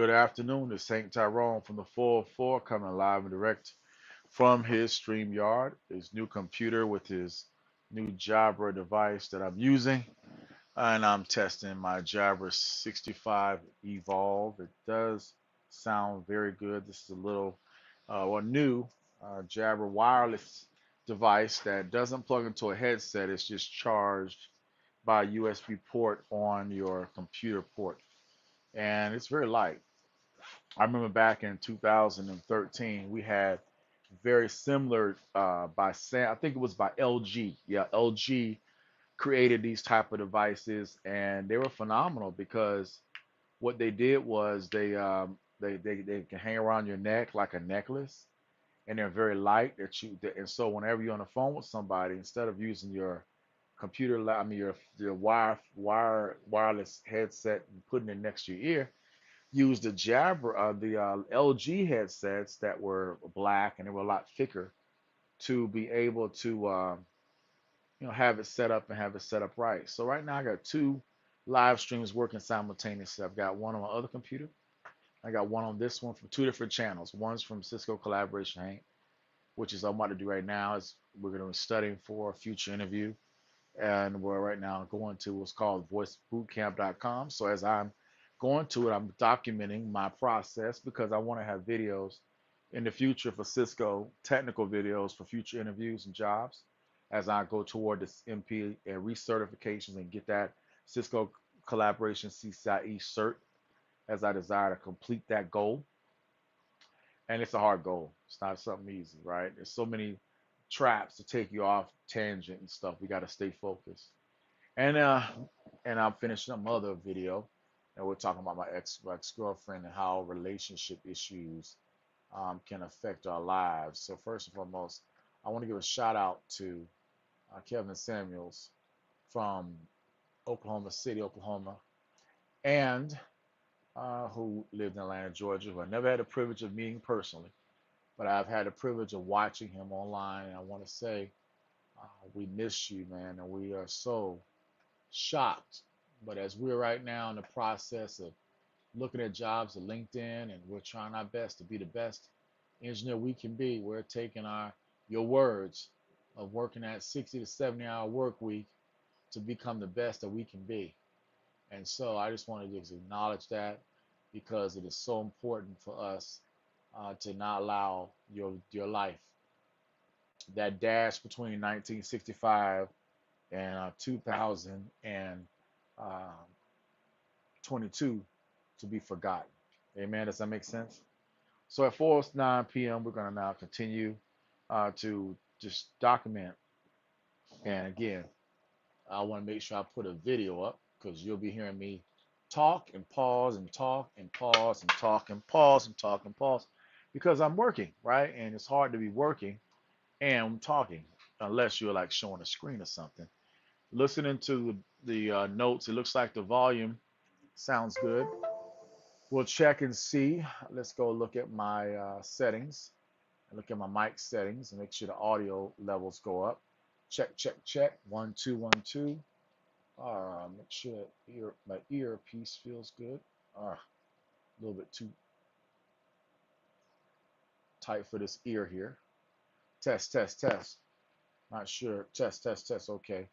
Good afternoon. It's St. Tyrone from the 404 coming live and direct from his StreamYard, his new computer with his new Jabra device that I'm using. And I'm testing my Jabra 65 Evolve. It does sound very good. This is a little new Jabra wireless device that doesn't plug into a headset. It's just charged by a USB port on your computer port. And it's very light. I remember back in 2013, we had very similar by Sam. I think it was by LG. Yeah, LG created these type of devices, and they were phenomenal because what they did was they can hang around your neck like a necklace, and they're very light. And so whenever you're on the phone with somebody, instead of using your computer, I mean your wireless headset and putting it next to your ear, use the LG headsets that were black and they were a lot thicker to be able to have it set up and have it set up right. So right now I got two live streams working simultaneously. I've got one on my other computer. I got one on this one from two different channels. One's from Cisco Collaboration Hank, which is what I'm about to do right now. Is we're going to be studying for a future interview, and we're right now going to what's called voicebootcamp.com. So as I'm going to it, I'm documenting my process because I want to have videos in the future for Cisco, technical videos for future interviews and jobs as I go toward this MP and recertifications and get that Cisco Collaboration CCIE cert as I desire to complete that goal. And it's a hard goal. It's not something easy, right? There's so many traps to take you off tangent and stuff. We got to stay focused. And I'm finishing up my other video, and we're talking about my ex girlfriend and how relationship issues can affect our lives. So first and foremost, I want to give a shout out to Kevin Samuels from Oklahoma City, Oklahoma, and who lived in Atlanta, Georgia, who I never had the privilege of meeting personally, but I've had the privilege of watching him online. And I want to say we miss you, man, and we are so shocked. But as we're right now in the process of looking at jobs at LinkedIn, and we're trying our best to be the best engineer we can be, we're taking your words of working at 60 to 70-hour work week to become the best that we can be. And so I just want to just acknowledge that because it is so important for us to not allow your life, that dash between 1965 and 2022, to be forgotten. Amen. Does that make sense? So at 4:09 p.m., we're going to now continue to just document. And again, I want to make sure I put a video up because you'll be hearing me talk and pause and talk and pause and talk and pause and talk and pause because I'm working, right? And it's hard to be working and I'm talking unless you're like showing a screen or something. Listening to the notes, it looks like the volume sounds good. We'll check and see. Let's go look at my settings and look at my mic settings and make sure the audio levels go up. Check, check, check. 1, 2, 1, 2. Make sure my earpiece feels good. A little bit too tight for this ear here. Test, test, test. Not sure. Test, test, test. Okay.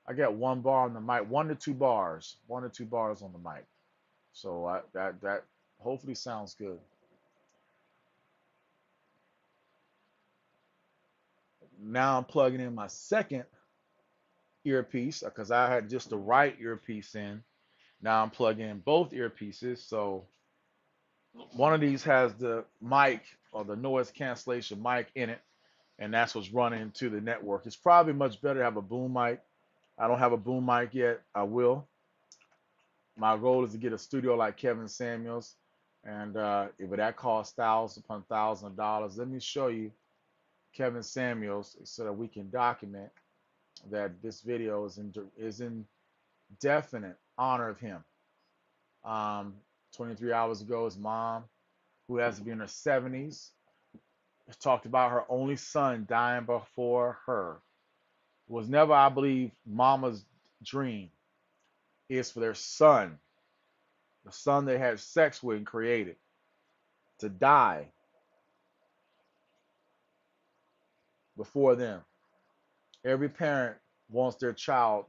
I got one bar on the mic. 1 to 2 bars. 1 to 2 bars on the mic. So that hopefully sounds good. Now I'm plugging in my second earpiece because I had just the right earpiece in. Now I'm plugging in both earpieces. So one of these has the mic or the noise cancellation mic in it, and that's what's running to the network. It's probably much better to have a boom mic. I don't have a boom mic yet. I will. My goal is to get a studio like Kevin Samuels, and if that costs thousands upon thousands of dollars, let me show you Kevin Samuels so that we can document that this video is in definite honor of him. 23 hours ago, his mom, who has to be in her 70s, talked about her only son dying before her. It was never, I believe, mama's dream is for their son, the son they had sex with and created, to die before them. Every parent wants their child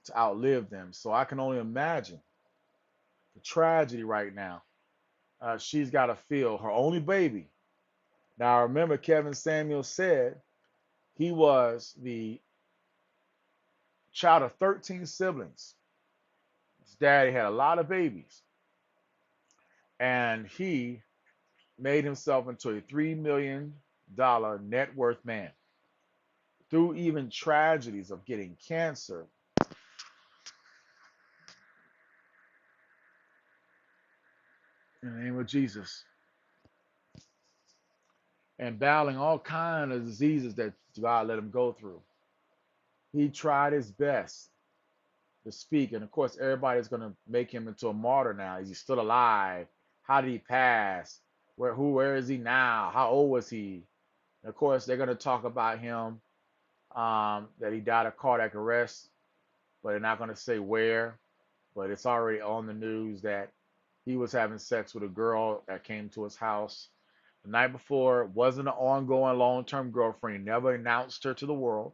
to outlive them. So I can only imagine the tragedy right now. She's got to feel her only baby. Now, remember, Kevin Samuels said he was the child of 13 siblings. His daddy had a lot of babies, and he made himself into a $3 million net worth man through even tragedies of getting cancer in the name of Jesus and battling all kinds of diseases that God let him go through. He tried his best to speak, and of course, everybody's going to make him into a martyr now. Is he still alive? How did he pass? Where is he now? How old was he? And of course, they're going to talk about him that he died of cardiac arrest, but they're not going to say where. But it's already on the news that he was having sex with a girl that came to his house the night before. It wasn't an ongoing long-term girlfriend. He never announced her to the world.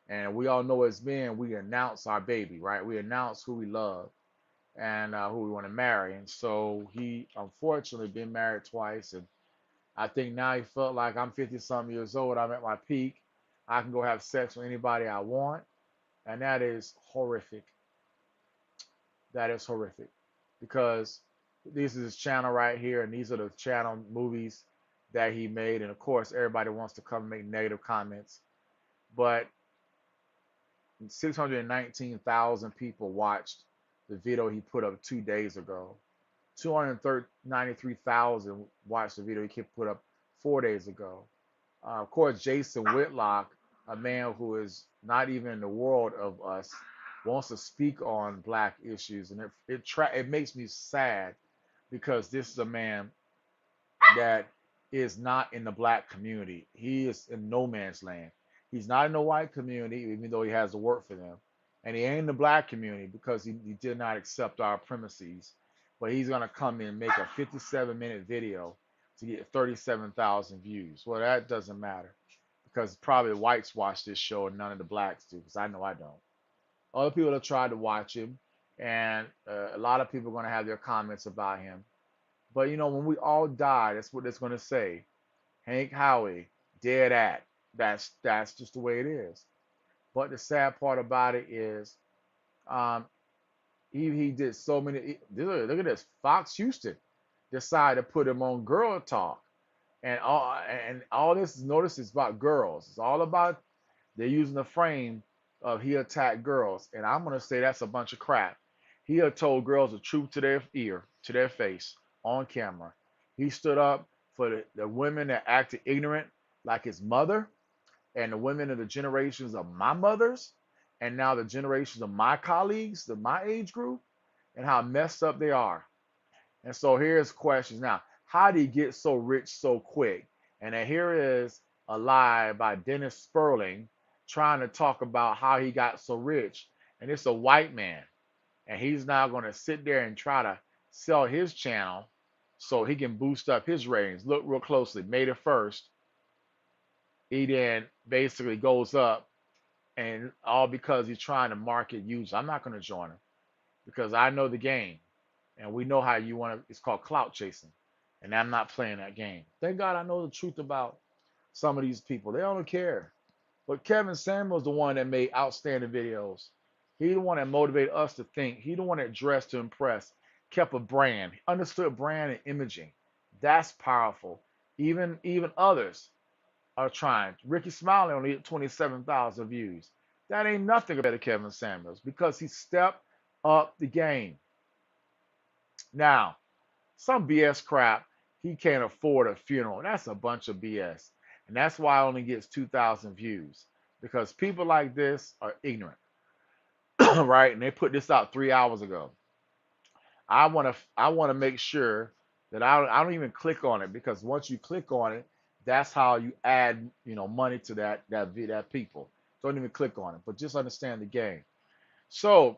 And we all know as men, we announce our baby, right? We announce who we love and who we want to marry. And so he unfortunately been married twice. And I think now he felt like I'm 50 something years old. I'm at my peak. I can go have sex with anybody I want. And that is horrific. That is horrific. Because this is his channel right here. And these are the channel movies that he made. And of course, everybody wants to come and make negative comments. But 619,000 people watched the video he put up 2 days ago. 293,000 watched the video he put up 4 days ago. Of course, Jason Whitlock, a man who is not even in the world of us, wants to speak on black issues, and it makes me sad because this is a man that is not in the black community. He is in no man's land. He's not in the white community, even though he has to work for them. And he ain't in the black community because he did not accept our premises. But he's going to come in and make a 57-minute video to get 37,000 views. Well, that doesn't matter because probably the whites watch this show and none of the blacks do, because I know I don't. Other people have tried to watch him, and a lot of people are going to have their comments about him. But, you know, when we all die, that's what it's going to say. Hank Howie, dead at. That's just the way it is. But the sad part about it is um, he did so many. Look at this. Fox Houston decided to put him on Girl Talk. And all this, notice, is about girls. It's all about, they're using the frame of he attacked girls. And I'm going to say that's a bunch of crap. He had told girls the truth to their ear, to their face, on camera. He stood up for the women that acted ignorant, like his mother, and the women of the generations of my mothers, and now the generations of my colleagues, my age group, and how messed up they are. And so here's questions now. How did he get so rich so quick? And then here is a lie by Dennis Sperling trying to talk about how he got so rich. And it's a white man. And he's now going to sit there and try to sell his channel so he can boost up his ratings. Look real closely. May the 1st, he then basically goes up, and all because he's trying to market users. I'm not going to join him because I know the game. And we know how you want to, it's called clout chasing. And I'm not playing that game. Thank God I know the truth about some of these people. They don't care. But Kevin Samuels the one that made outstanding videos. He the one that motivated us to think. He the one that dressed to impress, kept a brand, understood brand and imaging. That's powerful. Even others are trying. Ricky Smiley only had 27,000 views. That ain't nothing compared to Kevin Samuels because he stepped up the game. Now, some BS crap, he can't afford a funeral. That's a bunch of BS. And that's why it only gets 2,000 views. Because people like this are ignorant. Right? And they put this out 3 hours ago. I want to make sure that I don't even click on it, because once you click on it, that's how you add, money to that people. Don't even click on it, but just understand the game. So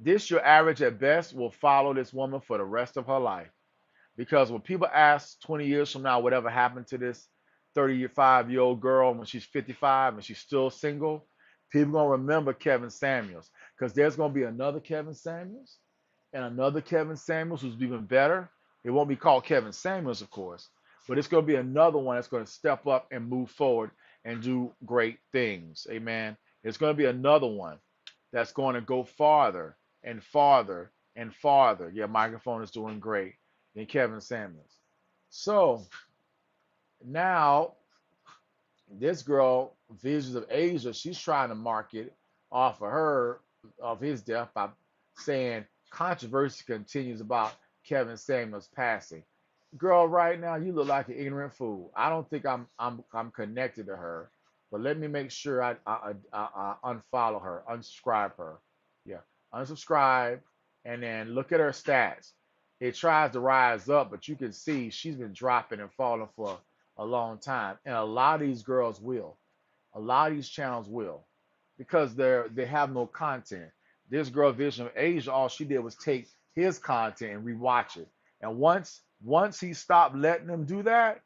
This, your average at best, will follow this woman for the rest of her life. Because when people ask 20 years from now, whatever happened to this 35-year-old girl when she's 55 and she's still single, people going to remember Kevin Samuels. Because there's going to be another Kevin Samuels and another Kevin Samuels who's even better. It won't be called Kevin Samuels, of course, but it's going to be another one that's going to step up and move forward and do great things. Amen. It's going to be another one that's going to go farther and farther and farther. Yeah, microphone is doing great than Kevin Samuels. So now this girl, Visions of Asia, she's trying to market off of his death by saying controversy continues about Kevin Samuels passing. Girl, right now you look like an ignorant fool. I don't think I'm connected to her, but let me make sure I unfollow her, unsubscribe her. Yeah, unsubscribe, and then look at her stats. It tries to rise up, but you can see she's been dropping and falling for a long time, and a lot of these girls will. A lot of these channels will, because they have no content. This girl Vision of Asia, all she did was take his content and rewatch it. And once he stopped letting them do that,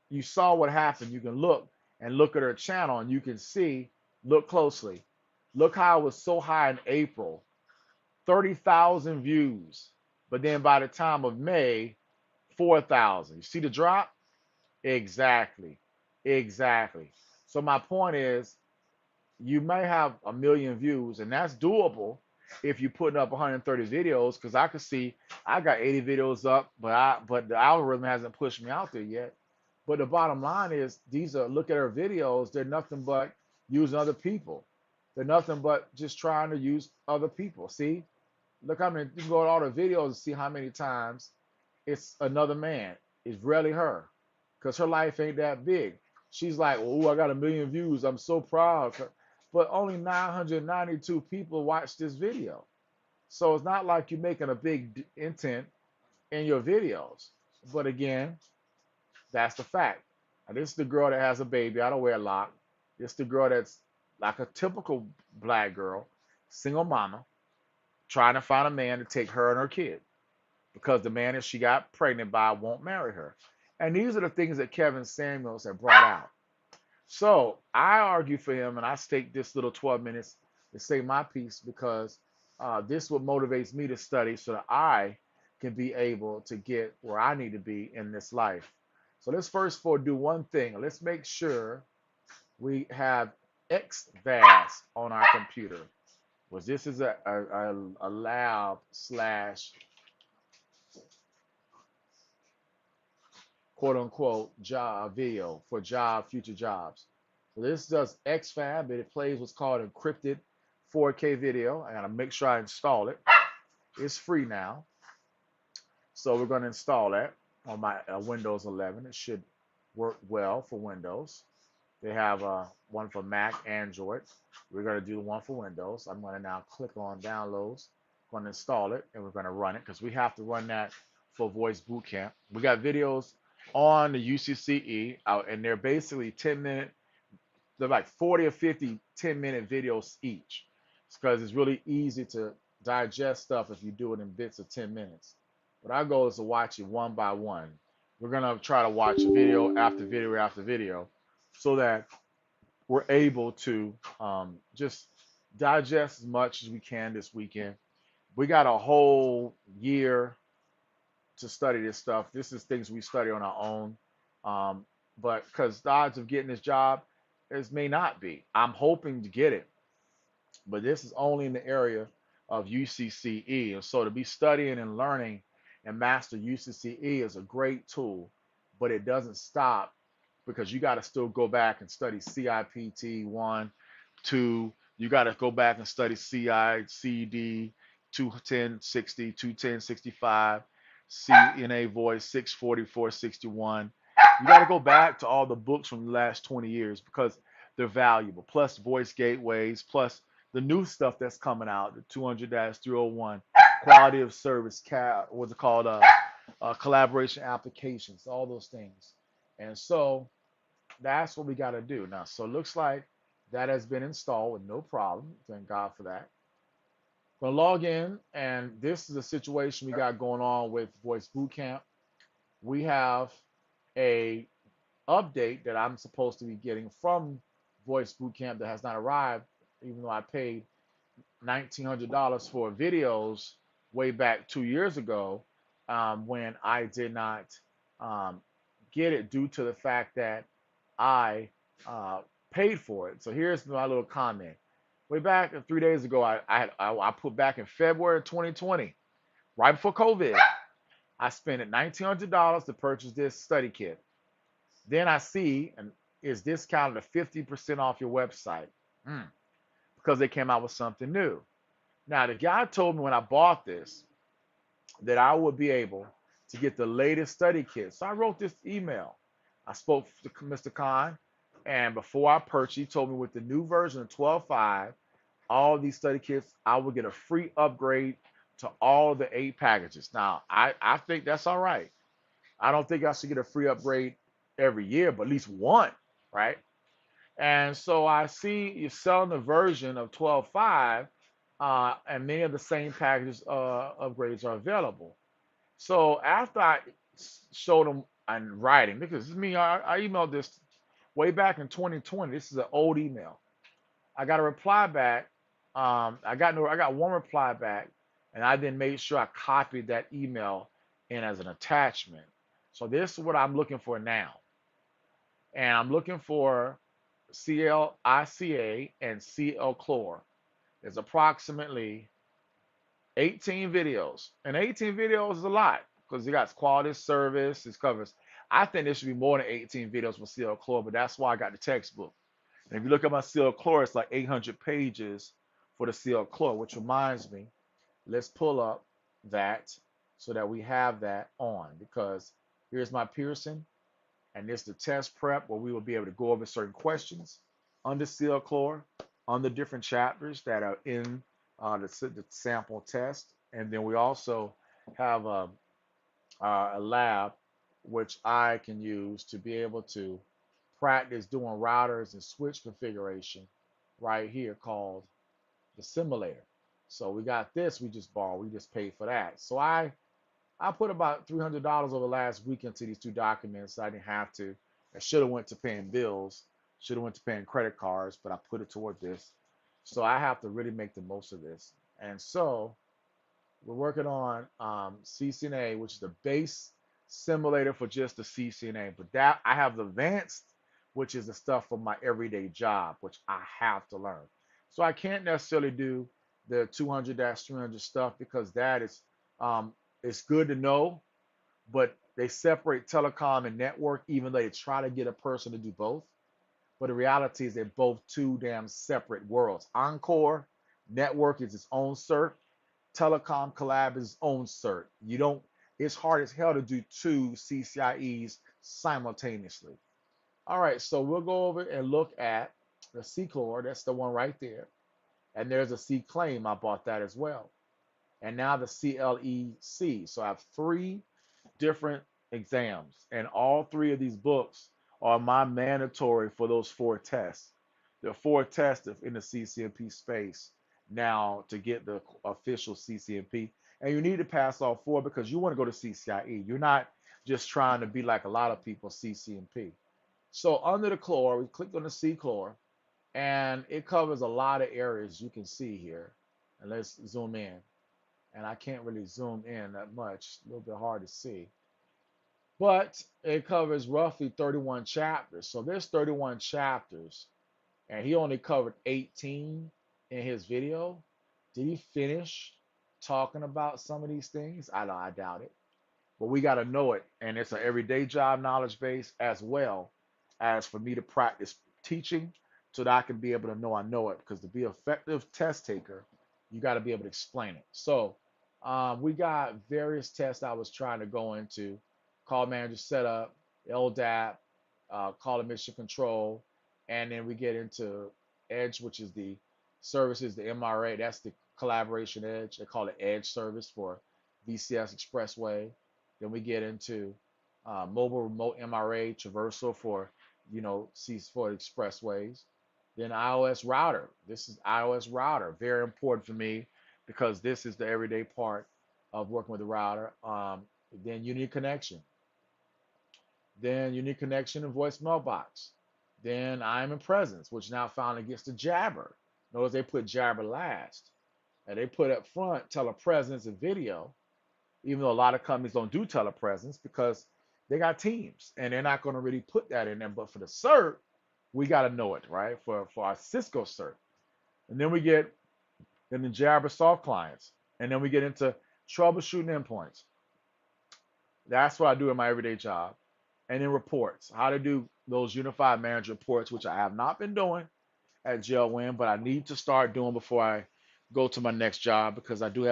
you saw what happened. You can look at her channel and you can see, look closely. Look how it was so high in April, 30,000 views. But then by the time of May, 4,000. You see the drop? Exactly. Exactly. So my point is, you may have a million views, and that's doable if you're putting up 130 videos. Because I could see I got 80 videos up, but the algorithm hasn't pushed me out there yet. But the bottom line is, these are, look at her videos. They're nothing but using other people. They're nothing but just trying to use other people. See, look how many. You can go to all the videos and see how many times it's another man. It's rarely her, because her life ain't that big. She's like, oh, I got a million views. I'm so proud. But only 992 people watched this video. So it's not like you're making a big intent in your videos. But again, that's the fact. Now, this is the girl that has a baby. I don't wear a lock. This is the girl that's like a typical black girl, single mama, trying to find a man to take her and her kid, because the man that she got pregnant by won't marry her. And these are the things that Kevin Samuels had brought out. So I argue for him, and I stake this little 12 minutes to say my piece, because this is what motivates me to study so that I can be able to get where I need to be in this life. So let's first for do one thing. Let's make sure we have XVAS on our computer. Was this is a lab slash quote unquote job video for future jobs. So this does XFAB, but it plays what's called encrypted 4K video. I gotta make sure I install it. It's free now. So we're gonna install that on my Windows 11. It should work well for Windows. They have one for Mac, Android. We're gonna do the one for Windows. I'm gonna now click on downloads. I'm gonna install it, and we're gonna run it, because we have to run that for Voice Bootcamp. We got videos on the UCCE out, and they're basically 10-minute. They're like 40 or 50 10-minute videos each, because it's really easy to digest stuff if you do it in bits of 10 minutes. But our goal is to watch it one by one. We're gonna try to watch video after video after video, so that we're able to just digest as much as we can this weekend. We got a whole year to study this stuff. This is things we study on our own. But because the odds of getting this job is may not be. I'm hoping to get it, but this is only in the area of UCCE. And so to be studying and learning and master UCCE is a great tool, but it doesn't stop, because you got to still go back and study CIPT 1, 2. You got to go back and study CICD 21060, 21065, CNA Voice 64461. You got to go back to all the books from the last 20 years, because they're valuable. Plus voice gateways, plus the new stuff that's coming out, the 200-301, quality of service, what's it called, collaboration applications, all those things. And so that's what we got to do now. So it looks like that has been installed with no problem. Thank God for that. Gonna log in, and this is a situation we got going on with Voice Bootcamp. We have a update that I'm supposed to be getting from Voice Bootcamp that has not arrived, even though I paid $1,900 for videos way back 2 years ago, when I did not um, get it due to the fact that I uh, paid for it. So here's my little comment. Way back 3 days ago, I put back in February 2020, right before COVID. I spent $1,900 to purchase this study kit. Then I see and is discounted to 50% off your website. Mm, because they came out with something new. Now, the guy told me when I bought this that I would be able to get the latest study kit. So I wrote this email. I spoke to Mr. Khan, and before I purchased, he told me with the new version of 12.5, all these study kits, I would get a free upgrade to all the 8 packages. Now, I think that's all right. I don't think I should get a free upgrade every year, but at least one, right? And so I see you're selling the version of 12.5, and many of the same packages upgrades are available. So after I showed them in writing, because this is me, I emailed this way back in 2020. This is an old email. I got a reply back. I got one reply back, and I then made sure I copied that email in as an attachment. So this is what I'm looking for now, and I'm looking for CLICA and CL Chlor. There's approximately 18 videos, and 18 videos is a lot because it got quality service. It covers. I think there should be more than 18 videos for CL Chlor, but that's why I got the textbook. And if you look at my CL Chlor, it's like 800 pages for the CL Chlor, which reminds me, let's pull up that so that we have that on, because here's my Pearson, and this is the test prep where we will be able to go over certain questions under CL Chlor, on the different chapters that are in the sample test. And then we also have a lab which I can use to be able to practice doing routers and switch configuration right here called the simulator. So we got this, we just borrowed, we just paid for that. So I put about $300 over the last week into these 2 documents. I didn't have to. I should have went to paying bills, should have went to paying credit cards, but I put it toward this. So I have to really make the most of this. And so we're working on CCNA, which is the base simulator for just the CCNA. But that I have the advanced, which is the stuff for my everyday job, which I have to learn. So I can't necessarily do the 200-300 stuff because that is it's good to know, but they separate telecom and network, even though they try to get a person to do both. But the reality is they're both two damn separate worlds. Encore network is its own cert. Telecom Collab is its own cert. You don't. It's hard as hell to do 2 CCIEs simultaneously. All right, so we'll go over and look at the C core. That's the one right there. And there's a C claim. I bought that as well. And now the CLEC. So I have 3 different exams, and all 3 of these books are my mandatory for those 4 tests. There are 4 tests in the CCNP space now to get the official CCNP, and you need to pass all 4 because you want to go to CCIE. You're not just trying to be like a lot of people CCNP. So under the chlor, we clicked on the C chlor, and it covers a lot of areas you can see here. And let's zoom in. And I can't really zoom in that much, a little bit hard to see. But it covers roughly 31 chapters. So there's 31 chapters, and he only covered 18 in his video. Did he finish talking about some of these things? I doubt it. But we got to know it, and it's an everyday job knowledge base as well as for me to practice teaching so that I can be able to know I know it. Because to be an effective test taker, you got to be able to explain it. So we got various tests I was trying to go into. Call manager setup, LDAP, call admission control, and then we get into Edge, which is the services, the MRA, that's the collaboration edge. They call it Edge service for VCS Expressway. Then we get into mobile remote MRA traversal for, for expressways. Then iOS router. This is iOS router, very important for me because this is the everyday part of working with the router. Then you need connection. Then you need connection and voicemail box. Then I'm in presence, which now finally gets to Jabber. Notice they put Jabber last. And they put up front telepresence and video, even though a lot of companies don't do telepresence because they got teams and they're not going to really put that in there. But for the cert, we got to know it, right? For our Cisco cert. And then we get in the Jabber soft clients. And then we get into troubleshooting endpoints. That's what I do in my everyday job. And then reports, how to do those unified manager reports, which I have not been doing at JLWin, but I need to start doing before I go to my next job because I do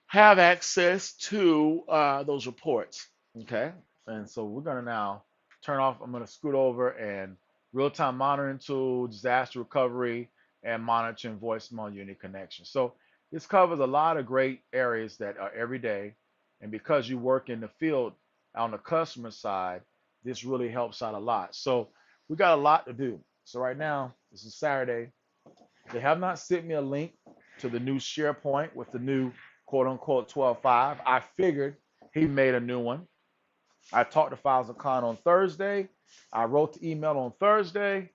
have access to those reports. Okay, and so we're gonna now turn off. I'm gonna scoot over and real-time monitoring tool, disaster recovery, and monitoring voicemail unit connection. So this covers a lot of great areas that are every day, and because you work in the field on the customer side, this really helps out a lot. So we got a lot to do. So right now, this is Saturday. They have not sent me a link to the new SharePoint with the new quote unquote 12.5. I figured he made a new one. I talked to Faisal Khan on Thursday. I wrote the email on Thursday.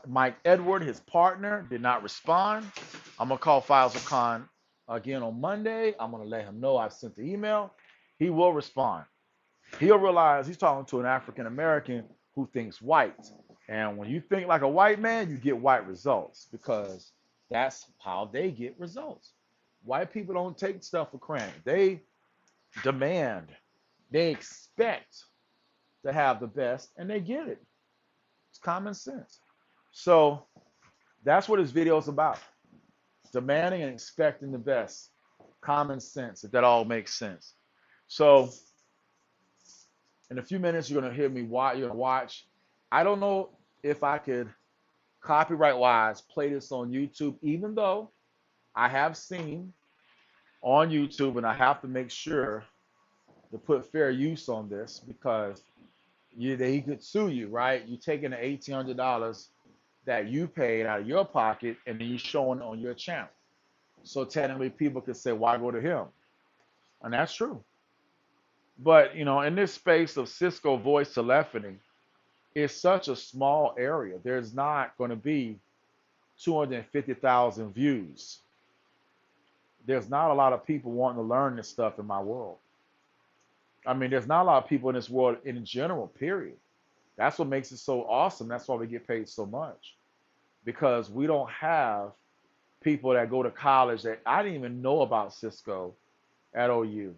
Mike Edward, his partner, did not respond. I'm going to call Faisal Khan again on Monday. I'm going to let him know I've sent the email. He will respond. He'll realize he's talking to an African American who thinks white. And when you think like a white man, you get white results because that's how they get results. White people don't take stuff for granted. They demand, they expect to have the best, and they get it. It's common sense. So that's what this video is about. Demanding and expecting the best. Common sense, if that all makes sense. So in a few minutes, you're going to hear me watch. You're going to watch. I don't know if I could copyright-wise play this on YouTube, even though I have seen on YouTube, and I have to make sure to put fair use on this because he could sue you, right? You taking the $1,800 that you paid out of your pocket, and then you showing it on your channel. So technically, people could say, "Why go to him?" And that's true. But in this space of Cisco voice telephony, it's such a small area. There's not going to be 250,000 views. There's not a lot of people wanting to learn this stuff in my world. I mean, there's not a lot of people in this world in general, period. That's what makes it so awesome. That's why we get paid so much. Because we don't have people that go to college that I didn't even know about Cisco at OU.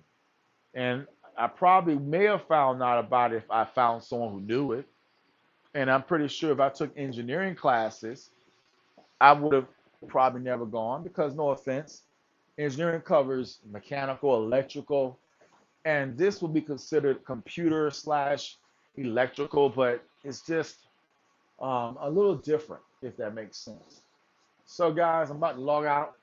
And I probably may have found out about it if I found someone who knew it. And I'm pretty sure if I took engineering classes, I would have probably never gone because, no offense, engineering covers mechanical, electrical, and this will be considered computer slash electrical, but it's just a little different, if that makes sense. So, guys, I'm about to log out.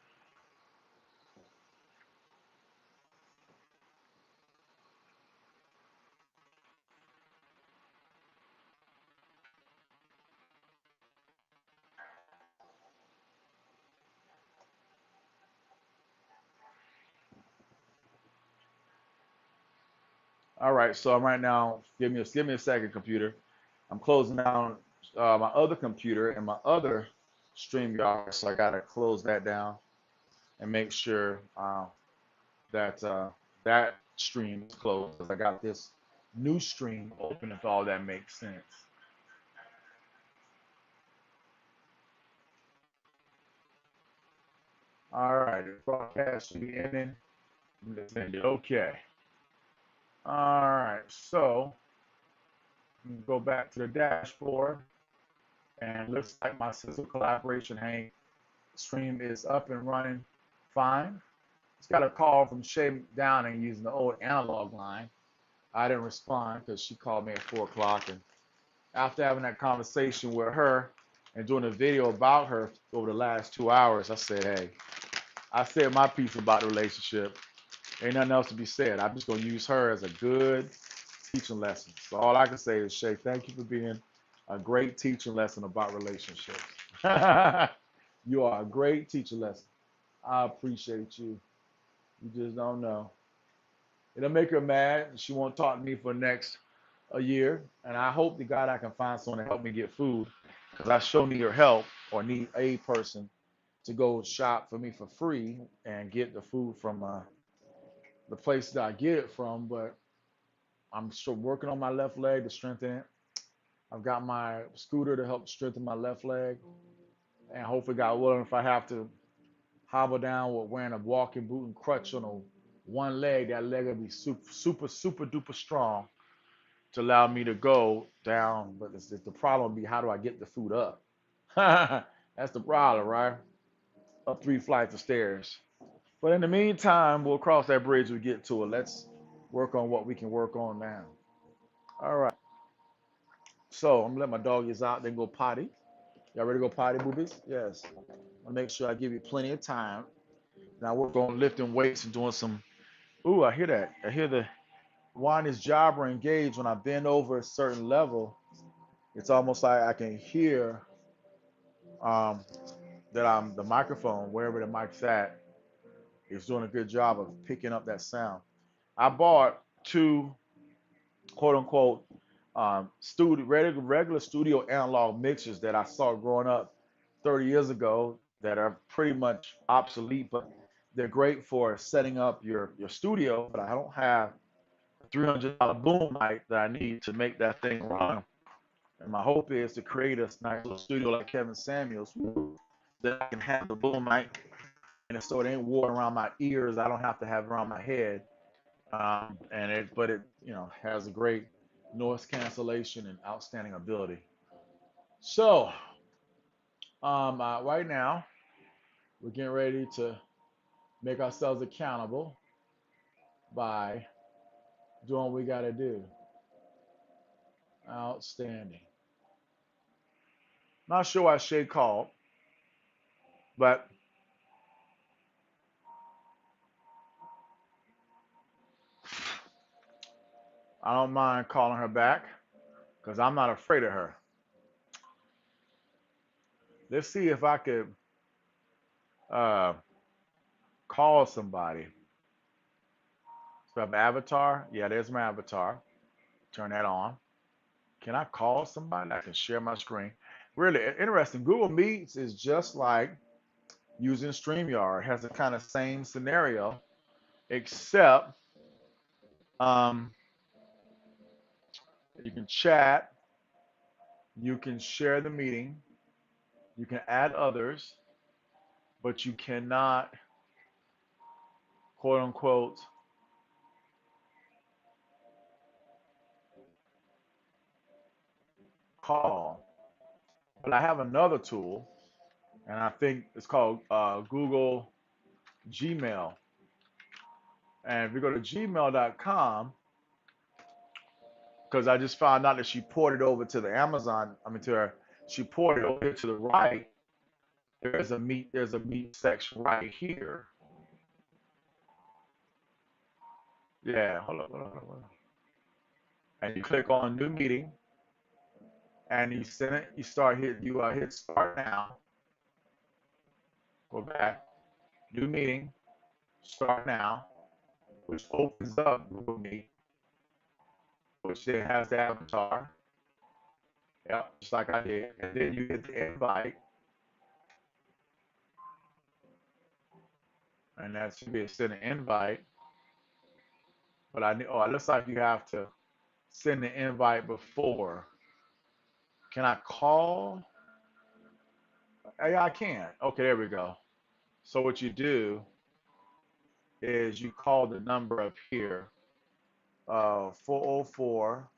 All right, so I'm right now. Give me a second, computer. I'm closing down my other computer and my other StreamYard, so I gotta close that down and make sure that that stream is closed. 'Cause I got this new stream open, if all that makes sense. All right, the broadcast should be ending. Okay. All right, so go back to the dashboard, and looks like my Cisco collaboration stream is up and running fine. It's got a call from Shay Downing using the old analog line. I didn't respond because she called me at 4 o'clock, and after having that conversation with her and doing a video about her over the last 2 hours, I said, hey, I said my piece about the relationship. Ain't nothing else to be said. I'm just going to use her as a good teaching lesson. So all I can say is, Shay, thank you for being a great teaching lesson about relationships. You are a great teaching lesson. I appreciate you. You just don't know. It'll make her mad. She won't talk to me for the next a year. And I hope to God I can find someone to help me get food. Because I sure need her help or need a person to go shop for me for free and get the food from the place that I get it from. But I'm still working on my left leg to strengthen it. I've got my scooter to help strengthen my left leg. And hopefully, God willing, if I have to hobble down with wearing a walking boot and crutch on one leg, that leg will be super, super, super duper strong to allow me to go down. But the problem will be how do I get the food up? That's the problem, right? Up 3 flights of stairs. But in the meantime, we'll cross that bridge when we get to it. Let's work on what we can work on now. All right. So I'm gonna let my doggies out, then go potty. Y'all ready to go potty, boobies? Yes. I'll make sure I give you plenty of time. And I work on lifting weights and doing some. Ooh, I hear that. I hear the wine is job or engaged when I bend over a certain level. It's almost like I can hear um, that I'm the microphone, wherever the mic's at, is doing a good job of picking up that sound. I bought two quote unquote regular studio analog mixers that I saw growing up 30 years ago that are pretty much obsolete, but they're great for setting up your studio. But I don't have a $300 boom mic that I need to make that thing run. And my hope is to create a nice little studio like Kevin Samuels that I can have the boom mic and so it ain't worn around my ears. I don't have to have it around my head. But it, has a great noise cancellation and outstanding ability. So, right now we're getting ready to make ourselves accountable by doing what we got to do. Outstanding. Not sure why Shay called, but I don't mind calling her back because I'm not afraid of her. Let's see if I could uh, call somebody. So I have an avatar. Yeah, there's my avatar. Turn that on. Can I call somebody? I can share my screen. Really interesting. Google Meets is just like using StreamYard. It has the kind of same scenario, except um, you can chat, you can share the meeting, you can add others, but you cannot, quote unquote, call. But I have another tool, and I think it's called Google Gmail. And if you go to gmail.com, because I just found out that she ported over to the Amazon, she ported over to the right. There's a meet section right here. Yeah, hold on. And you click on new meeting, and you send it. You hit start now. Go back, new meeting, start now, which opens up Google Meet, which then has the avatar. Yep, just like I did. And then you hit the invite, and that should be a send an invite. But it looks like you have to send the invite before. Can I call? Yeah, I can. Okay, there we go. So what you do is you call the number up here, 404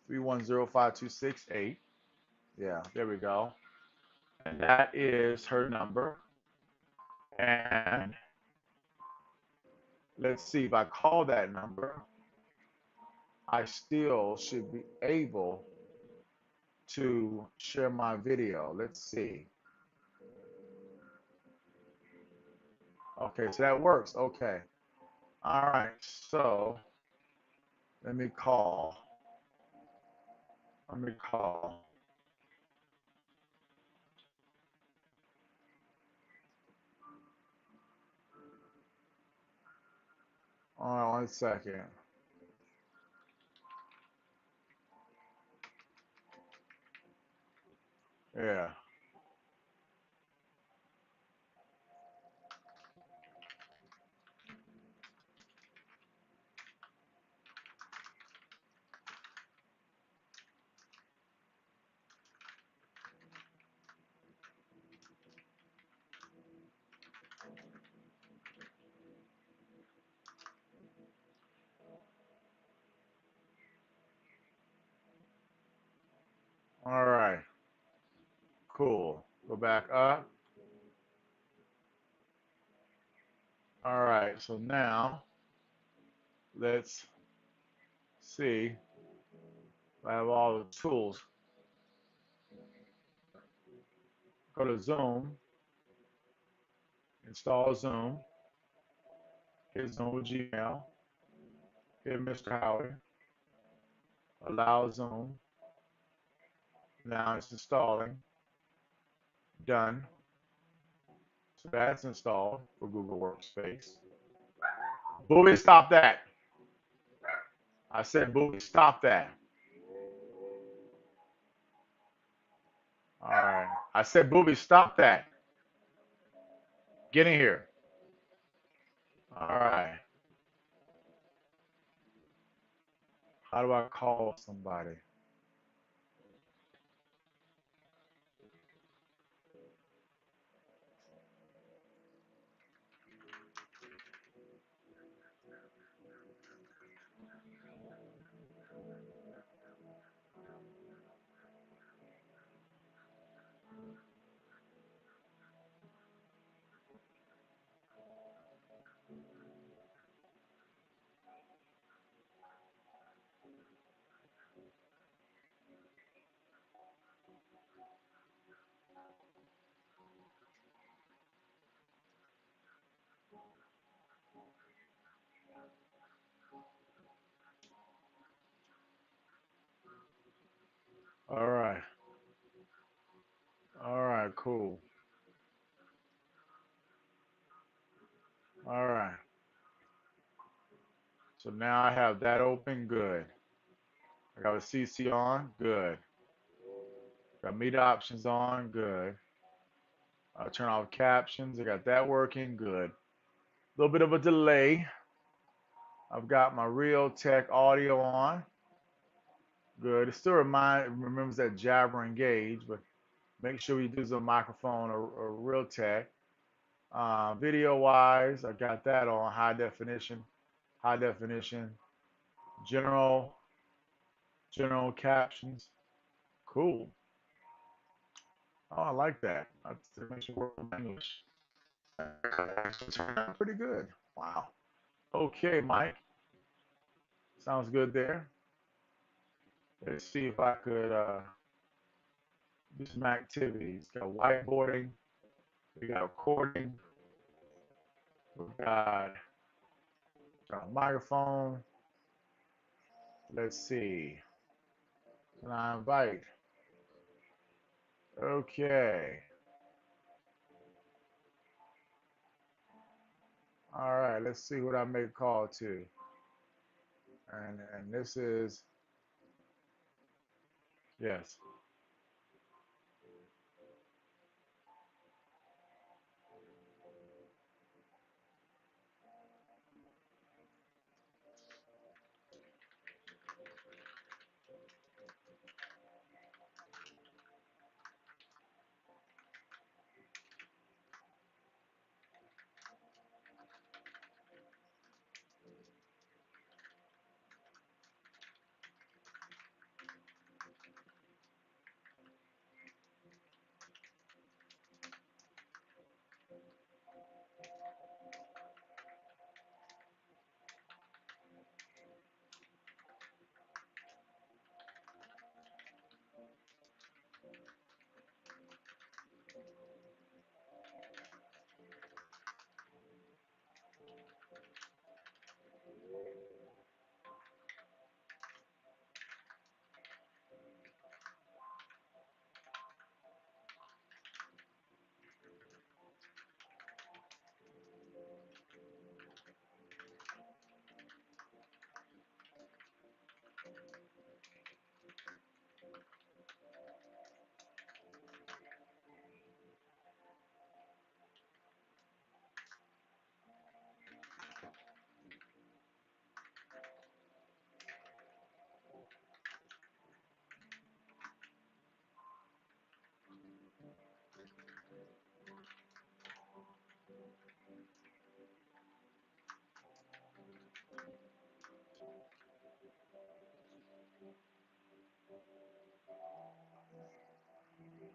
Yeah, there we go. And that is her number. And let's see, if I call that number, I still should be able to share my video. Let's see. Okay, so that works. Okay. All right. So let me call. Let me call. All right, 1 second. Yeah. All right. Cool. Go back up. All right. So now let's see. I have all the tools. Go to Zoom. Install Zoom. Hit Zoom with Gmail. Hit Mr. Howard. Allow Zoom. Now it's installing. Done. So that's installed for Google Workspace. Booby, stop that. I said, Booby, stop that. All right. I said, Booby, stop that. Get in here. All right. How do I call somebody? All right. All right, cool. All right. So now I have that open. Good. I got a CC on. Good. Got media options on. Good. I'll turn off captions. I got that working. Good. A little bit of a delay. I've got my Real Tech audio on. Good. It still remembers that Jabber Engage, but make sure you use a microphone or Real Tech. Video wise, I got that on high definition, general, general captions. Cool. Oh, I like that. That makes it work in English. Actually turned out pretty good. Wow. Okay, Mike. Sounds good there. Let's see if I could do some activities. Got whiteboarding. We got recording. We got a microphone. Let's see. Can I invite? Okay. All right. Let's see what I make a call to. And this is yes.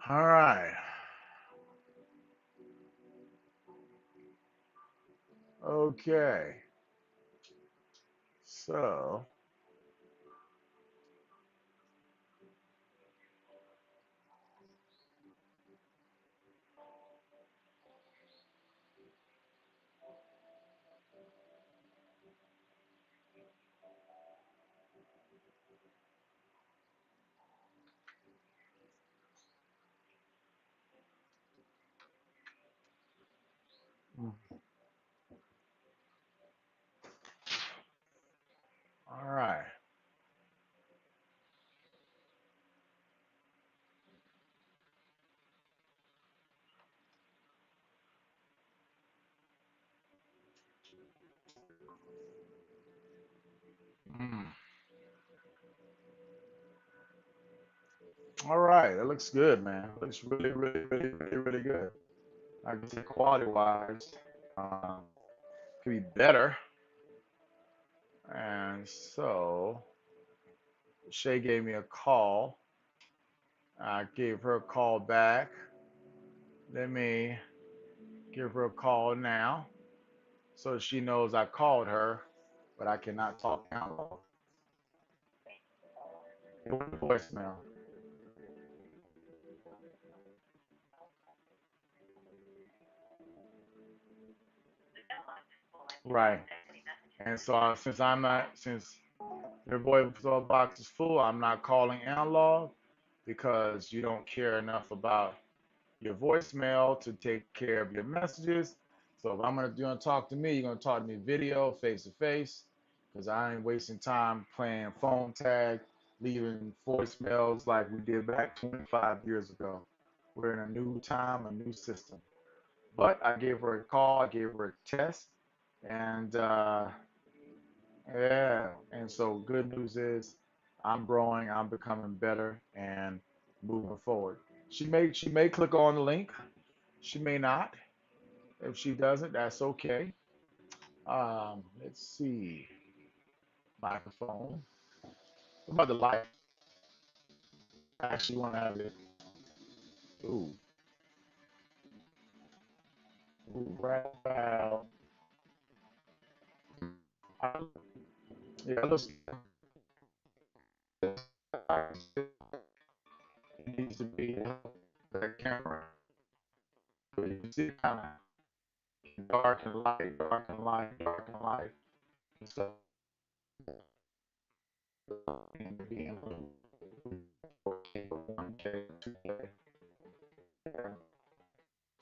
All right. Okay. So, all right. Mm. All right. That looks good, man. Looks really, really, really, really, really good. I can say quality wise, um, could be better. And so, Shay gave me a call. I gave her a call back. Let me give her a call now so she knows I called her, but I cannot talk now. Voicemail. Right. And so since your voicemail box is full, I'm not calling analog because you don't care enough about your voicemail to take care of your messages. So if you're gonna talk to me, you're gonna talk to me video, face to face, because I ain't wasting time playing phone tag, leaving voicemails like we did back 25 years ago. We're in a new time, a new system. But I gave her a call, I gave her a test, and yeah, and so good news is I'm growing, I'm becoming better, and moving forward. She may click on the link, she may not. If she doesn't, that's okay. Let's see. Microphone. What about the light? I actually want to have it. Ooh, ooh, right about. Yeah, looks. It needs to be the camera. So you can see kind of dark and light, dark and light, dark and light. So being 1K, 2K.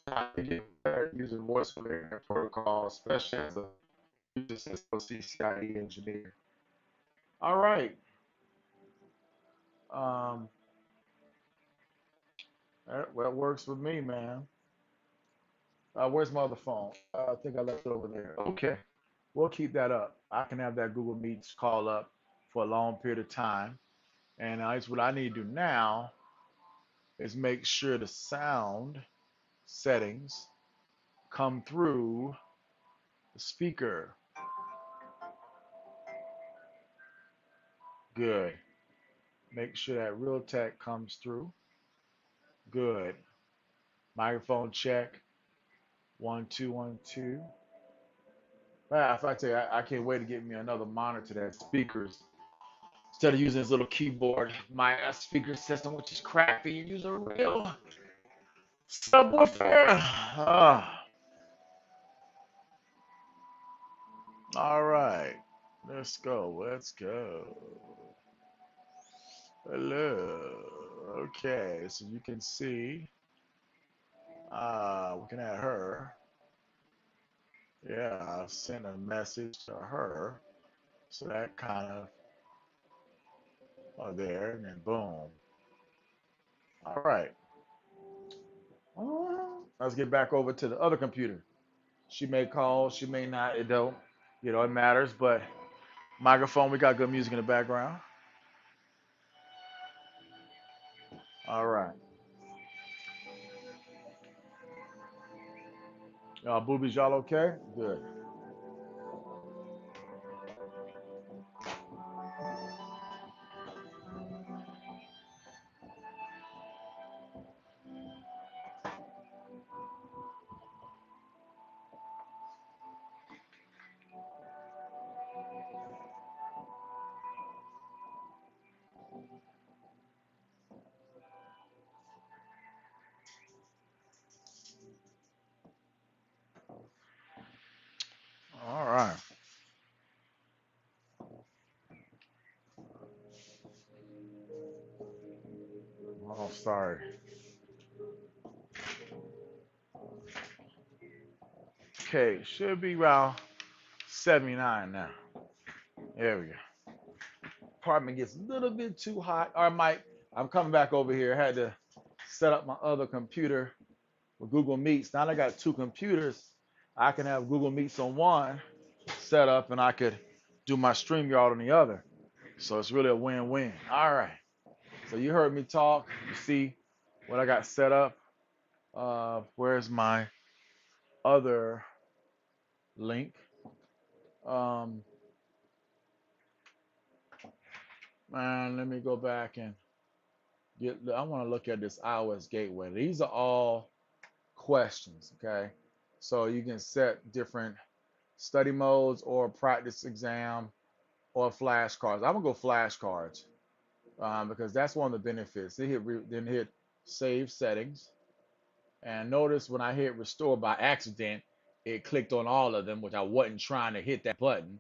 I get better using voice protocol, especially as a Cisco CCIE engineer. All right. Um, that works with me, man. Where's my other phone? I think I left it over there. Okay. We'll keep that up. I can have that Google Meets call up for a long period of time. And what I need to do now is make sure the sound settings come through the speaker. Good. Make sure that real tech comes through. Good. Microphone check. 1 2 1 2. If I tell you, I can't wait to get me another monitor that speakers instead of using this little keyboard. My speaker system, which is crappy, and use a real subwoofer. All right, let's go. Let's go. Hello. Okay, so you can see. We can add her. Yeah, I'll send a message to her. So that kind of there, and then boom. All right. Let's get back over to the other computer. She may call, she may not. It don't, it matters. But microphone, we got good music in the background. All right. Boobies, y'all okay? Good. All right. Oh, sorry. Okay, should be around 79 now. There we go. Apartment gets a little bit too hot. Or I might, I'm coming back over here. I had to set up my other computer with Google Meets. Now I got two computers. I can have Google Meets on one set up and I could do my StreamYard on the other. So it's really a win-win. All right. So you heard me talk. You see what I got set up. Where's my other link? Um, man, let me go back and get. I want to look at this iOS gateway. These are all questions. Okay. So you can set different study modes or practice exam or flashcards. I'm gonna go flashcards because that's one of the benefits. Then hit save settings, and notice when I hit restore by accident, it clicked on all of them, which I wasn't trying to hit that button.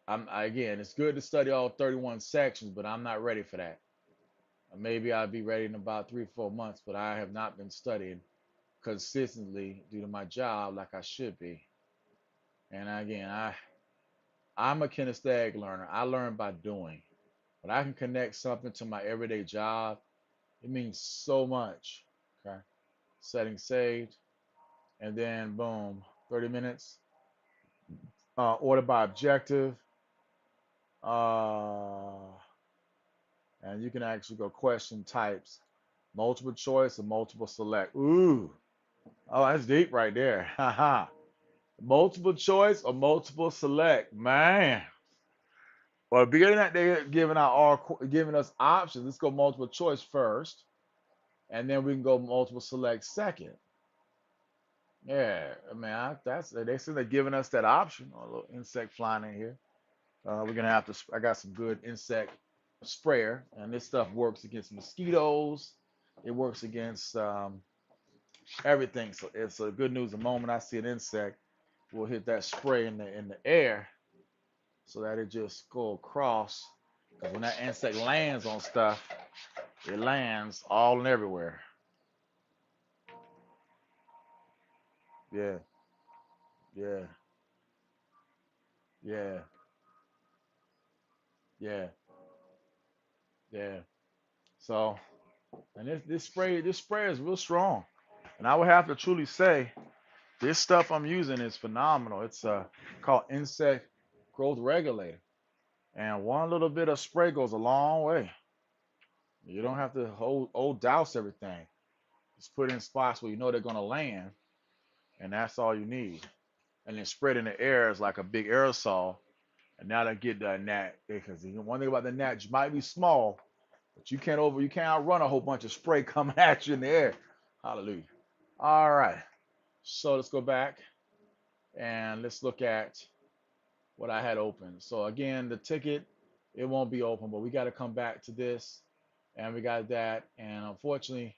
Again, it's good to study all 31 sections, but I'm not ready for that. Maybe I'll be ready in about 3 or 4 months, but I have not been studying consistently due to my job like I should be. And again, I'm a kinesthetic learner. I learn by doing. When I can connect something to my everyday job, it means so much. Okay. Setting saved, and then boom, 30 minutes. Order by objective. Uh, and you can actually go question types, multiple choice or multiple select. Ooh, oh, that's deep right there. Haha. Multiple choice or multiple select, man. Well, beginning that they're giving us options. Let's go multiple choice first, and then we can go multiple select second. Yeah, I mean, that's they said they're giving us that option. Oh, a little insect flying in here. We're gonna have to. I got some good insect sprayer, and this stuff works against mosquitoes. It works against everything. So it's a good news. The moment I see an insect, we'll hit that spray in the air so that it just go across. Because when that insect lands on stuff, it lands all and everywhere. Yeah, yeah, yeah, yeah, yeah. So, and this spray is real strong, and I would have to truly say this stuff I'm using is phenomenal. It's called insect growth regulator, and one little bit of spray goes a long way. You don't have to hold douse everything. Just put it in spots where you know they're gonna land, and that's all you need. And then spread in the air is like a big aerosol, and now they get the gnat. Because one thing about the gnat, you might be small, but you can't outrun a whole bunch of spray coming at you in the air. Hallelujah. All right. So let's go back and let's look at what I had open. So again, the ticket, it won't be open, but we got to come back to this, and we got that. And unfortunately,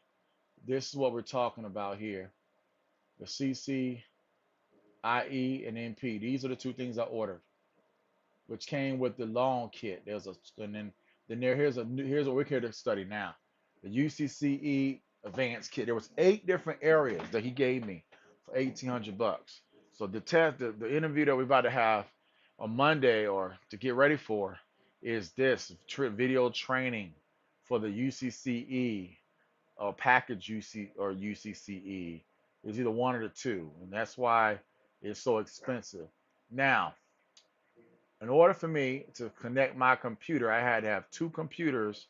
this is what we're talking about here. The CCIE and NP. These are the two things I ordered, which came with the long kit. There's a and then here's what we're here to study now. The UCCE advanced kit. There was 8 different areas that he gave me for $1,800. So the interview that we're about to have on Monday or to get ready for is this video training for the UCCE or package UC or UCCE. It's either one or the two, and that's why it's so expensive. Now, in order for me to connect my computer, I had to have two computers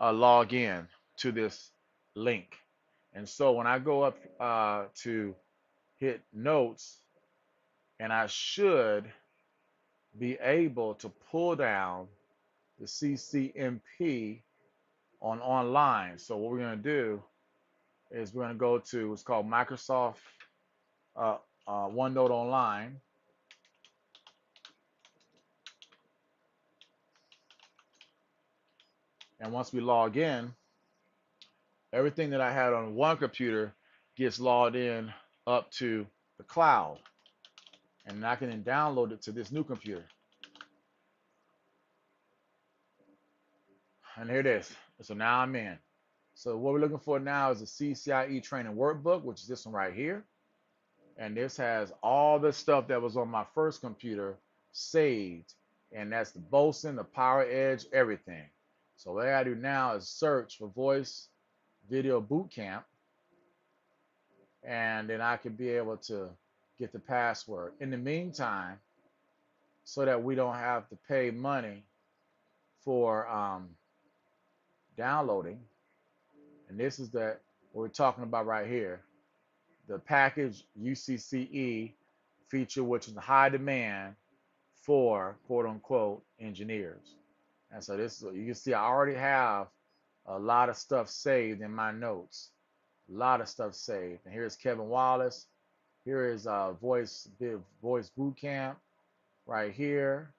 log in to this link. And so when I go up to hit notes, and I should be able to pull down the CCMP on online. So what we're going to do is we're going to go to what's called Microsoft OneNote Online. And once we log in, everything that I had on one computer gets logged in up to the cloud. And I can then download it to this new computer. And here it is. So now I'm in. So what we're looking for now is a CCIE training workbook, which is this one right here. And this has all the stuff that was on my first computer saved. And that's the Bosun, the Power Edge, everything. So what I gotta do now is search for Voice Video Bootcamp. And then I can be able to get the password. In the meantime, so that we don't have to pay money for downloading, and this is what we're talking about right here, the package UCCE feature, which is in high demand for quote unquote engineers. And so this is, you can see I already have a lot of stuff saved in my notes, a lot of stuff saved. And here's Kevin Wallace. Here is voice bootcamp right here,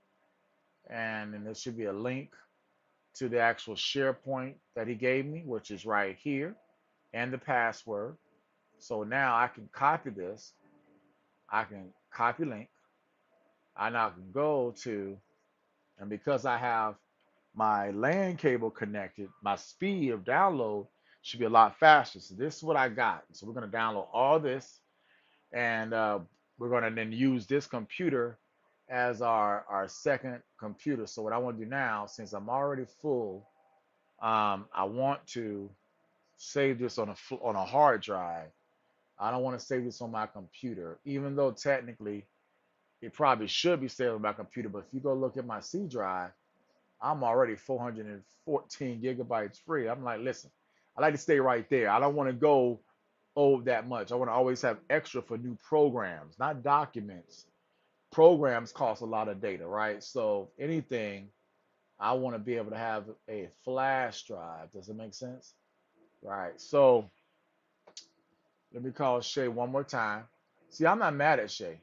and then there should be a link to the actual SharePoint that he gave me, which is right here, and the password. So now I can copy this. I can copy link. I now can go to, and because I have my LAN cable connected, my speed of download should be a lot faster. So this is what I got. So we're going to download all this, and we're going to then use this computer as our second computer. So what I want to do now, since I'm already full, I want to save this on a hard drive. I don't want to save this on my computer, even though technically it probably should be saved on my computer. But if you go look at my C drive, I'm already 414 gigabytes free. I'm like, listen, I like to stay right there. I don't want to go over that much. I want to always have extra for new programs, not documents. Programs cost a lot of data, right? So anything, I want to be able to have a flash drive. Does it make sense? Right. So let me call Shay one more time. See, I'm not mad at Shay.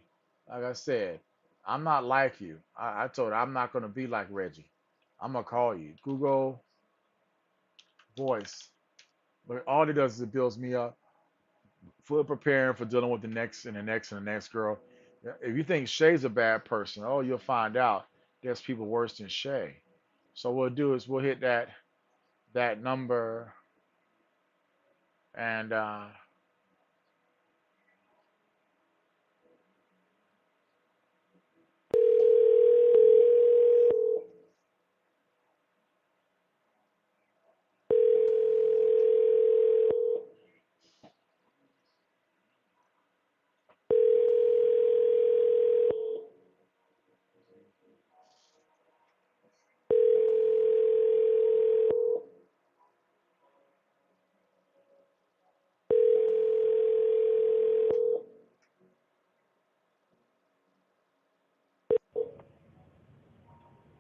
Like I said, I'm not like you. I told her I'm not going to be like Reggie. I'm going to call you. Google Voice. But all it does is it builds me up for preparing for dealing with the next and the next and the next girl. If you think Shay's a bad person, oh, you'll find out there's people worse than Shay. So what we'll do is we'll hit that number, and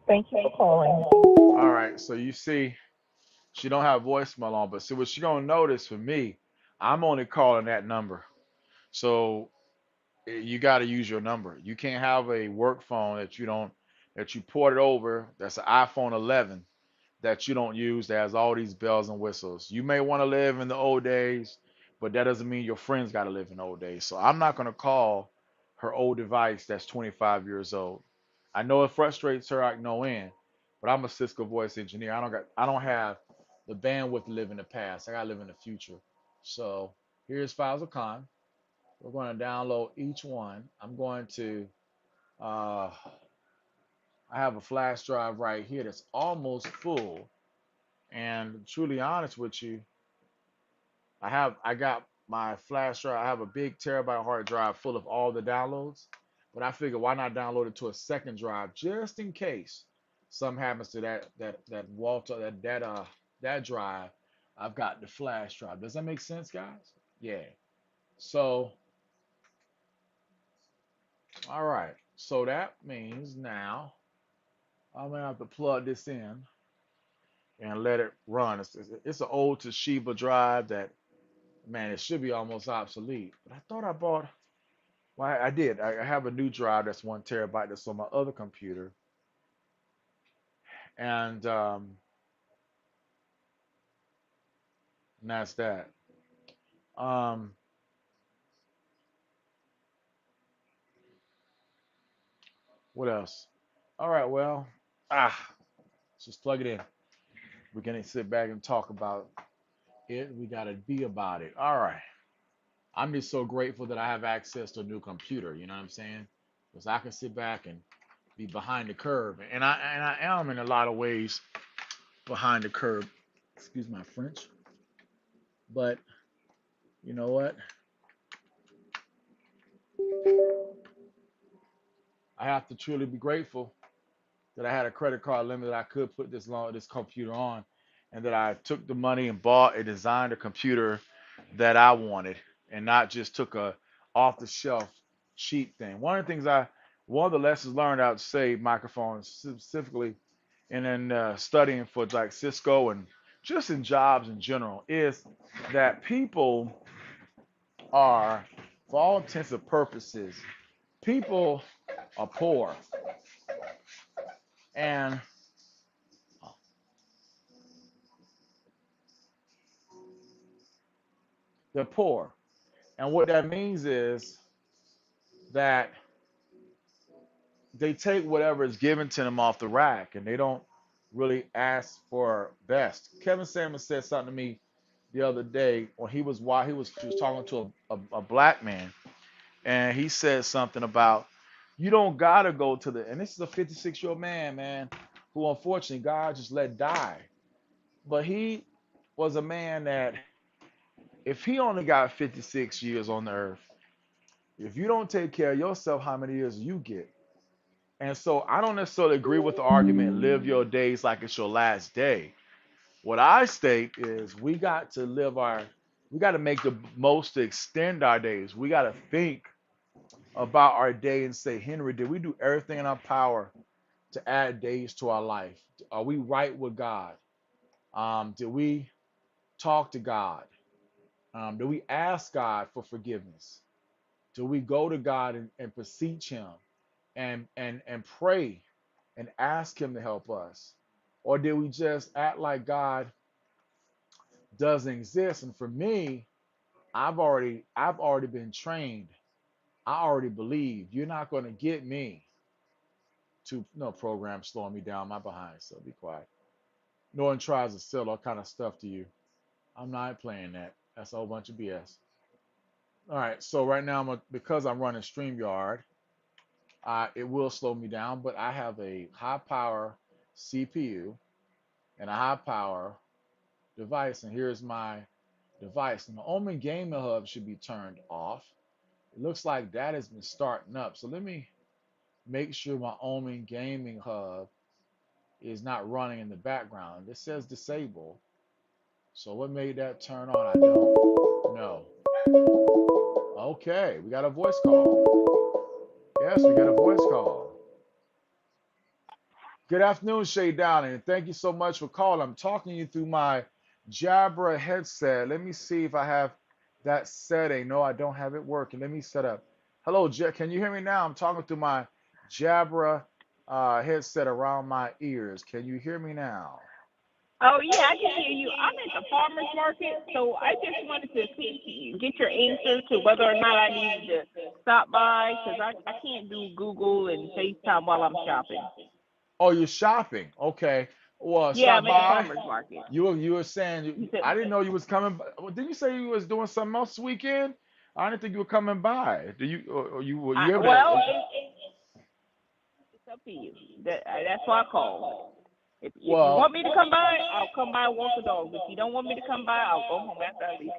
Thank you for calling. all right. So you see, she don't have voicemail on, but see what she gonna notice for me, I'm only calling that number. So you got to use your number. You can't have a work phone that you ported over. That's an iPhone 11 that you don't use that has all these bells and whistles. You may want to live in the old days, but that doesn't mean your friends got to live in the old days. So I'm not gonna call her old device that's 25 years old. I know it frustrates her like no end, but I'm a Cisco voice engineer. I don't have the bandwidth to live in the past. I gotta live in the future. So here's Files of Con. We're going to download each one. I'm going to, I have a flash drive right here that's almost full. And truly honest with you, I got my flash drive. I have a big terabyte hard drive full of all the downloads. But I figured why not download it to a second drive just in case something happens to that Walter that drive. I've got the flash drive. Does that make sense, guys? Yeah. So all right. So that means now I'm gonna have to plug this in and let it run. It's an old Toshiba drive that, man, it should be almost obsolete. But I thought I bought. Well, I did. I have a new drive that's 1 terabyte that's on my other computer, and And that's that. Um, what else? All right, well, ah, let's just plug it in. We're gonna sit back and talk about it. We gotta be about it. All right. I'm just so grateful that I have access to a new computer. You know what I'm saying? Because I can sit back and be behind the curve, and I am in a lot of ways behind the curve. Excuse my French, but you know what? I have to truly be grateful that I had a credit card limit that I could put this computer on, and that I took the money and bought and designed a computer that I wanted, and not just took a off the shelf cheap thing. One of the lessons learned, I would say, microphones specifically, and then studying for like Cisco and just in jobs in general, is that people are, for all intents and purposes, people are poor, and they're poor. And what that means is that they take whatever is given to them off the rack, and they don't really ask for best. Kevin Samuels said something to me the other day when he was talking to a black man, and he said something about, you don't gotta go to the, and this is a 56-year-old man, who unfortunately God just let die. But he was a man that, if he only got 56 years on the earth, if you don't take care of yourself, how many years do you get? And so I don't necessarily agree with the argument, live your days like it's your last day. What I state is we got to make the most to extend our days. We got to think about our day and say, Henry, did we do everything in our power to add days to our life? Are we right with God? Did we talk to God? Do we ask God for forgiveness? Do we go to God and beseech Him and pray and ask Him to help us? Or did we just act like God doesn't exist? And for me, I've already been trained. I already believe you're not going to get me to no program slowing me down my behind. So be quiet. No one tries to sell all kind of stuff to you. I'm not playing that. That's a whole bunch of BS. All right. So right now, because I'm running StreamYard, it will slow me down. But I have a high power CPU and a high power device. And here's my device. And the Omen Gaming Hub should be turned off. It looks like that has been starting up. So let me make sure my Omen Gaming Hub is not running in the background. This says disable. So what made that turn on? I don't know. Okay, we got a voice call. Yes, we got a voice call. Good afternoon, Shay Downing, and thank you so much for calling. I'm talking to you through my Jabra headset. Let me see if I have that setting. No, I don't have it working. Let me set up. Hello, can you hear me now? I'm talking through my Jabra headset around my ears. Can you hear me now? Oh yeah, I can hear you. I'm at the farmers market, so I just wanted to get your answer to whether or not I need to stop by because I can't do Google and FaceTime while I'm shopping. Oh, you're shopping. Okay. Well, Yeah, stop I'm at the by. farmers market. You were saying You said, I didn't know you was coming. Well, didn't you say you was doing something else this weekend? I didn't think you were coming by. Do you or you were you able well, to? it's up to you. That's why I called. If you Well, want me to come by, I'll come by and walk the dog. If you don't want me to come by, I'll go home after I leave.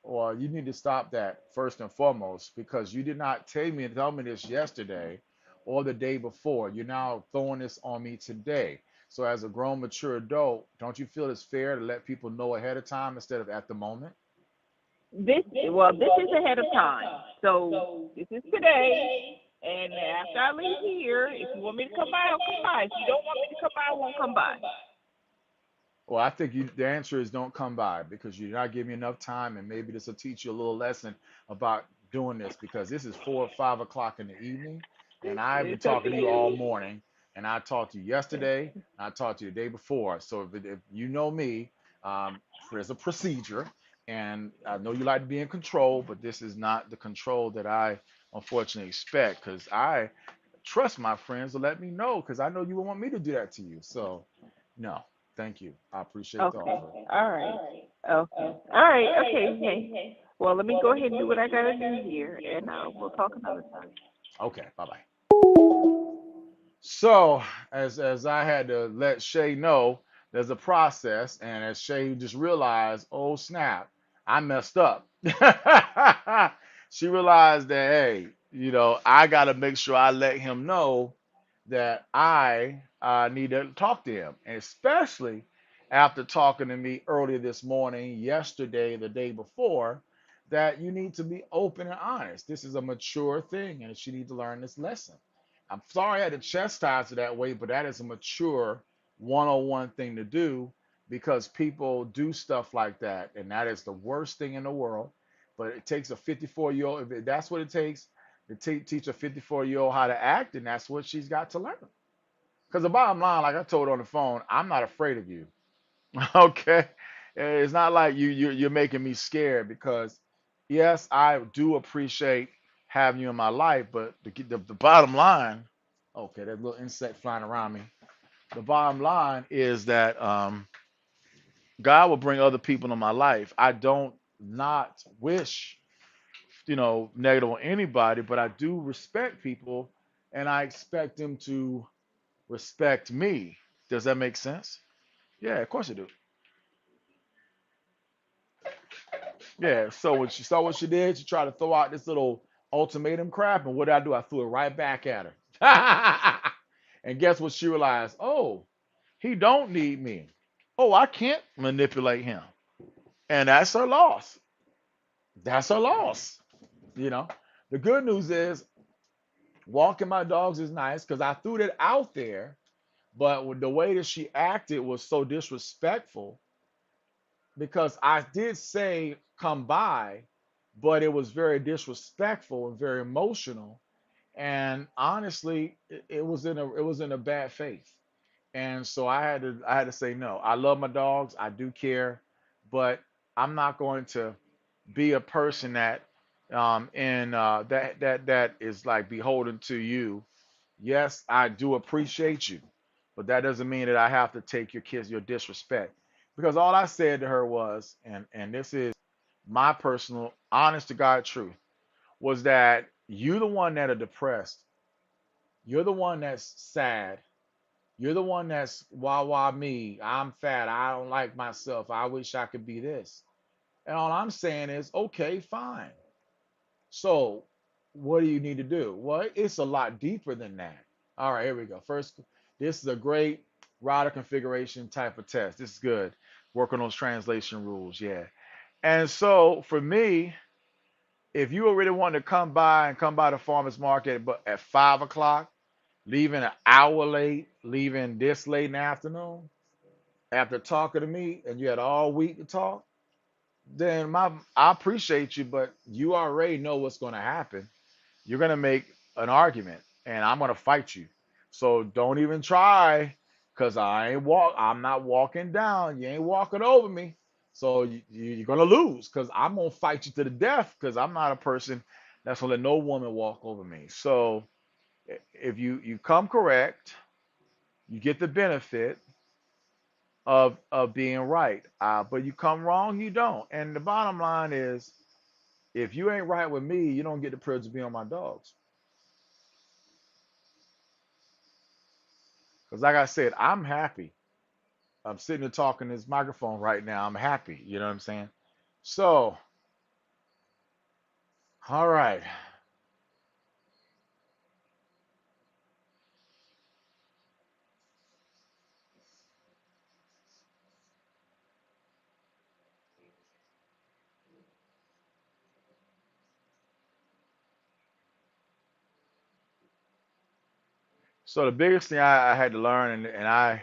well, you need to stop that first and foremost because you did not tell me this yesterday or the day before. You're now throwing this on me today. So as a grown, mature adult, don't you feel it's fair to let people know ahead of time instead of at the moment? This is ahead of time. So this is today. And after I leave here, if you want me to come by, I'll come by. If you don't want me to come by, I won't come by. Well, I think the answer is don't come by because you're not giving me enough time, and maybe this will teach you a little lesson about doing this because this is 4 or 5 o'clock in the evening, and I've been It's up talking to to you all you. morning, and I talked to you yesterday, and I talked to you the day before. So if you know me, um, there's a procedure, and I know you like to be in control, but this is not the control that I unfortunately expect because I trust my friends to let me know because I know you would want me to do that to you. So, no, thank you. I appreciate the Okay. offer. All right. Okay. All right. Okay. Hey. Well, let me go ahead and do what I gotta do here, and we'll talk another time. Okay, bye bye. So, as I had to let Shay know, there's a process, and as Shay just realized, oh snap, I messed up. She realized that hey, I got to make sure I let him know that I need to talk to him, and especially after talking to me earlier this morning, yesterday, the day before, that you need to be open and honest. This is a mature thing, and she needs to learn this lesson. I'm sorry I had to chastise her that way, but that is a mature one-on-one thing to do because people do stuff like that, and that is the worst thing in the world. But it takes a 54-year-old, if that's what it takes to teach a 54-year-old how to act, and that's what she's got to learn. Because the bottom line, like I told her on the phone, I'm not afraid of you. Okay, it's not like you're making me scared because yes, I do appreciate having you in my life, but the bottom line, okay, that little insect flying around me. The bottom line is that God will bring other people in my life. I don't not wish negative on anybody, but I do respect people, and I expect them to respect me. Does that make sense? Yeah, of course I do. Yeah, so when she saw what she did, she tried to throw out this little ultimatum crap, and what did I do? I threw it right back at her. And guess what she realized? Oh, he don't need me. Oh, I can't manipulate him. And that's her loss. That's her loss. You know. The good news is walking my dogs is nice because I threw that out there, but with the way that she acted was so disrespectful because I did say come by, but it was very disrespectful and very emotional. And honestly, it was in a bad faith. And so I had to say no. I love my dogs, I do care, but I'm not going to be a person that in that is like beholden to you. Yes, I do appreciate you, but that doesn't mean that I have to take your disrespect. Because all I said to her was, and this is my personal, honest to God truth, was that you're the one that are depressed. You're the one that's sad. You're the one that's wah me. I'm fat. I don't like myself. I wish I could be this. And all I'm saying is, okay, fine. So, what do you need to do? Well, it's a lot deeper than that. All right, here we go. First, this is a great router configuration type of test. This is good. Work on those translation rules, yeah. And so, for me, if you already want to come by the farmers market, but at 5 o'clock, leaving an hour late, leaving this late in the afternoon, after talking to me, and you had all week to talk, then I appreciate you, but you already know what's going to happen. You're going to make an argument, and I'm going to fight you. So don't even try, cause I'm not walking down. You ain't walking over me. So you're going to lose, cause I'm going to fight you to the death, cause I'm not a person that's going to let no woman walk over me. So if you come correct, you get the benefit of being right. But you come wrong, you don't. And the bottom line is, if you ain't right with me, you don't get the privilege of being on my dogs. Because like I said, I'm happy. I'm sitting here talking to this microphone right now. I'm happy. You know what I'm saying? So, all right. So the biggest thing I had to learn, and I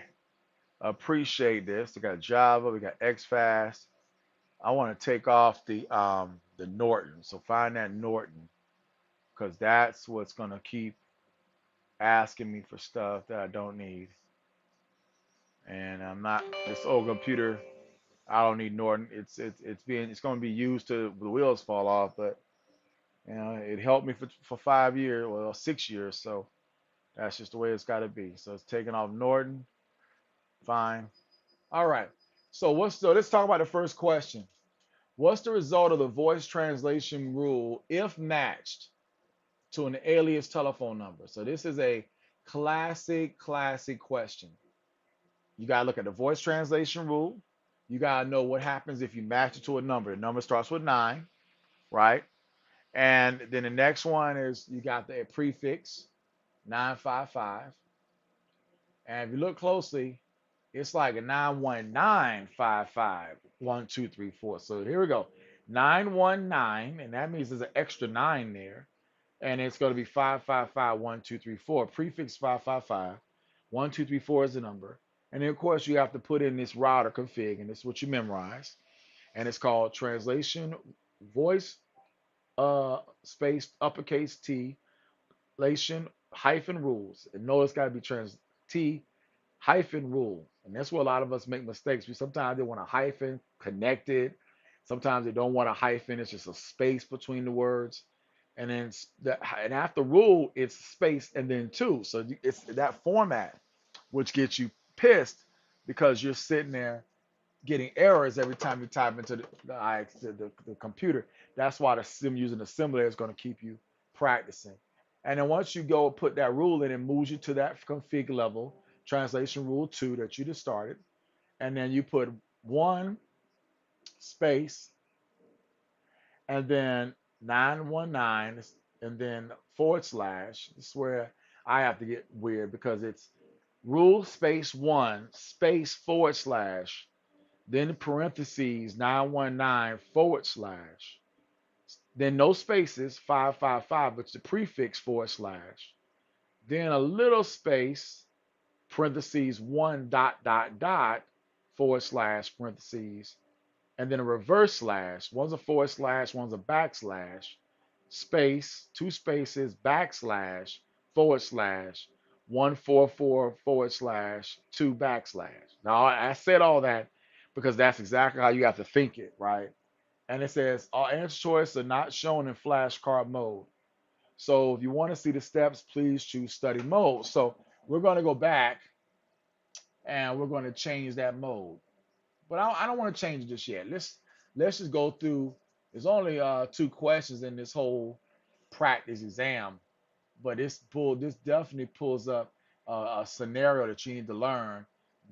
appreciate this. We got Java, we got XFast. I want to take off the Norton. So find that Norton because that's what's gonna keep asking me for stuff that I don't need. And I'm not this old computer. I don't need Norton. It's going to be used to the wheels fall off, but it helped me for 5 years, well 6 years. So that's just the way it's got to be. So it's taking off Norton. Fine. All right. So let's talk about the first question. What's the result of the voice translation rule if matched to an alias telephone number? So this is a classic question. You gotta look at the voice translation rule. You gotta know what happens if you match it to a number. The number starts with 9, right? And then the next one is you got the prefix 955. And if you look closely, it's like a 919551234. So here we go. 919, and that means there's an extra 9 there. And it's going to be 5551234. Prefix 555. 1234 is the number. And then, of course, you have to put in this router config, and this is what you memorize. And it's called translation voice space uppercase T hyphen rules. And notice it's got to be T hyphen rule. And that's where a lot of us make mistakes. We sometimes they want a hyphen connected. Sometimes they don't want a hyphen. It's just a space between the words. And then and after rule, it's space and then two. So it's that format which gets you pissed because you're sitting there getting errors every time you type into the computer. That's why the sim using the simulator is going to keep you practicing. And then once you go put that rule in, it moves you to that config level, translation rule 2 that you just started. And then you put one space and then 919 and then forward slash. This is where I have to get weird because it's rule space 1 space forward slash then parentheses 919 forward slash, then no spaces 555, but the prefix forward slash, then a little space parentheses 1 dot forward slash parentheses, and then a reverse slash. One's a forward slash, one's a backslash, space, two spaces, backslash, forward slash, 144 forward slash, two backslash. Now, I said all that because that's exactly how you have to think it, right? And it says all answer choices are not shown in flashcard mode. So if you want to see the steps, please choose study mode. So we're going to go back and we're going to change that mode. But I don't want to change it just yet. Let's just go through. There's only 2 questions in this whole practice exam, but this definitely pulls up a scenario that you need to learn.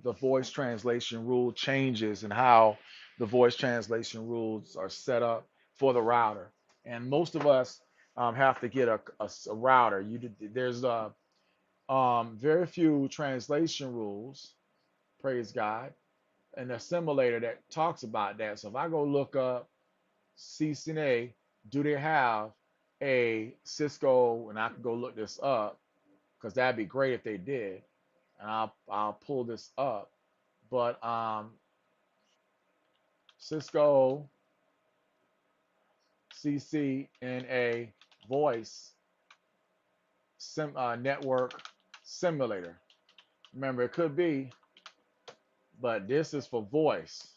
The voice translation rule changes and how the voice translation rules are set up for the router. And most of us have to get a router. There's very few translation rules. Praise God an assimilator that talks about that. So if I go look up CCNA, do they have a Cisco, and I can go look this up because that'd be great if they did, and I'll pull this up. But Cisco CCNA voice network simulator. Remember, it could be, but this is for voice.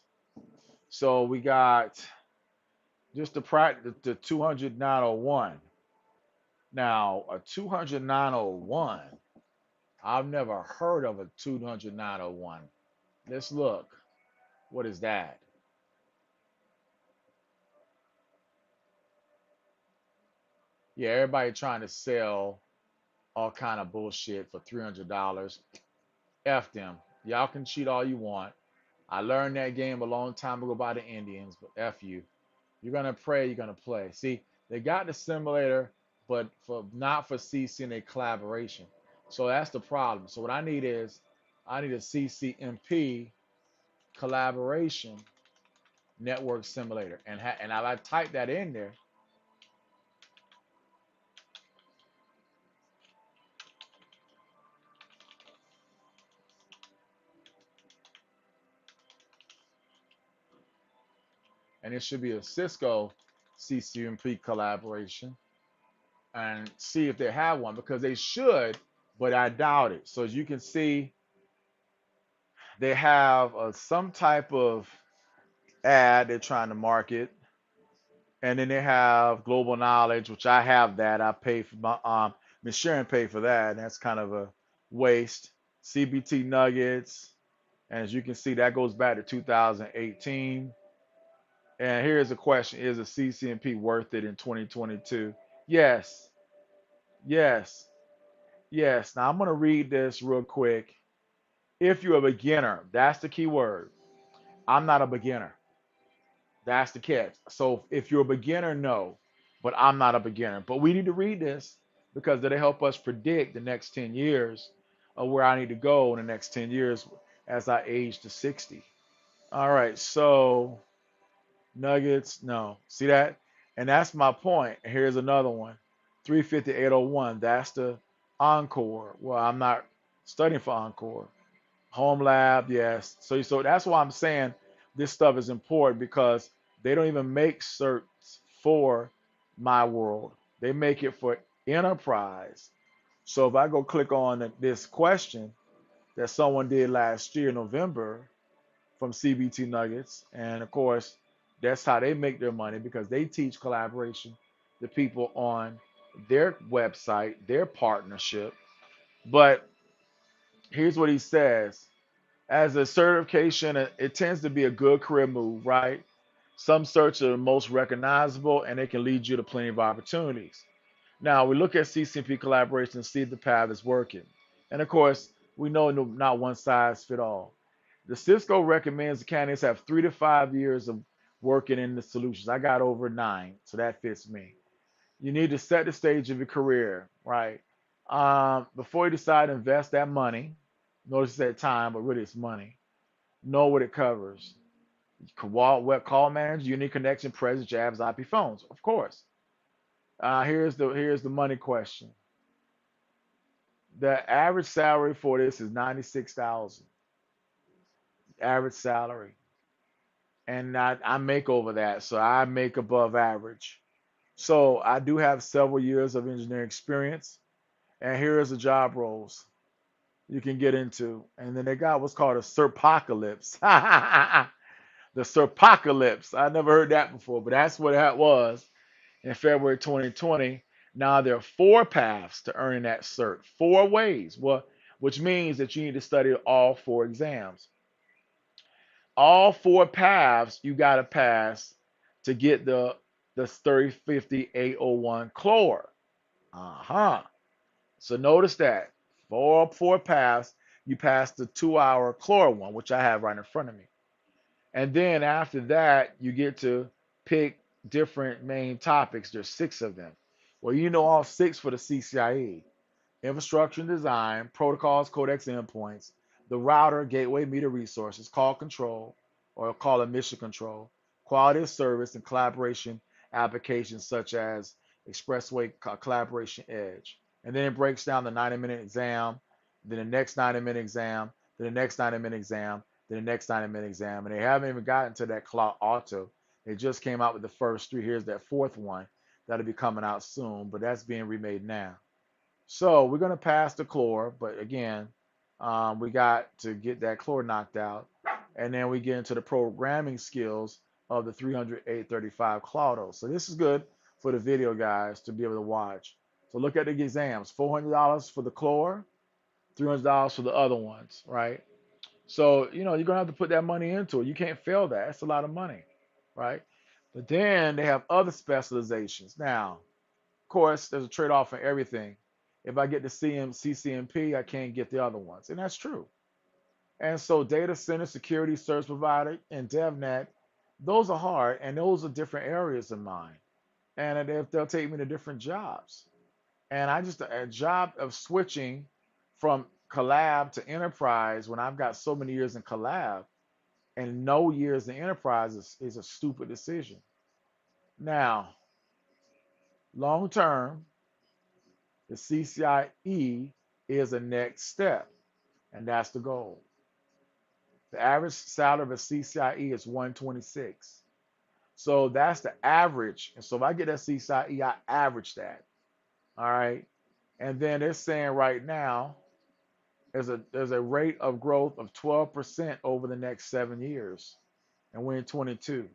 So we got just the practice, the 200.901. Now, a 200.901, I've never heard of a 200.901. Let's look. What is that? Yeah, everybody trying to sell all kind of bullshit for $300. F them. Y'all can cheat all you want. I learned that game a long time ago by the Indians, but F you. You're gonna pray, you're gonna play. See, they got the simulator, but for not for CCNA collaboration. So that's the problem. So what I need is I need a CCNP collaboration network simulator, and I type that in there, and it should be a Cisco CCNP collaboration, and see if they have one because they should, but I doubt it. So as you can see, they have some type of ad they're trying to market, and then they have global knowledge, which I have that. I pay for my Miss Sharon paid for that, and that's kind of a waste. CBT Nuggets, and as you can see, that goes back to 2018. And here's a question: is a CCNP worth it in 2022? Yes, yes, yes. Now I'm gonna read this real quick. If you're a beginner, that's the key word. I'm not a beginner. That's the catch. So if you're a beginner, no, but I'm not a beginner. But we need to read this because it'll help us predict the next 10 years of where I need to go in the next 10 years as I age to 60. All right, so Nuggets, no. See that? And that's my point. Here's another one. 350-801. That's the Encore. Well, I'm not studying for Encore. Home lab, yes. So that's why I'm saying this stuff is important because they don't even make certs for my world. They make it for enterprise. So if I go click on this question that someone did last year, November, from CBT Nuggets, and of course, that's how they make their money because they teach collaboration to people on their website, their partnership. But here's what he says: as a certification, it tends to be a good career move, right? Some certs are the most recognizable and they can lead you to plenty of opportunities. Now, we look at CCP collaboration and see if the path is working. And of course, we know not one size fit all. The Cisco recommends the candidates have 3 to 5 years of working in the solutions. I got over 9, so that fits me. You need to set the stage of your career, right? Before you decide to invest that money, notice that time, but really it's money. Know what it covers. Web call manager, unique connection, presence, jabs, IP phones, of course. Here's the money question. The average salary for this is 96,000. Average salary, and I make over that, so I make above average. So I do have several years of engineering experience, and here is the job roles you can get into. And then they got what's called a Serpocalypse. The Serpocalypse. I never heard that before, but that's what that was in February 2020. Now there are 4 paths to earning that cert, 4 ways. Well, which means that you need to study all 4 exams. All 4 paths you got to pass to get the 3050 801 chlor. Uh-huh. So notice that four paths, you pass the 2 hour chlor one, which I have right in front of me. And then after that, you get to pick different main topics. There's 6 of them. Well, you know all 6 for the CCIE: infrastructure and design, protocols, codecs, endpoints, the router, gateway, meter resources, call control, or call and mission control, quality of service, and collaboration applications such as Expressway Collaboration Edge. And then it breaks down the 90-minute exam, then the next 90-minute exam, then the next 90-minute exam, then the next 90-minute exam. And they haven't even gotten to that clock auto. They just came out with the first 3. Here's that 4th one that'll be coming out soon, but that's being remade now. So we're going to pass the chlor, but again, we got to get that chlor knocked out. And then we get into the programming skills of the 300-835 Claudio. So this is good for the video guys to be able to watch. So look at the exams: $400 for the chlor, $300 for the other ones, right? So, you're going to have to put that money into it. You can't fail that. That's a lot of money, right? But then they have other specializations. Now, of course, there's a trade-off in everything. If I get the CCNP, I can't get the other ones. And that's true. And so data center security service provider and DevNet, those are hard, and those are different areas of mine. And they'll take me to different jobs. And I just, a job of switching from collab to enterprise when I've got so many years in collab and no years in enterprise is a stupid decision. Now, long term, the CCIE is a next step, and that's the goal. The average salary of a CCIE is 126. So that's the average. And so if I get that CCIE, I average that. All right. And then they're saying right now there's a rate of growth of 12% over the next 7 years. and we're in 22.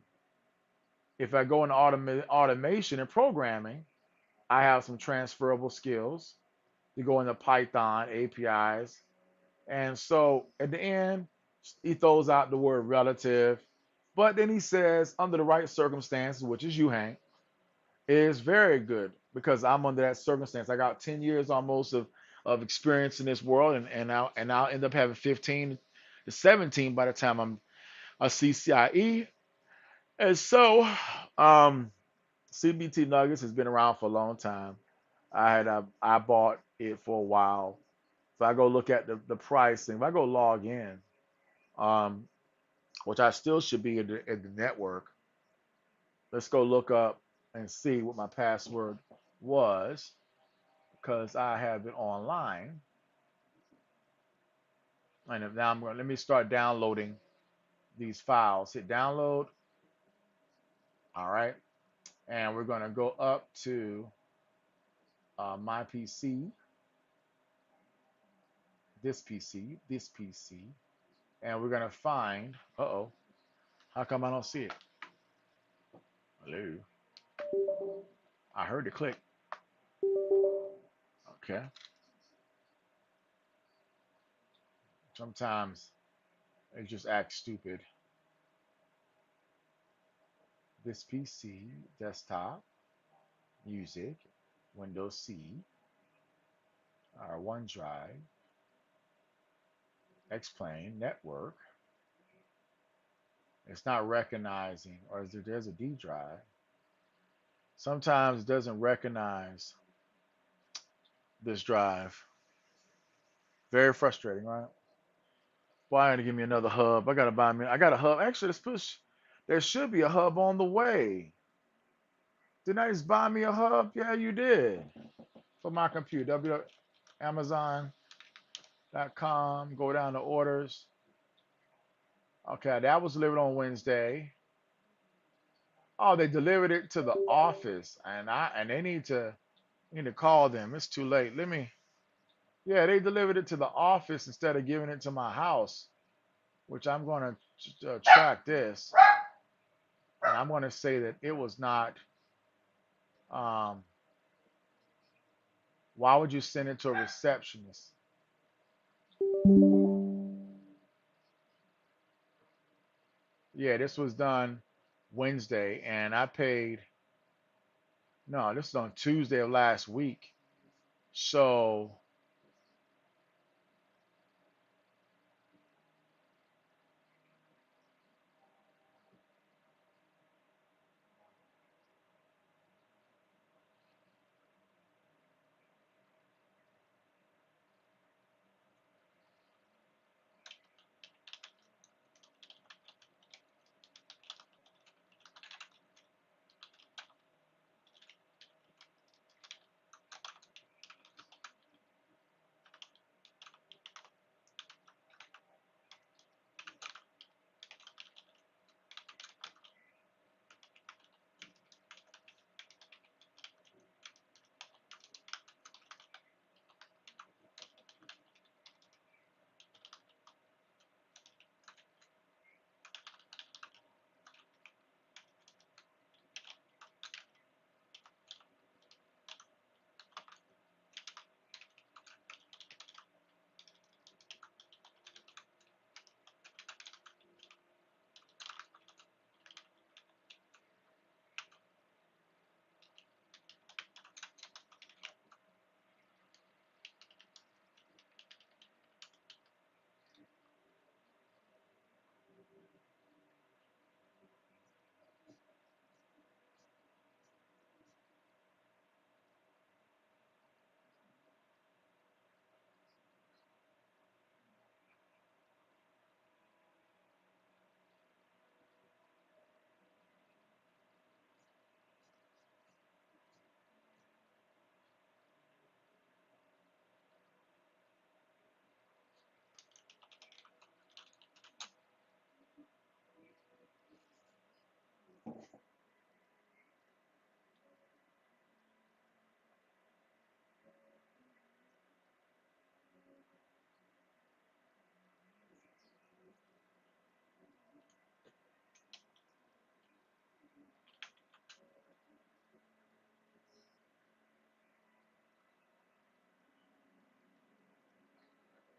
If I go into automation and programming, I have some transferable skills to go into Python, APIs. And so at the end, he throws out the word relative, but then he says, under the right circumstances, which is you, Hank, is very good because I'm under that circumstance. I got 10 years almost of experience in this world, and I'll end up having 15 to 17 by the time I'm a CCIE. And so, CBT Nuggets has been around for a long time. I bought it for a while. If I go look at the pricing, if I go log in, um, which I still should be in the network, let's go look up and see what my password was because I have it online. And now let me start downloading these files. Hit download. All right. And we're going to go up to my PC, this PC, and we're going to find, uh-oh, how come I don't see it? Hello. I heard it click. Okay. Sometimes it just acts stupid. This PC, desktop, music, Windows C, our OneDrive, X-Plane, network. It's not recognizing, or there's a D drive. Sometimes it doesn't recognize this drive. Very frustrating, right? Why are to give me another hub? I gotta buy me. I got a hub. Actually, let's push. There should be a hub on the way. Didn't I just buy me a hub? Yeah, you did. For my computer. Amazon.com. Go down to orders. Okay, that was delivered on Wednesday. Oh, they delivered it to the office, and they need to call them. It's too late. Let me. Yeah, they delivered it to the office instead of giving it to my house, which I'm going to track this, and I'm going to say that it was not. Um, why would you send it to a receptionist? Yeah, this was done Wednesday, and I paid. No, this is on Tuesday of last week. So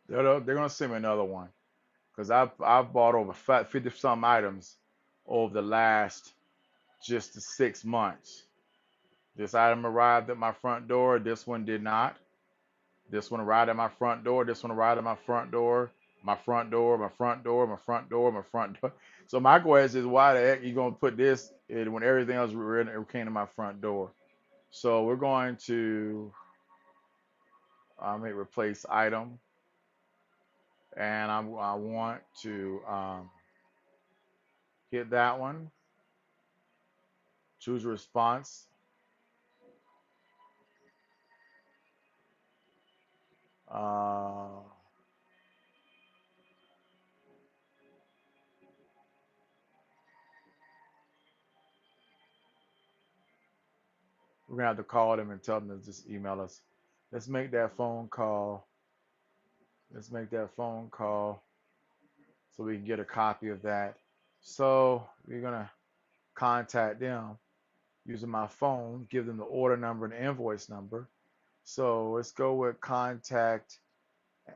They're gonna send me another one because I've bought over 50 some items over the last just the 6 months. This item arrived at my front door. This one did not. This one arrived at my front door. This one arrived at my front door. My front door. My front door. My front door. My front door. So my question is, why the heck you gonna put this in when everything else came to my front door? So we're going to make replace item, and I want to hit that one. Choose response. Uh, we're gonna have to call them and tell them to just email us. Let's make that phone call. Let's make that phone call so we can get a copy of that. So we're gonna contact them using my phone, give them the order number and the invoice number. So let's go with contact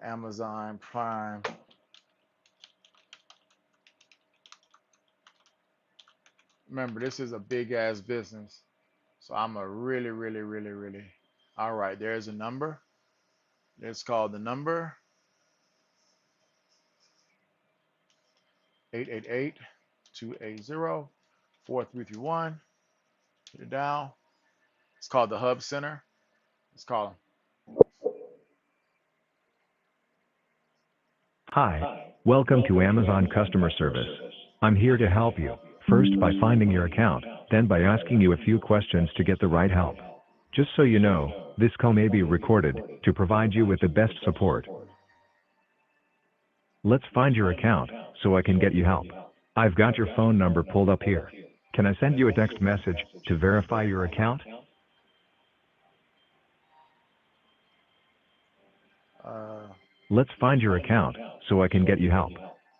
Amazon Prime. Remember, this is a big ass business. So I'm a really. All right, there's a number. It's called the number 888-280-4331. Hit it down. It's called the Hub Center. Let's call them. Hi, welcome to Amazon Customer Service. I'm here to help you, first by finding your account, then by asking you a few questions to get the right help. Just so you know, this call may be recorded to provide you with the best support. Let's find your account so I can get you help. I've got your phone number pulled up here. Can I send you a text message to verify your account? Uh, Let's find your account so I can get you help.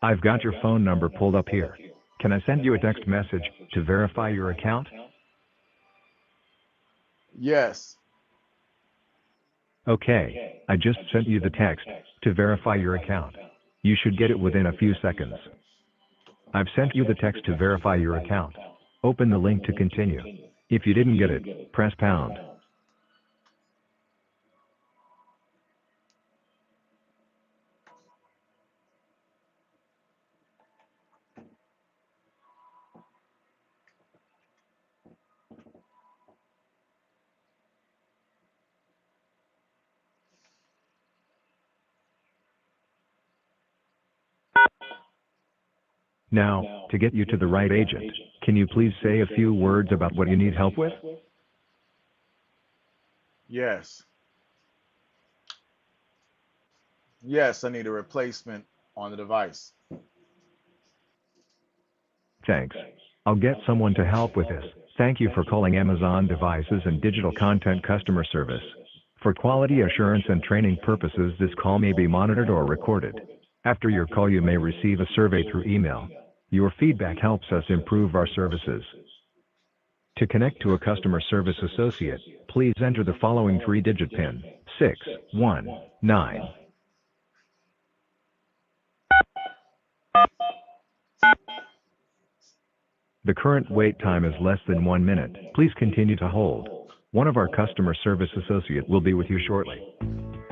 I've got your phone number pulled up here. Can I send you a text message to verify your account? yes. Okay, I just sent you the text to verify your account. You should get it within a few seconds. I've sent you the text to verify your account. Open the link to continue. If you didn't get it, press pound. Now, to get you to the right agent, can you please say a few words about what you need help with? Yes. Yes, I need a replacement on the device. Thanks. I'll get someone to help with this. Thank you for calling Amazon Devices and Digital Content Customer Service. For quality assurance and training purposes, this call may be monitored or recorded. After your call, you may receive a survey through email. Your feedback helps us improve our services. To connect to a customer service associate, please enter the following three-digit PIN: 619. The current wait time is less than 1 minute. Please continue to hold. One of our customer service associate will be with you shortly.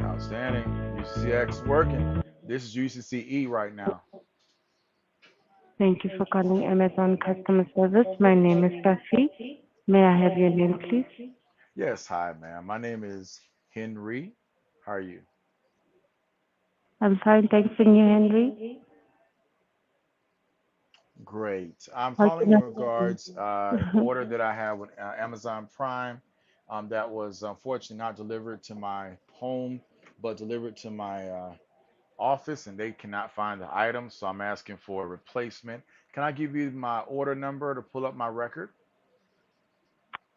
Outstanding. UCX working. This is UCCE right now. Thank you for calling Amazon Customer Service. My name is Safi. May I have your name, please? Yes, hi, ma'am. My name is Henry. How are you? I'm fine, thanks. And you, Henry? Great. I'm How calling can in I regards an help order that I have with Amazon Prime that was unfortunately not delivered to my home, but delivered to my office, and they cannot find the item, so I'm asking for a replacement. Can I give you my order number to pull up my record?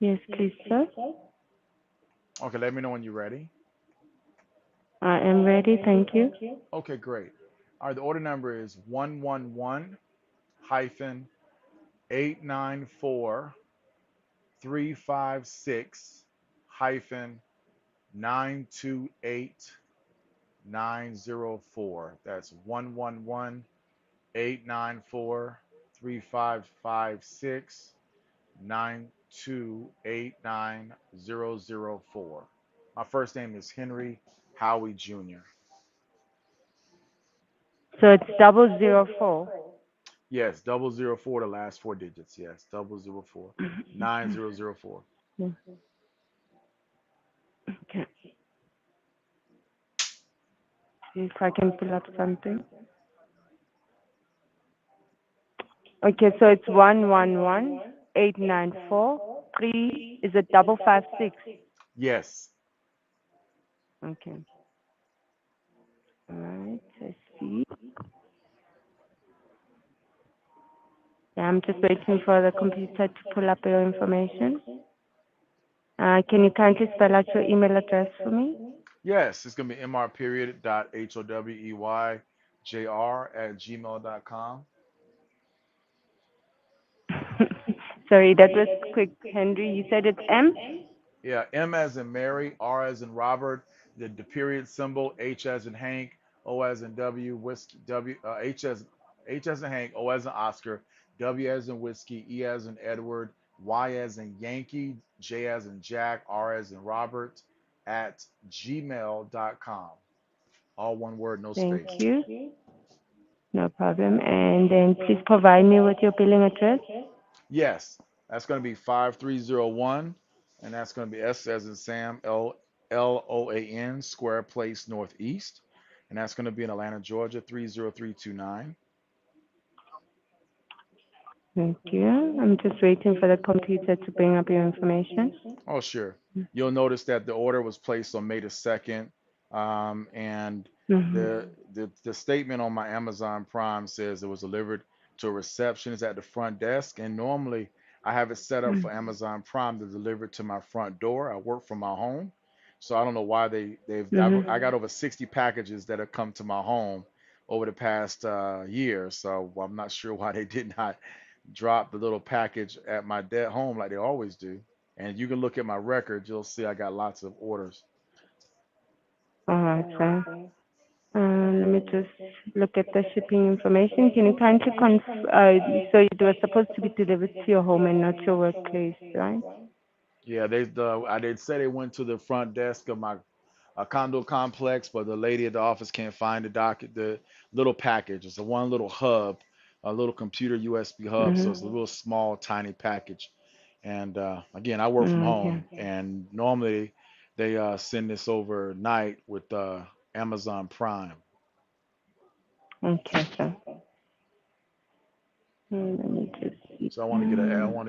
Yes, please, sir. Okay, let me know when you're ready. I am ready, thank you. Okay, great. All right, the order number is 111 hyphen 894 356 hyphen 928 904. That's 111-894-3556 9289004. My first name is Henry Howie Jr. So it's 004. Yes, 004, the last four digits. Yes, 004 9004. Yeah, okay. See if I can pull up something. Okay, so it's 111-894-3. Is it 556? Yes. Okay. All right. I see. Yeah, I'm just waiting for the computer to pull up your information. Can you kindly spell out your email address for me? Yes, it's gonna be mr period dot howeyjr@gmail.com. Sorry, that was quick, Henry. You said it's M? Yeah, M as in Mary, R as in Robert, the period symbol, H as in Hank, O as in W, whiskey, H as in Hank, O as in Oscar, W as in whiskey, E as in Edward, Y as in Yankee, J as in Jack, R as in Robert, at gmail.com. All one word, no Thank space. you. No problem. And then please provide me with your billing address. Yes, that's going to be 5301, and that's going to be S as in Sam, Loan, Square Place Northeast, and that's going to be in Atlanta, Georgia, 30329. Thank you. I'm just waiting for the computer to bring up your information. Oh, sure. You'll notice that the order was placed on May the 2nd, and Mm-hmm. the statement on my Amazon Prime says it was delivered to a receptionist at the front desk, and normally I have it set up for Amazon Prime to deliver to my front door. I work from my home, so I don't know why I Mm-hmm. got over 60 packages that have come to my home over the past year, so I'm not sure why they did not drop the little package at my home like they always do. And you can look at my record, you'll see I got lots of orders. All right, sir. Let me just look at the shipping information. Can you kindly so it was supposed to be delivered to your home and not your workplace, right? Yeah, I did say they went to the front desk of my condo complex, but the lady at the office can't find the little package. It's a one little hub, a little computer USB hub, so it's a Mm-hmm. little small, tiny package. And again, I work from Okay. home, and normally they send this overnight with Amazon Prime. Okay, sir. Let me just see. So I want to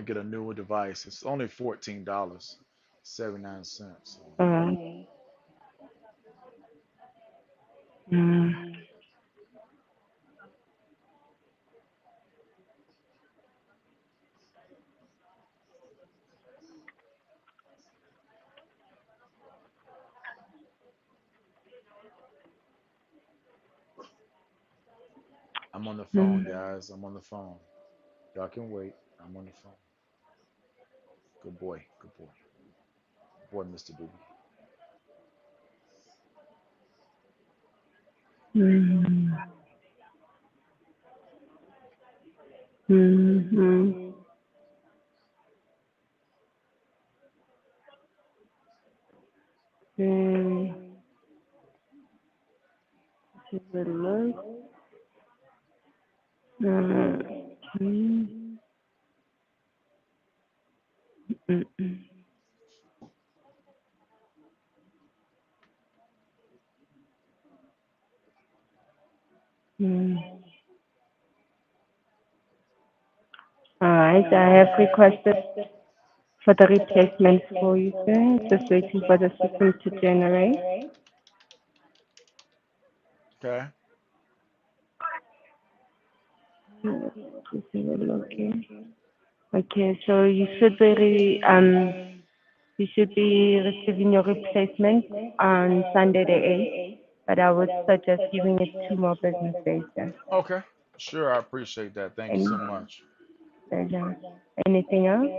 get a newer device. It's only $14.79. All right. Mm, I'm on the phone, mm, guys. I'm on the phone. Y'all can wait. I'm on the phone. Good boy. Good boy. Good boy, Mr. Doobie. mm, mm. Okay. Let's have a look. Okay. Mm, mm, mm. All right. I have requested for the replacement for you, sir. Just waiting for the system to generate. Okay. Just have a look here. Okay, so you should be receiving your replacement on Sunday the 8th, but I would suggest giving it 2 more business days then. Okay. Sure. I appreciate that. Thank you And so much. anything else?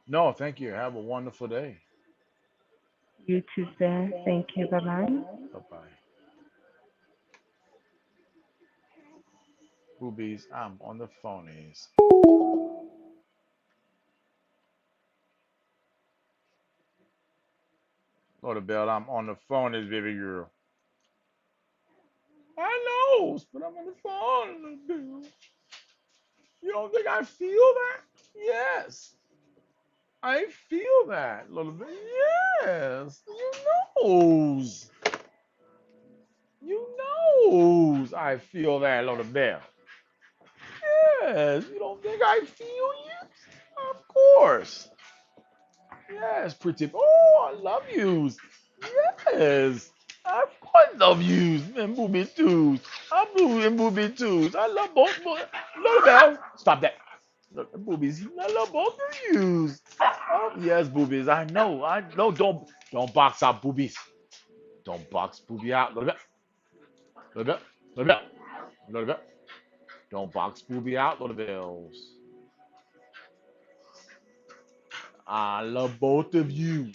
No, thank you. Have a wonderful day. You too, sir. Thank you. Bye bye. Bye bye. Boobies, I'm on the phonies. Lord the bell, I'm on the phonies, baby girl. I know, but I'm on the phone, Bill. You don't think I feel that? Yes. I feel that, little bit. Yes. You knows. You knows I feel that, little bell. Yes. You don't think I feel you? Of course. Yes, pretty. Oh, I love yous. Yes. Of course, love yous and booby twos. I'm blue and booby twos. I love both. Little bell. Stop that. Look, boobies. I love both of yous. Oh, yes, boobies. I know. I know. Don't box out boobies. Don't box booby out. Little bit. Little bit. Little bit. Little bit. Don't box booby out, little bells. I love both of you.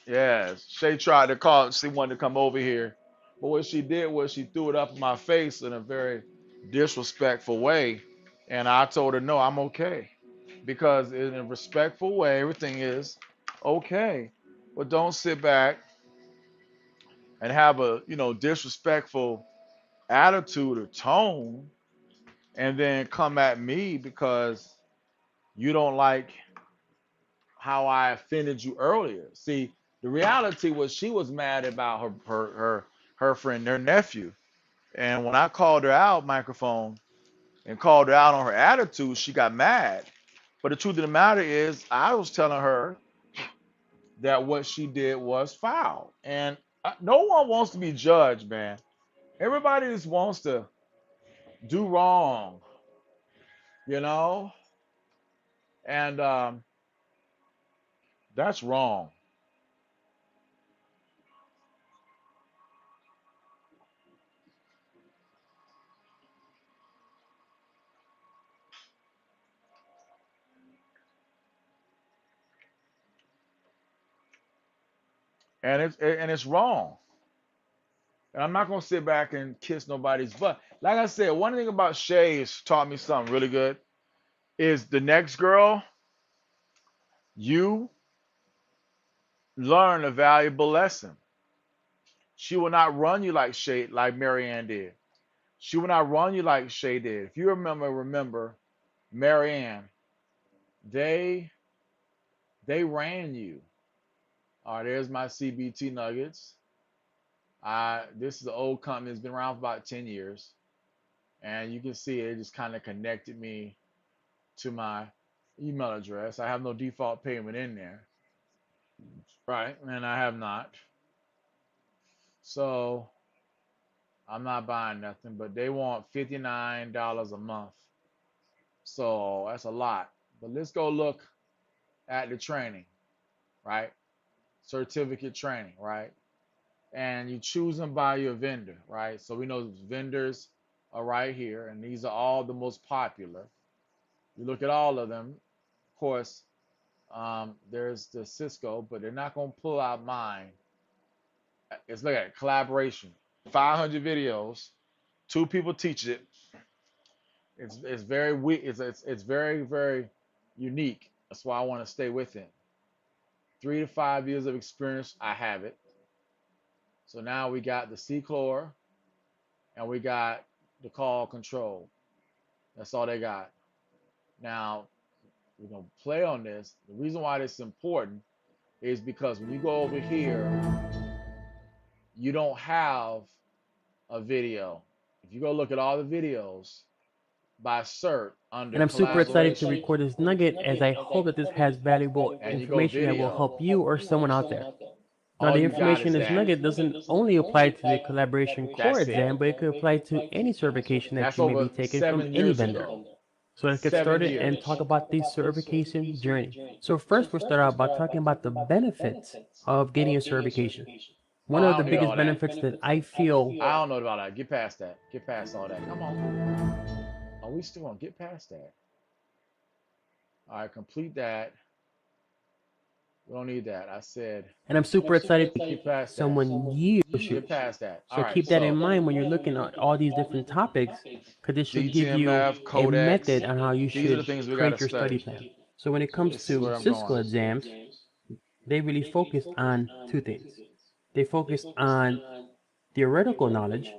Yes, Shay tried to call. She wanted to come over here, but what she did was she threw it up in my face in a very disrespectful way, and I told her no, I'm okay, because in a respectful way, everything is okay. But don't sit back and have a disrespectful attitude or tone, and then come at me because you don't like how I offended you earlier. See, the reality was she was mad about her friend, her nephew. And when I called her out microphone and called her out on her attitude, she got mad. But the truth of the matter is, I was telling her that what she did was foul. And no one wants to be judged, man. Everybody just wants to do wrong, you know? And that's wrong. And it's wrong. And I'm not gonna sit back and kiss nobody's butt. Like I said, one thing about Shay is taught me something really good is the next girl, you learn a valuable lesson. She will not run you like Shay, like Marianne did. She will not run you like Shay did. If you remember Marianne, they they ran you. All right, there's my CBT nuggets. This is an old company that's been around for about 10 years. And you can see it just kind of connected me to my email address. I have no default payment in there, right? And I have not. So I'm not buying nothing, but they want $59 a month. So that's a lot. But let's go look at the training, right? Certificate training, right? And you choose them by your vendor, right? So we know vendors are right here, and these are all the most popular. You look at all of them. Of course, there's the Cisco, but they're not going to pull out mine. It's look at collaboration. 500 videos, two people teach it. It's very weak. It's very very unique. That's why I want to stay with it. 3 to 5 years of experience. I have it. So now we got the C core and we got the call control. That's all they got. Now we're gonna play on this. The reason why this is important is because when you go over here, you don't have a video. If you go look at all the videos by cert under And I'm super excited to collaboration record this nugget as I hope that this has valuable and you go information that will video, help you or someone out there. Now, all the you got information is in this that. nugget doesn't only apply to the collaboration core That's it. exam, but it could apply to any certification that That's you may over be taking from seven any years vendor. ago. So let's get 7 started and years. talk about the certification journey. So first, we'll start out by talking about the benefits of getting a certification. Oh, One I of the don't need biggest all that. benefits that I feel. I don't know about that. Get past that. Get past all that. Come on. Are we still gonna get past that? All right, complete that. We don't need that. I said, And I'm super excited to get past that. someone you Get shoes. past that. All So right. keep that in So mind when you're looking at all these different topics, because this should give you DTMF, a Codex. method on how you These are the should things we got to create your study study. plan. So when it So comes this is to where I'm Cisco going. exams, they really focus on two things. They focus on theoretical knowledge,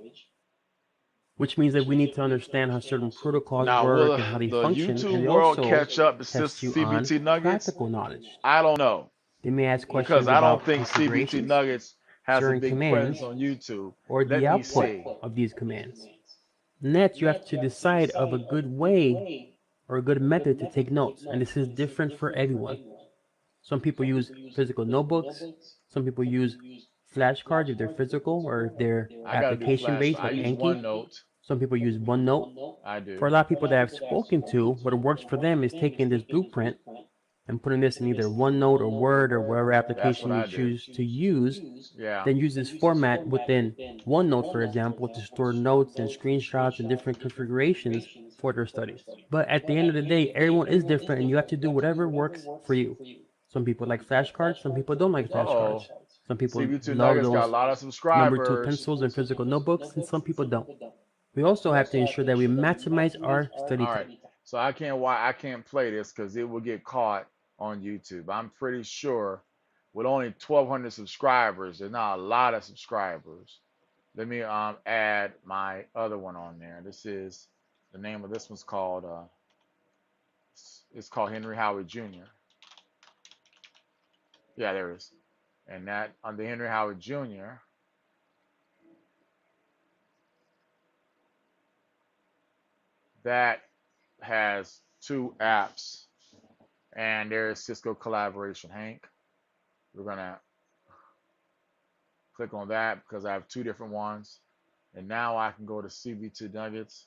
which means that we need to understand how certain protocols Now, will work and how they the function, and YouTube they world also catch up to test you on CBT Nuggets? practical knowledge. I don't know They may ask because questions I don't about think CBT configurations, Nuggets has a certain big presence commands, on YouTube. or the Let me output see. of these commands. Next, you have to decide of a good way or a good method to take notes, and this is different for everyone. Some people use physical notebooks, some people use flashcards if they're physical or if they're I got to do application flash. based I like use Anki. OneNote. Some people use OneNote. I do. For a lot of people that I've spoken to, what works for them is taking this blueprint and putting this in either OneNote or Word or whatever That's what application you I do. choose to use, Yeah. then use this format within OneNote, for example, to store notes and screenshots and different configurations for their studies. But at the end of the day, everyone is different and you have to do whatever works for you. Some people like flashcards, some people don't like Uh-oh. flashcards. Some people CB2 love Nuggets got a those lot of number two subscribers. pencils and physical notebooks, and some people don't. We also have to ensure that we maximize our study All right. time. So I can't play this because it will get caught on YouTube. I'm pretty sure with only 1,200 subscribers, there's not a lot of subscribers. Let me add my other one on there. This is the name of this one's called it's called Henry Howard Jr. Yeah, there it is. And that under Henry Howard Jr. that has two apps, and there's Cisco Collaboration. Hank, we're gonna click on that because I have two different ones, and now I can go to CB2 Nuggets,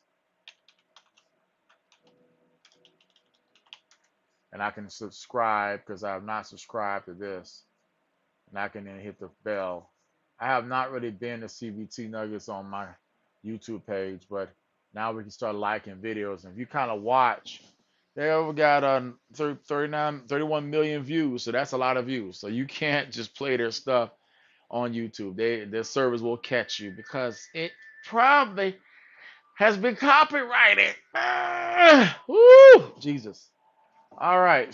and I can subscribe because I have not subscribed to this, and I can then hit the bell. I have not really been to CBT Nuggets on my YouTube page, but now we can start liking videos. And if you kind of watch, they over got 31 million views, so that's a lot of views. So you can't just play their stuff on YouTube. Their servers will catch you because it probably has been copyrighted. Woo, Jesus. All right,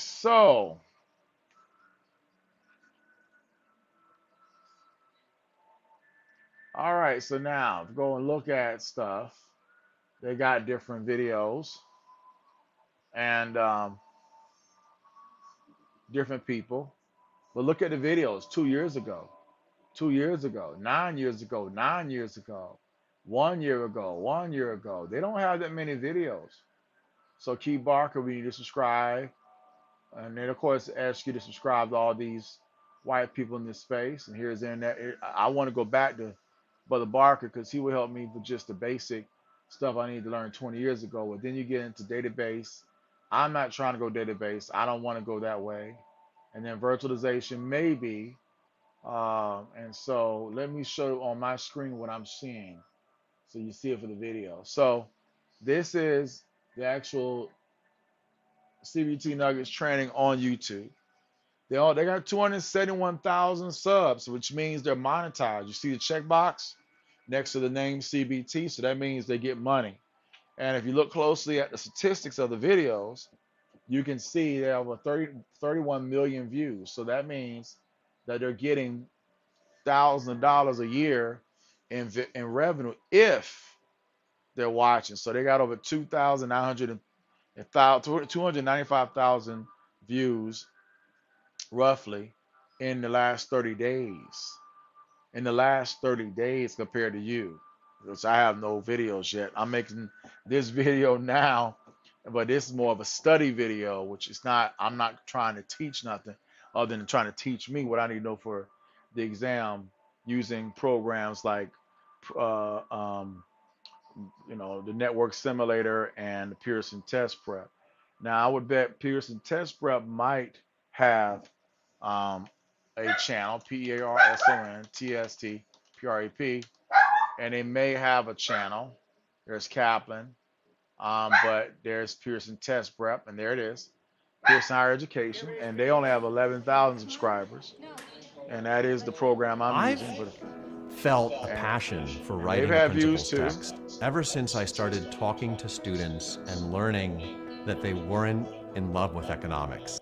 so now go and look at stuff. They got different videos and different people. But look at the videos 2 years ago, 2 years ago, 9 years ago, 9 years ago, 1 year ago, 1 year ago. They don't have that many videos. So Key Barker, we need to subscribe. And then of course ask you to subscribe to all these white people in this space. And here's internet. I want to go back to Brother Barker because he will help me with just the basic stuff I need to learn 20 years ago. But then you get into database. I'm not trying to go database. I don't want to go that way. And then virtualization maybe. And so let me show on my screen what I'm seeing so you see it for the video. So this is the actual CBT Nuggets training on YouTube. They got 271,000 subs, which means they're monetized. You see the checkbox next to the name CBT, so that means they get money. And if you look closely at the statistics of the videos, you can see they have over 31 million views. So that means that they're getting thousands of dollars a year in revenue if they're watching. So they got over 295,000 views roughly in the last 30 days. In the last 30 days compared to you, because I have no videos yet. I'm making this video now, but this is more of a study video, which is not, I'm not trying to teach nothing other than trying to teach me what I need to know for the exam using programs like, uh, um, the network simulator and the Pearson test prep. Now, I would bet Pearson test prep might have um, a channel, PEARSON, and they may have a channel. There's Kaplan, but there's Pearson test prep, and there it is. Pearson Higher Education, and they only have 11,000 subscribers, and that is the program I'm I've using. But felt a and passion for and they've writing had views principles too. text ever since I started talking to students and learning that they weren't in love with economics.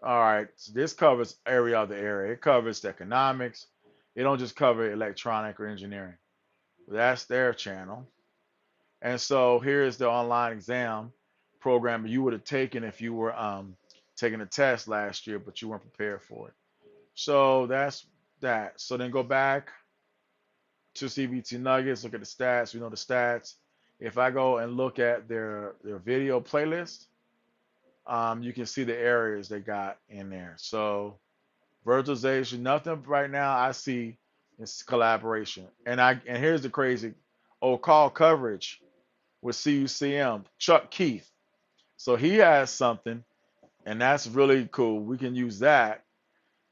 All right, so this covers every other area. It covers economics. It don't just cover electronic or engineering. That's their channel. And so here is the online exam program you would have taken if you were taking a test last year, but you weren't prepared for it. So that's that. So then go back to CVT Nuggets, look at the stats. We know the stats. If I go and look at their video playlist, you can see the areas they got in there. So virtualization, nothing right now I see is collaboration. And here's the crazy call coverage with CUCM, Chuck Keith. So he has something, and that's really cool. We can use that,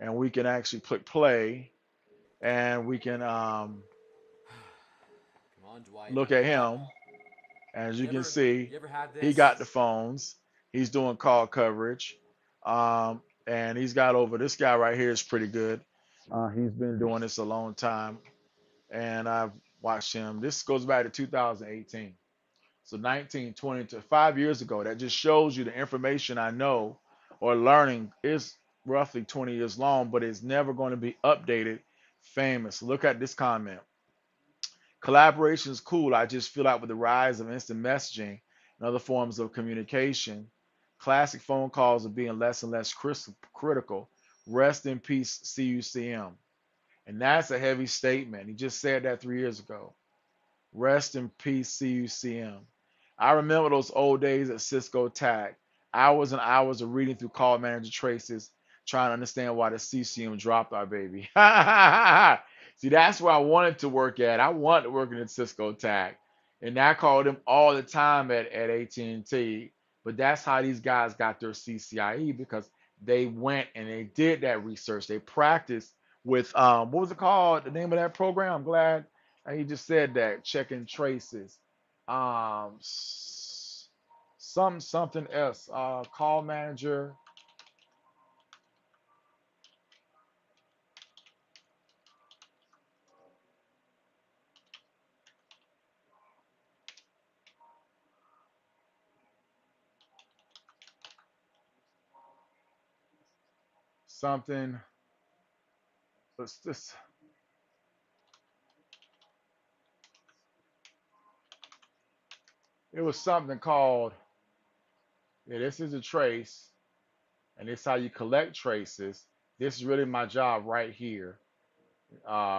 and we can actually click play, and we can look at him. As you can see, he got the phones. He's doing call coverage. And he's got over this guy right here is pretty good. He's been doing this a long time. And I've watched him. This goes back to 2018. So 19, 20 to 5 years ago. That just shows you the information I know or learning is roughly 20 years long, but it's never going to be updated, famous. Look at this comment. Collaboration is cool. I just feel like with the rise of instant messaging and other forms of communication, classic phone calls are being less and less critical. Rest in peace, CUCM. And that's a heavy statement. He just said that 3 years ago. Rest in peace, CUCM. I remember those old days at Cisco Tag. Hours and hours of reading through call manager traces, trying to understand why the CCM dropped our baby. See, that's where I wanted to work at. I wanted to work in Cisco Tag. And I called them all the time at AT&T. But that's how these guys got their CCIE because they went and they did that research. They practiced with what was it called? The name of that program? I'm glad he just said that. Checking traces. Um, something else. Call manager. Something. What's this? It was something called. Yeah, this is a trace, and this is how you collect traces. This is really my job right here.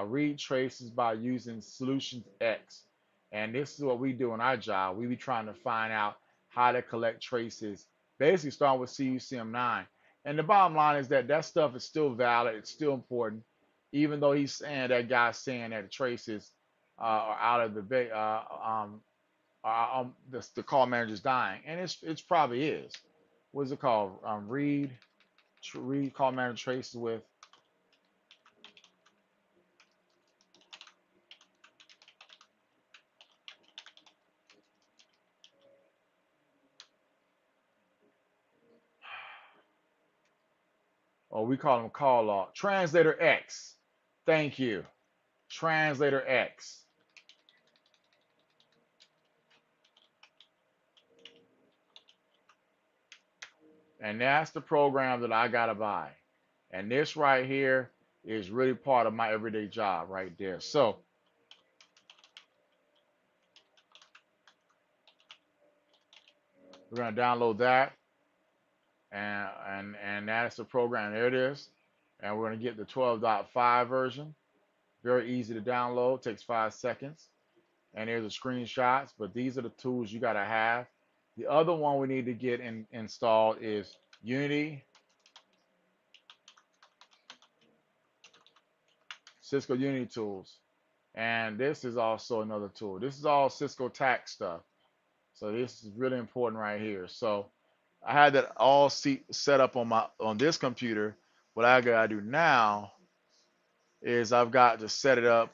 Read traces by using Solutions X. And this is what we do in our job. We be trying to find out how to collect traces, basically starting with CUCM9. And the bottom line is that that stuff is still valid. It's still important, even though he's saying that guy's saying that the traces are out of the call manager's dying, and it's probably is. What's it called? Read call manager traces with. Or we call them call log. Translator X. Thank you. Translator X. And that's the program that I gotta buy. And this right here is really part of my everyday job right there. So we're gonna download that, and that's the program. There it is. And we're gonna get the 12.5 version. Very easy to download. Takes 5 seconds. And there's the screenshots. But these are the tools you gotta have. The other one we need to get installed is Unity, Cisco Unity tools. And this is also another tool. This is all Cisco tax stuff. So this is really important right here. So I had that all set up on this computer. What I gotta do now is I've got to set it up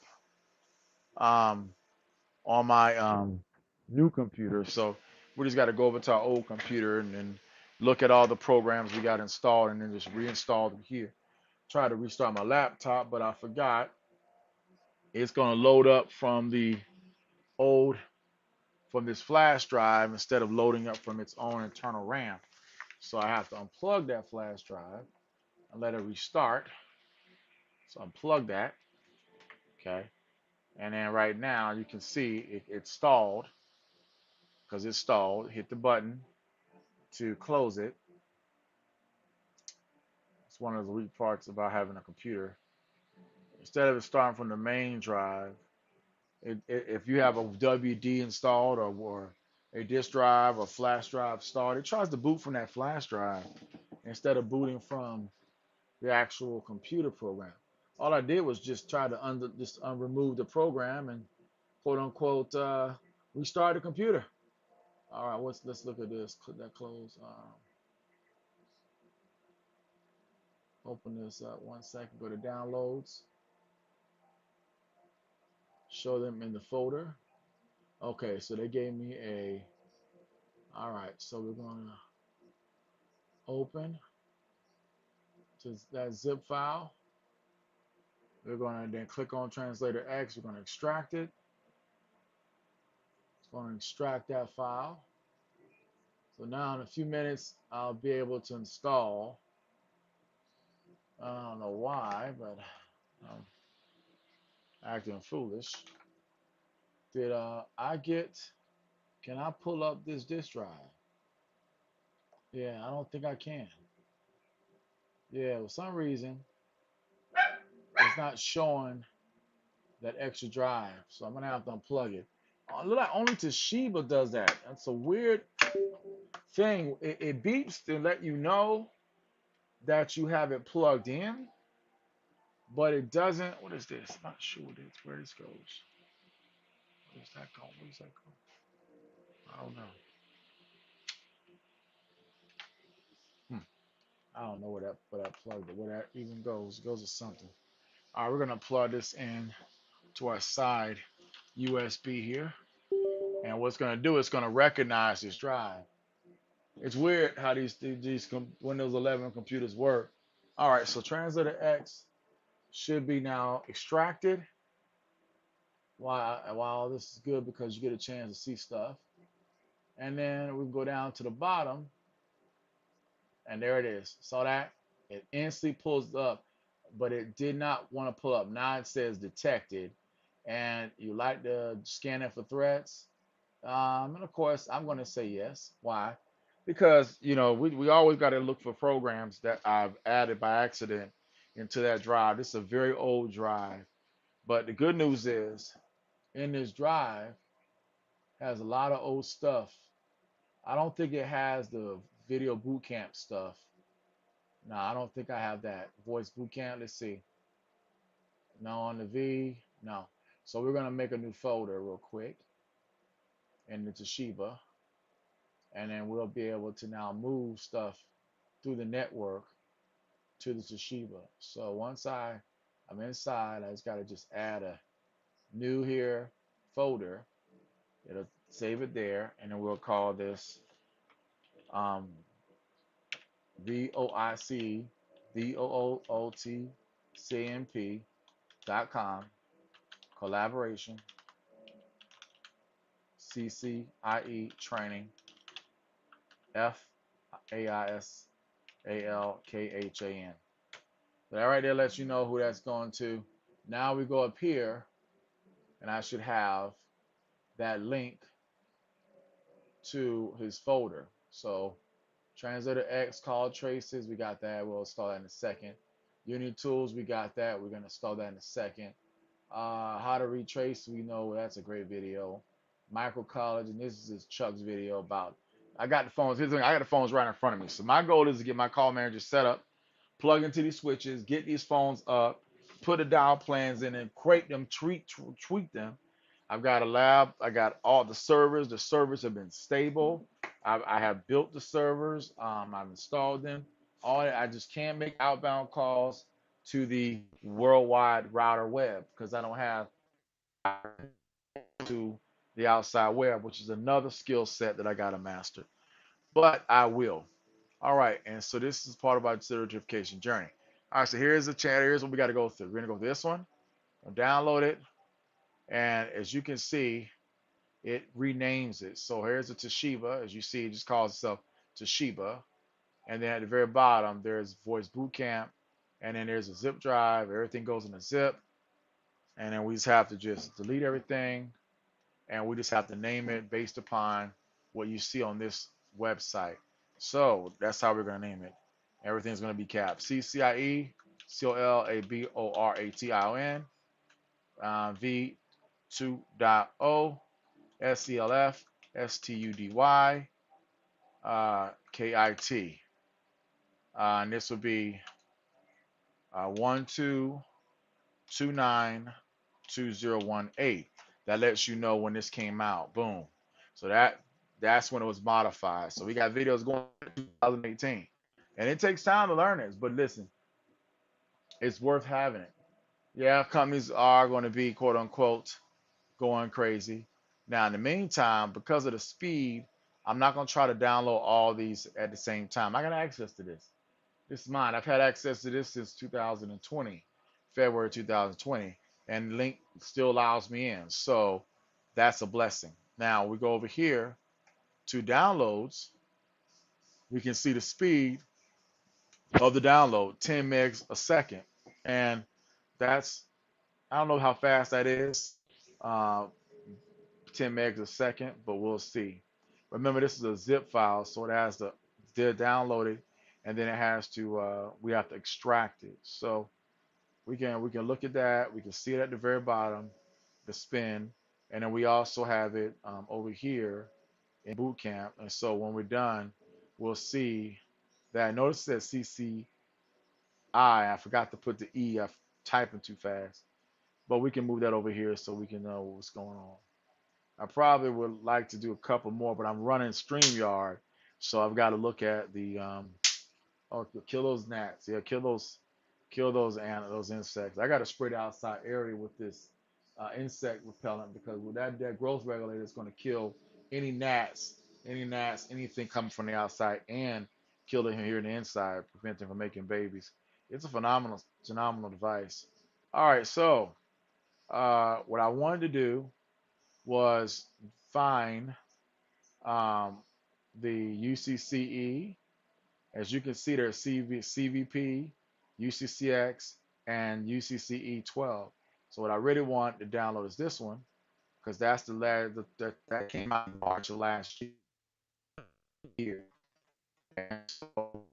um, on my new computer. So we just got to go over to our old computer and then look at all the programs we got installed, and then just reinstall them here. Try to restart my laptop, but I forgot it's going to load up from the old from this flash drive instead of loading up from its own internal RAM. So I have to unplug that flash drive and let it restart. So unplug that, okay? And then right now you can see it stalled because it stalled. Hit the button to close it. It's one of the weak parts about having a computer. Instead of it starting from the main drive, if you have a WD installed or a disk drive or flash drive installed, it tries to boot from that flash drive instead of booting from the actual computer program. All I did was just try to remove the program and quote unquote restart the computer. All right, let's look at this. Click that close. Open this up 1 second. Go to downloads. Show them in the folder. Okay, so they gave me a. All right, so we're gonna open to that zip file. We're gonna then click on Translator X. We're gonna extract it. It's gonna extract that file. So now in a few minutes, I'll be able to install. I don't know why, but I'm acting foolish. Did I get? Can I pull up this disk drive? Yeah, I don't think I can. Yeah, for some reason it's not showing that extra drive, so I'm gonna have to unplug it. Look like only Toshiba does that. That's a weird thing. It beeps to let you know that you have it plugged in, but it doesn't. What is this? Not sure what it is. Where this goes. Where's that going? Where's that going? I don't know. Hmm. I don't know where that plug where that even goes. It goes to something. All right, we're gonna plug this in to our side USB here, and what's gonna do is gonna recognize this drive. It's weird how these Windows 11 computers work. All right, so Translator X should be now extracted. While this is good because you get a chance to see stuff, and then we can go down to the bottom, and there it is. Saw that? It instantly pulls up, but it did not want to pull up. Now it says detected, and you like to scan it for threats. And of course, I'm going to say yes. Why? Because we always got to look for programs that I've added by accident into that drive. This is a very old drive, but the good news is in this drive has a lot of old stuff. I don't think it has the video boot camp stuff. No, I don't think I have that. Voice boot camp. Let's see. No, on the V. No. So we're gonna make a new folder real quick in the Toshiba, and then we'll be able to now move stuff through the network to the Toshiba. So once I'm inside, I just gotta just add a new here folder. It'll save it there, and then we'll call this um, VOIC VOOTCMP.com collaboration CCIE training FAISALKHAN. That right there lets you know who that's going to. Now we go up here, and I should have that link to his folder. So Translator X, call traces, we got that. We'll install that in a second. Unit tools, we got that. We're going to install that in a second. How to retrace, we know that's a great video. Micro college, and this is Chuck's video about. I got the phones. Here's the thing, I got the phones right in front of me. So my goal is to get my call manager set up, plug into these switches, get these phones up, put the dial plans in, and create them, tweak them. I've got a lab. I got all the servers. The servers have been stable. I have built the servers. I've installed them. All I just can't make outbound calls to the worldwide router web because I don't have to the outside web, which is another skill set that I got to master. But I will. All right, and so this is part of our certification journey. All right, so here's the chat. Here's what we got to go through. We're gonna go through this one, download it, and as you can see, it renames it. So here's the Toshiba. As you see, it just calls itself Toshiba. And then at the very bottom, there's Voice Bootcamp, and then there's a zip drive. Everything goes in a zip, and then we just have to just delete everything, and we just have to name it based upon what you see on this website. So that's how we're going to name it. Everything's going to be capped. CCIE, COLABORATION, V2.0, SCLF, STUDY, KIT. And this will be 12292018. That lets you know when this came out. Boom. So that's when it was modified. So we got videos going in 2018. And it takes time to learn this, but listen, it's worth having it. Yeah, companies are going to be quote unquote going crazy. Now, in the meantime, because of the speed, I'm not going to try to download all these at the same time. I got access to this. This is mine. I've had access to this since 2020, February 2020, and Link still allows me in. So that's a blessing. Now we go over here to downloads. We can see the speed of the download, 10 megs a second. And that's, I don't know how fast that is, uh, 10 megs a second, but we'll see. Remember, this is a zip file, so it has to download it, and then it has to, we have to extract it. So we can look at that. We can see it at the very bottom, the spin, and then we also have it over here in boot camp. And so when we're done, we'll see that. Notice that CCI. I forgot to put the E. I'm typing too fast, but we can move that over here so we can know what's going on. I probably would like to do a couple more, but I'm running StreamYard, so I've got to look at the oh, kill those gnats. Yeah, kill those insects. I got to spray the outside area with this insect repellent because with that growth regulator is going to kill any gnats, anything coming from the outside, and kill it here in the inside, prevent them from making babies. It's a phenomenal device. All right, so what I wanted to do was find um, the UCCE. As you can see, there's CVP, UCCX, and UCCE 12. So what I really want to download is this one because that's the last that came out in March of last year. And so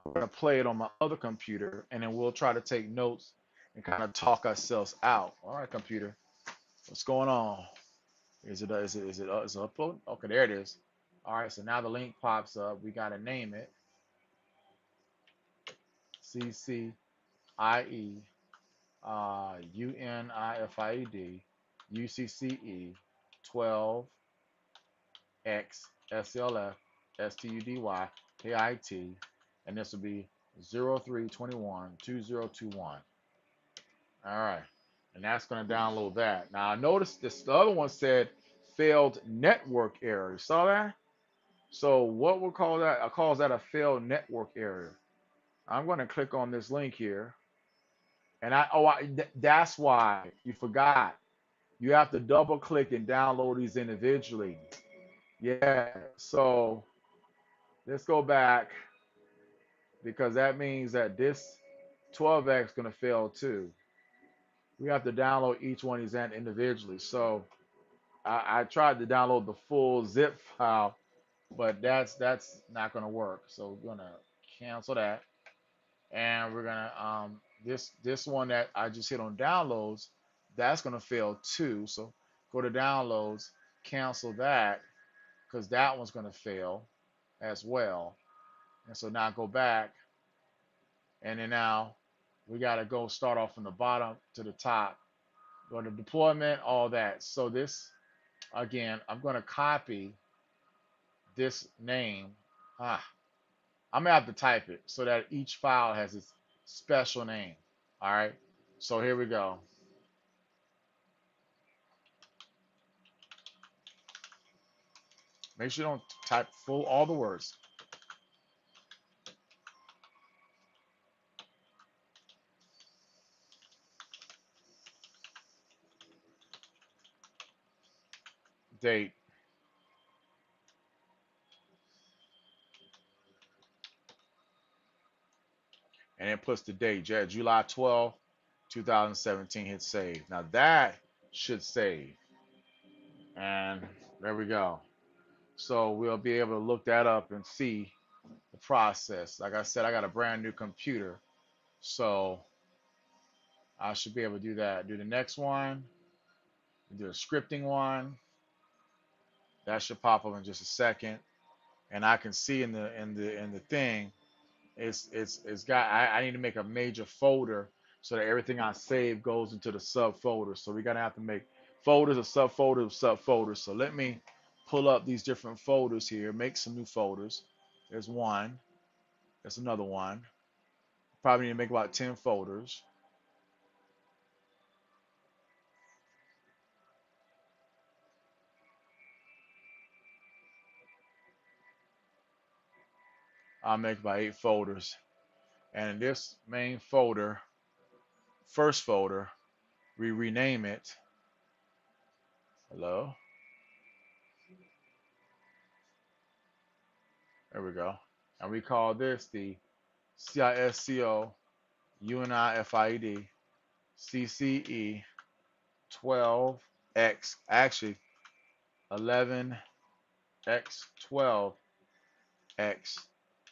we're gonna play it on my other computer, and then we'll try to take notes and kind of talk ourselves out. All right, computer, what's going on? Is it upload? Okay, there it is. All right, so now the link pops up. We gotta name it CCIE UNIFIED UCCE 12X SLF STUDY KIT, and this will be 03212021. All right, and that's going to download that. Now I noticed this the other one said failed network error. You saw that? So what we'll call that? I call that a failed network error. I'm going to click on this link here, and that's why you forgot. You have to double click and download these individually. Yeah. So let's go back because that means that this 12X is going to fail too. We have to download each one of these individually. So I tried to download the full zip file, but that's not going to work. So we're going to cancel that, and we're gonna this one that I just hit on downloads, that's gonna fail too. So go to downloads, cancel that because that one's gonna fail as well. And so now go back, and then now we gotta go start off from the bottom to the top. Go to deployment, all that. So this again, I'm gonna copy this name. Ah, I'm gonna have to type it so that each file has its special name. All right. So here we go. Make sure you don't type full all the words. Date. And it puts the date, July 12th, 2017. Hit save. Now that should save. And there we go. So we'll be able to look that up and see the process. Like I said, I got a brand new computer. So I should be able to do that. Do the next one. Do a scripting one. That should pop up in just a second. And I can see in the thing, it's got I need to make a major folder so that everything I save goes into the subfolder. So we're gonna have to make folders of subfolders of subfolders. So let me pull up these different folders here, make some new folders. There's one. There's another one. Probably need to make about 10 folders. I'll make about 8 folders. And in this main folder, first folder, we rename it. Hello. There we go. And we call this the CISCO UNIFIED CCE 12X, actually 11X 12X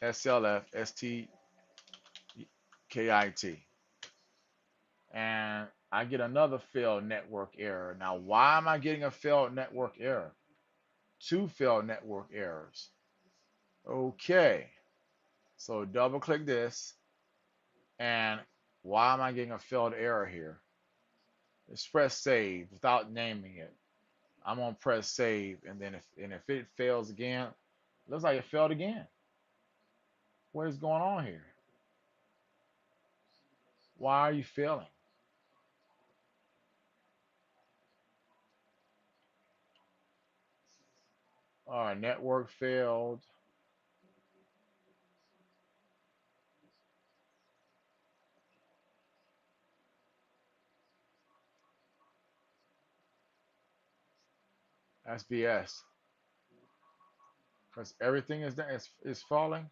SLF STKIT. And I get another failed network error. Now, why am I getting a failed network error? 2 failed network errors. Okay. So double click this. And why am I getting a failed error here? Let's press save without naming it. I'm gonna press save, and then if it fails again, it looks like it failed again. What is going on here? Why are you failing? All right, network failed. That's BS. Because everything is falling.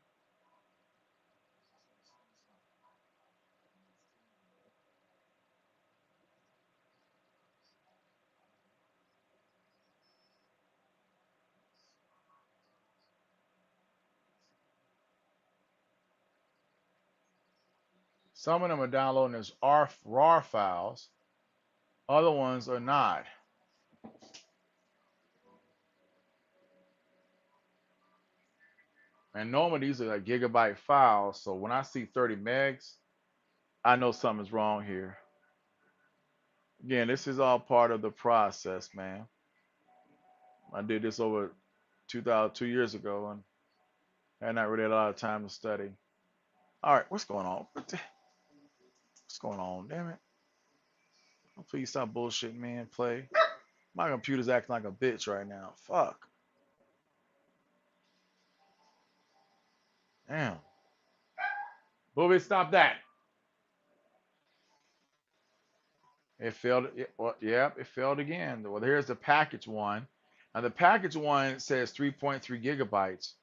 Some of them are downloading as RAR files. Other ones are not. And normally these are like gigabyte files. So when I see 30 megs, I know something's wrong here. Again, this is all part of the process, man. I did this over 2 years ago and had not really had a lot of time to study. All right, what's going on? What's going on? Damn it. Please stop bullshitting me and play. My computer's acting like a bitch right now. Fuck. Damn. Booby, stop that. It failed. Well, yeah, it failed again. Well, here's the package one. Now, the package one says 3.3 gigabytes,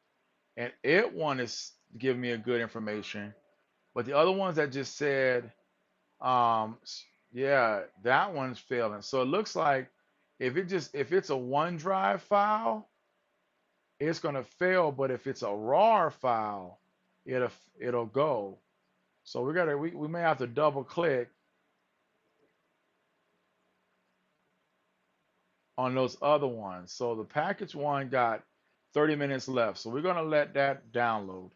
and it one is giving me a good information. But the other ones that just said, um, yeah, that one's failing. So it looks like if it's a OneDrive file, it's gonna fail. But if it's a RAR file, it'll go. So we may have to double click on those other ones. So the package one got 30 minutes left. So we're gonna let that download.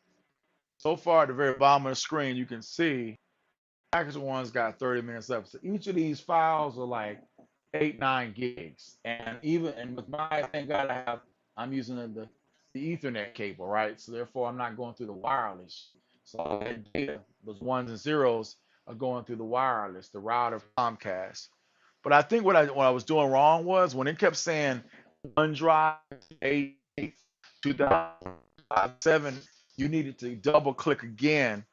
So far at the very bottom of the screen, you can see package one's got 30 minutes left. So each of these files are like 8, 9 gigs. And with my, thank God I'm using the Ethernet cable, right? So therefore I'm not going through the wireless. So all that data, those ones and zeros are going through the wireless, the router Comcast. But I think what I was doing wrong was when it kept saying OneDrive 8 2007, you needed to double click again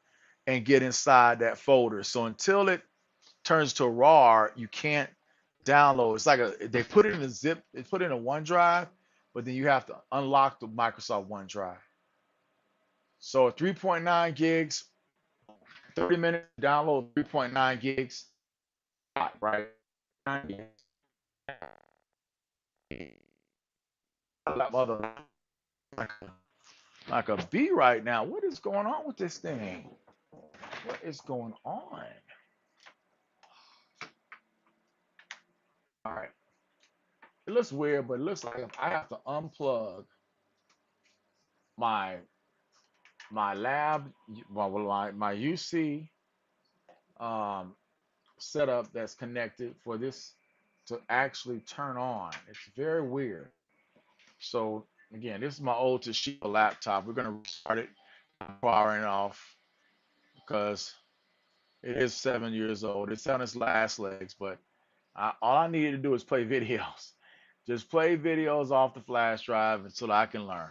and get inside that folder. So until it turns to RAR, you can't download. It's like they put it in a zip, they put it in a OneDrive, but then you have to unlock the Microsoft OneDrive. So 3.9 gigs, 30 minutes to download 3.9 gigs, right? Mother, like a bee right now. What is going on with this thing? What is going on? All right. It looks weird, but it looks like I have to unplug my my lab, my UC um, setup that's connected for this to actually turn on. It's very weird. So again, this is my old Toshiba laptop. We're gonna restart it, powering it off because it is 7 years old. It's on its last legs, but all I needed to do is play videos. Just play videos off the flash drive until I can learn.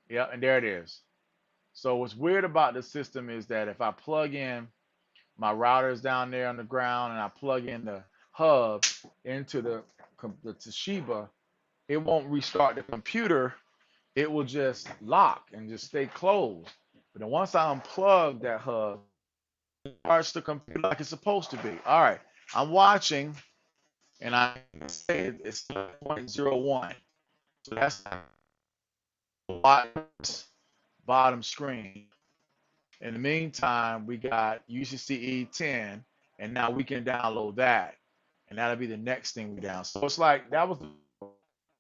Yeah, and there it is. So what's weird about the system is that if I plug in my routers down there on the ground and I plug in the hub into the Toshiba, it won't restart the computer. It will just lock and just stay closed. But then once I unplug that hub, it starts the computer like it's supposed to be. All right, I'm watching and I say it's 0.01. So that's the bottom screen. In the meantime, we got UCCE 10, and now we can download that, and that'll be the next thing we down. So it's like that was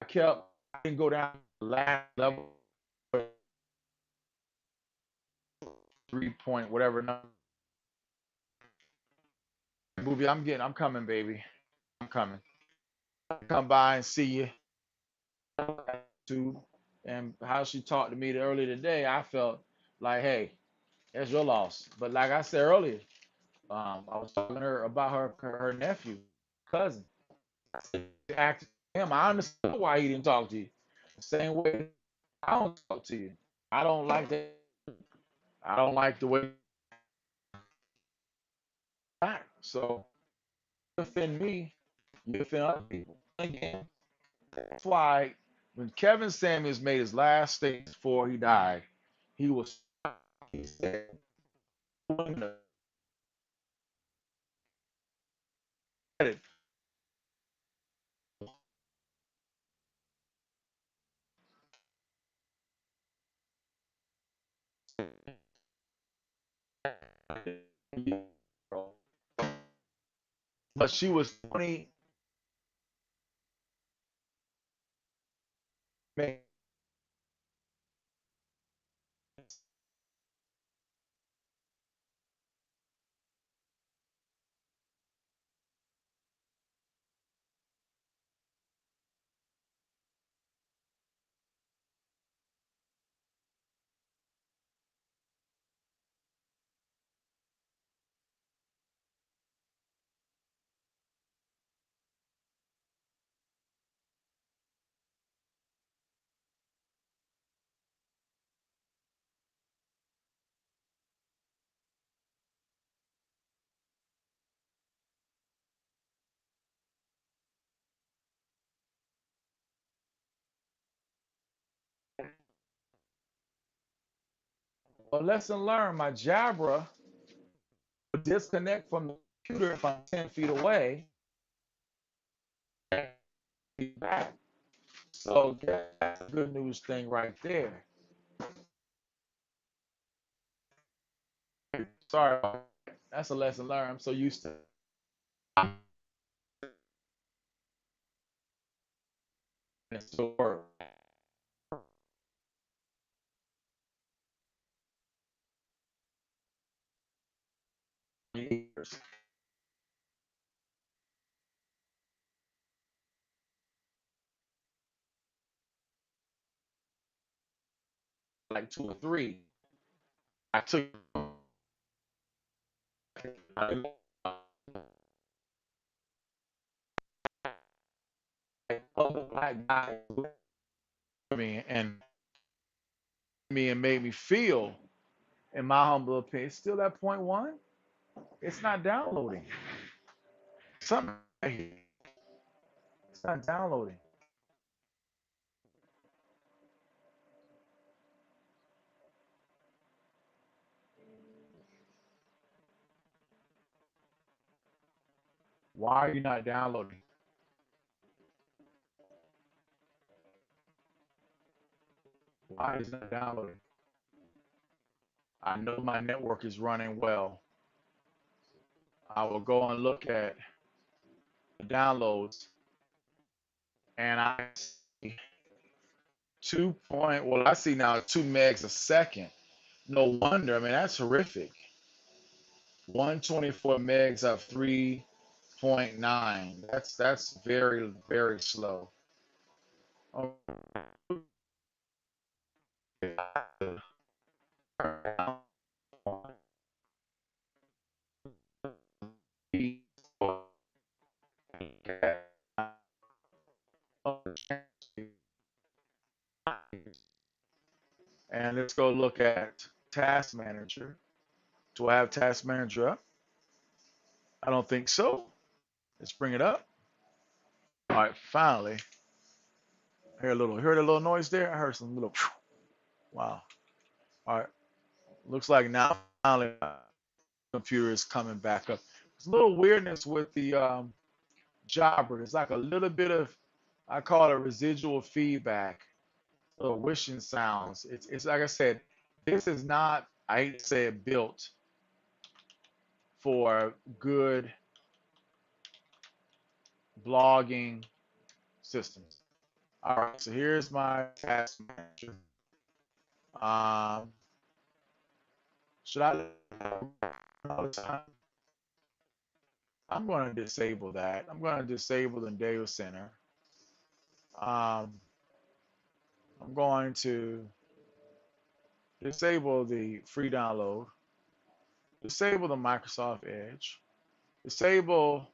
I didn't go down to the last level, 3 point whatever number. Movie, I'm coming, baby, I'm coming. Come by and see you too. And how she talked to me earlier today, I felt like, hey, that's your loss. But like I said earlier, I was talking to her about her nephew, cousin. Act him. I understand why he didn't talk to you. The same way I don't talk to you. I don't like that. I don't like the way you act. So you offend me, you offend other people. Again, that's why when Kevin Samuels made his last statement before he died, he was he said, but she was 20. A lesson learned. My Jabra would disconnect from the computer if I'm 10 feet away. Back. So that's a good news thing right there. Sorry, that's a lesson learned. I'm so used to it. Still work. Like 2 or 3. I took other black guys with me and made me feel, in my humble opinion, it's still at point one. It's not downloading. Something right here. It's not downloading. Why are you not downloading? Why is it not downloading? I know my network is running well. I will go and look at the downloads, and I see I see now 2 megs a second. No wonder. I mean, that's horrific. 124 megs of 3.9. That's very, very slow. And let's go look at Task Manager. Do I have Task Manager up? I don't think so. Let's bring it up. All right, finally. Heard a little noise there? I heard some little, wow. All right, looks like now finally my computer is coming back up. There's a little weirdness with the jobber. It's like a little bit of, I call it residual feedback, little wishing sounds. It's like I said, this is not, I hate to say it, built for good blogging systems. All right, so here's my task manager. Um, should I all the time? I'm going to disable that. I'm going to disable the data center. Um, I'm going to disable the free download, disable the Microsoft Edge, disable,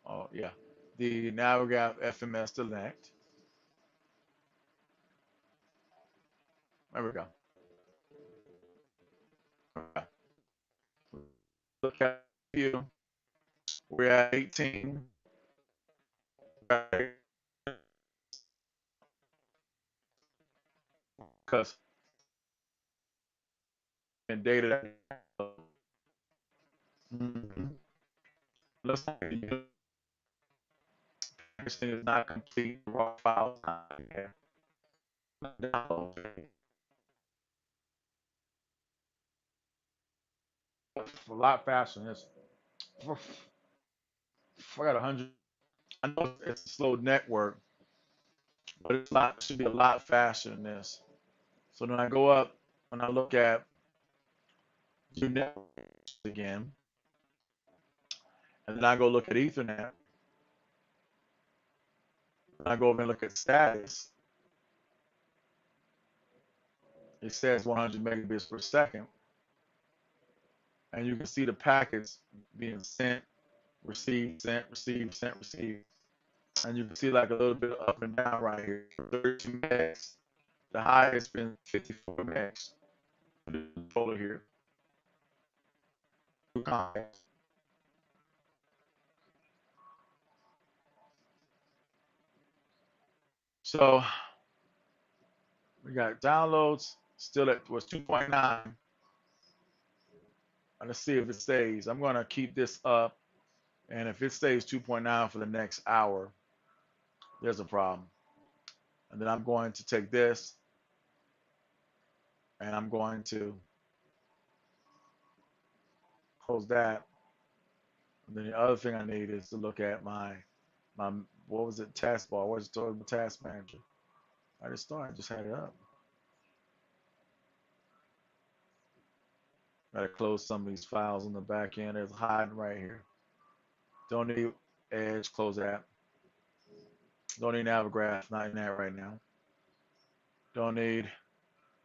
oh yeah, the Navigap FMS Select. There we go. Okay. Look at you. We're at 18. Because in data, mm-hmm. Looks like this thing is not complete. Raw files. A lot faster than this. I got 100. I know it's a slow network, but it should be a lot faster than this. So when I go up, when I look at do network again, and then I go look at Ethernet, and I go over and look at status, it says 100 megabits per second, and you can see the packets being sent, received, sent, received, sent, received, and you can see like a little bit of up and down right here. 32 megs. The highest been 54 megs. Controller here. So we got downloads still at was 2.9. Let's see if it stays. I'm gonna keep this up, and if it stays 2.9 for the next hour, there's a problem. And then I'm going to take this, and I'm going to close that. And then the other thing I need is to look at my what was it, taskbar? Where's the task manager? I just started, just had it up. Gotta close some of these files on the back end. There's hiding right here. Don't need Edge, close that. Don't need Navigraph, not in that right now. Don't need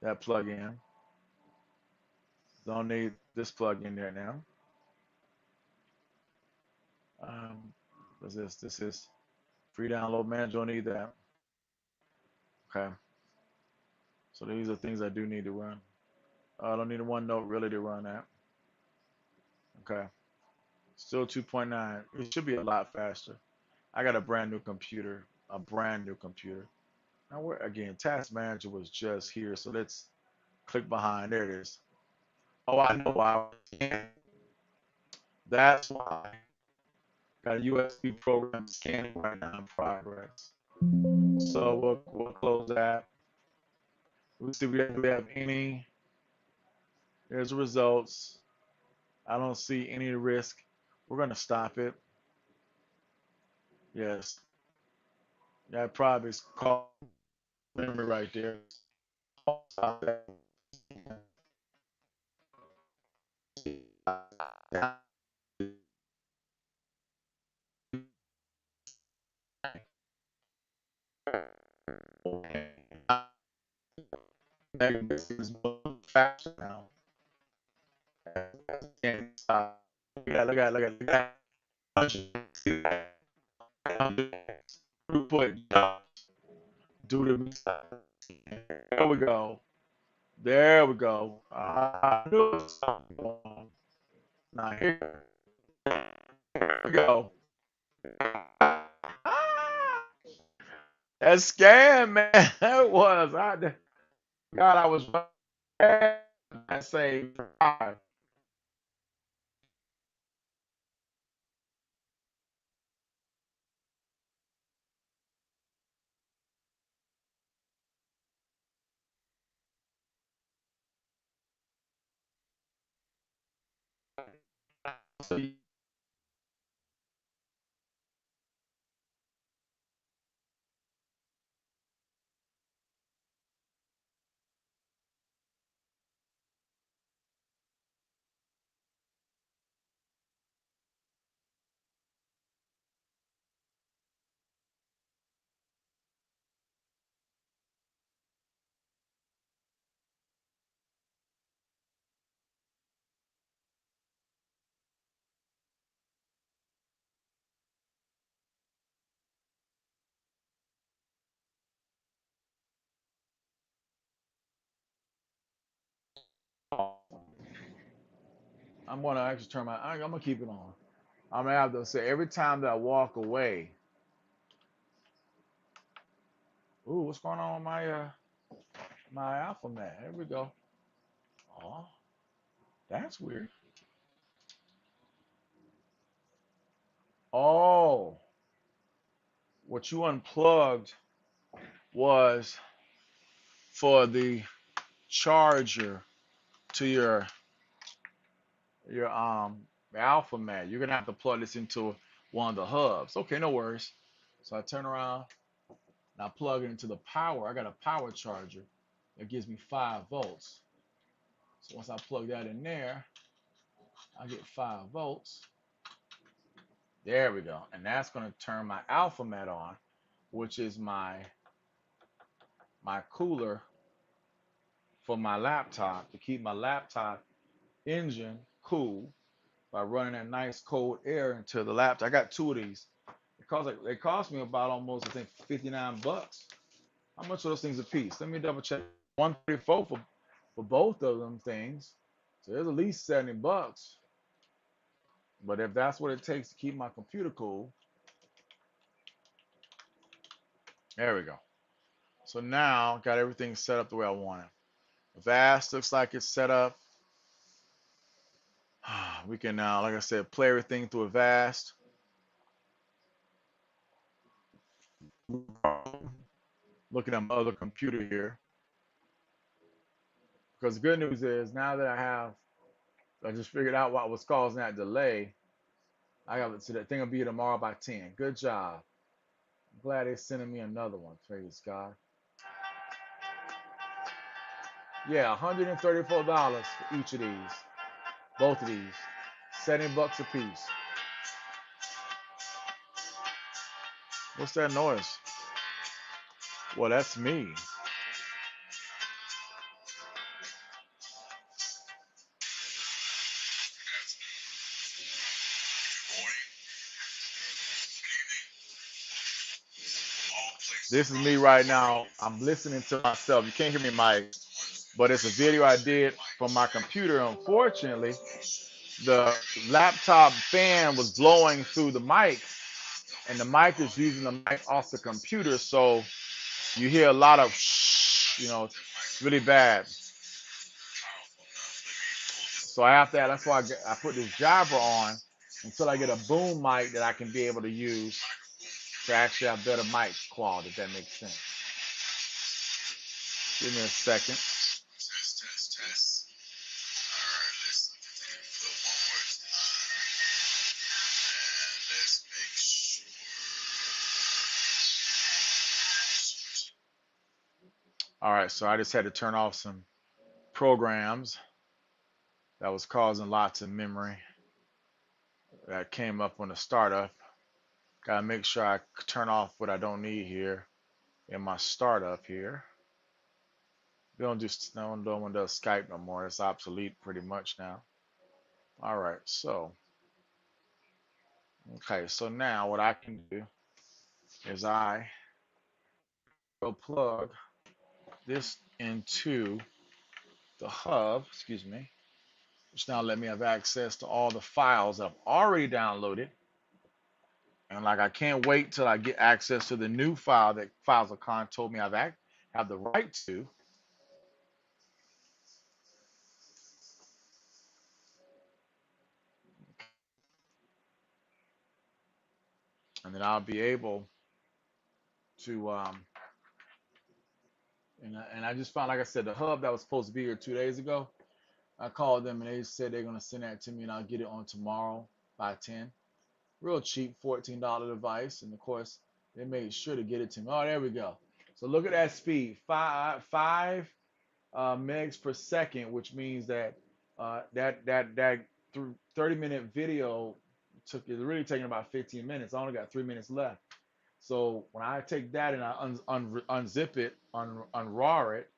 that plugin. Don't need this plugin there now. What's this? This is Free download manager, don't need that. Okay. So these are things I do need to run. I don't need a OneNote really to run that. Okay. Still 2.9. It should be a lot faster. I got a brand new computer. A brand new computer. Now, where again, Task Manager was just here. So let's click behind. There it is. Oh, I know why. That's why. Got a USB program scanning right now in progress. So we'll close that. We'll see if we have any. There's the results. I don't see any risk. We're going to stop it. Yes. That probably is called memory right there. Stop that. This is faster now. Can't stop. Look at, look at. See that? Throughput due to there we go. There we go. I knew it was something going on. Now here we go. That scam, man. That was. God, I was. I say, I'm gonna actually turn my. I'm gonna keep it on. I'm gonna have to say every time that I walk away. Ooh, what's going on with my alphabet? Here we go. Oh, that's weird. Oh, what you unplugged was for the charger to your alphabet. You're gonna have to plug this into one of the hubs. Okay, no worries. So I turn around and I plug it into the power. I got a power charger that gives me 5 volts. So once I plug that in there, I get 5 volts. There we go. And that's going to turn my alphabet on, which is my cooler for my laptop to keep my laptop engine cool by running that nice cold air into the laptop. I got 2 of these. They cost me about almost I think $59. How much are those things a piece? Let me double check. 134 for both of them things. So there's at least $70. But if that's what it takes to keep my computer cool, there we go. So now got everything set up the way I want it. Vast looks like it's set up. We can now, like I said, play everything through a Vast. Looking at my other computer here. Because the good news is now that I just figured out what was causing that delay. I got to that thing will be tomorrow by 10. Good job. I'm glad they're sending me another one. Praise God. Yeah, $134 for each of these. Both of these. $70 a piece. What's that noise? Well, that's me. This is me right now. I'm listening to myself. You can't hear me, Mike, but it's a video I did from my computer. Unfortunately, the laptop fan was blowing through the mic, and the mic is using the mic off the computer, so you hear a lot of, it's really bad. So that's why I put this jabber on until I get a boom mic that I can be able to use to actually have better mic quality, if that makes sense. Give me a second. All right, so I just had to turn off some programs that was causing lots of memory that came up on the startup. Gotta make sure I turn off what I don't need here in my startup here. We don't do no one does Skype no more. It's obsolete pretty much now. All right, so okay, so now what I can do is I will plug this into the hub, excuse me, which now let me have access to all the files I've already downloaded. And like I can't wait till I get access to the new file that FilesOfCon told me have the right to. And then I'll be able to and I just found, like I said, the hub that was supposed to be here 2 days ago. I called them and they said they're gonna send that to me and I'll get it on tomorrow by 10. Real cheap, $14 device, and of course they made sure to get it to me. Oh, there we go. So look at that speed, five megs per second, which means that that 30-minute video is really taking about 15 minutes. I only got 3 minutes left. So when I take that and I unzip it, unraw it,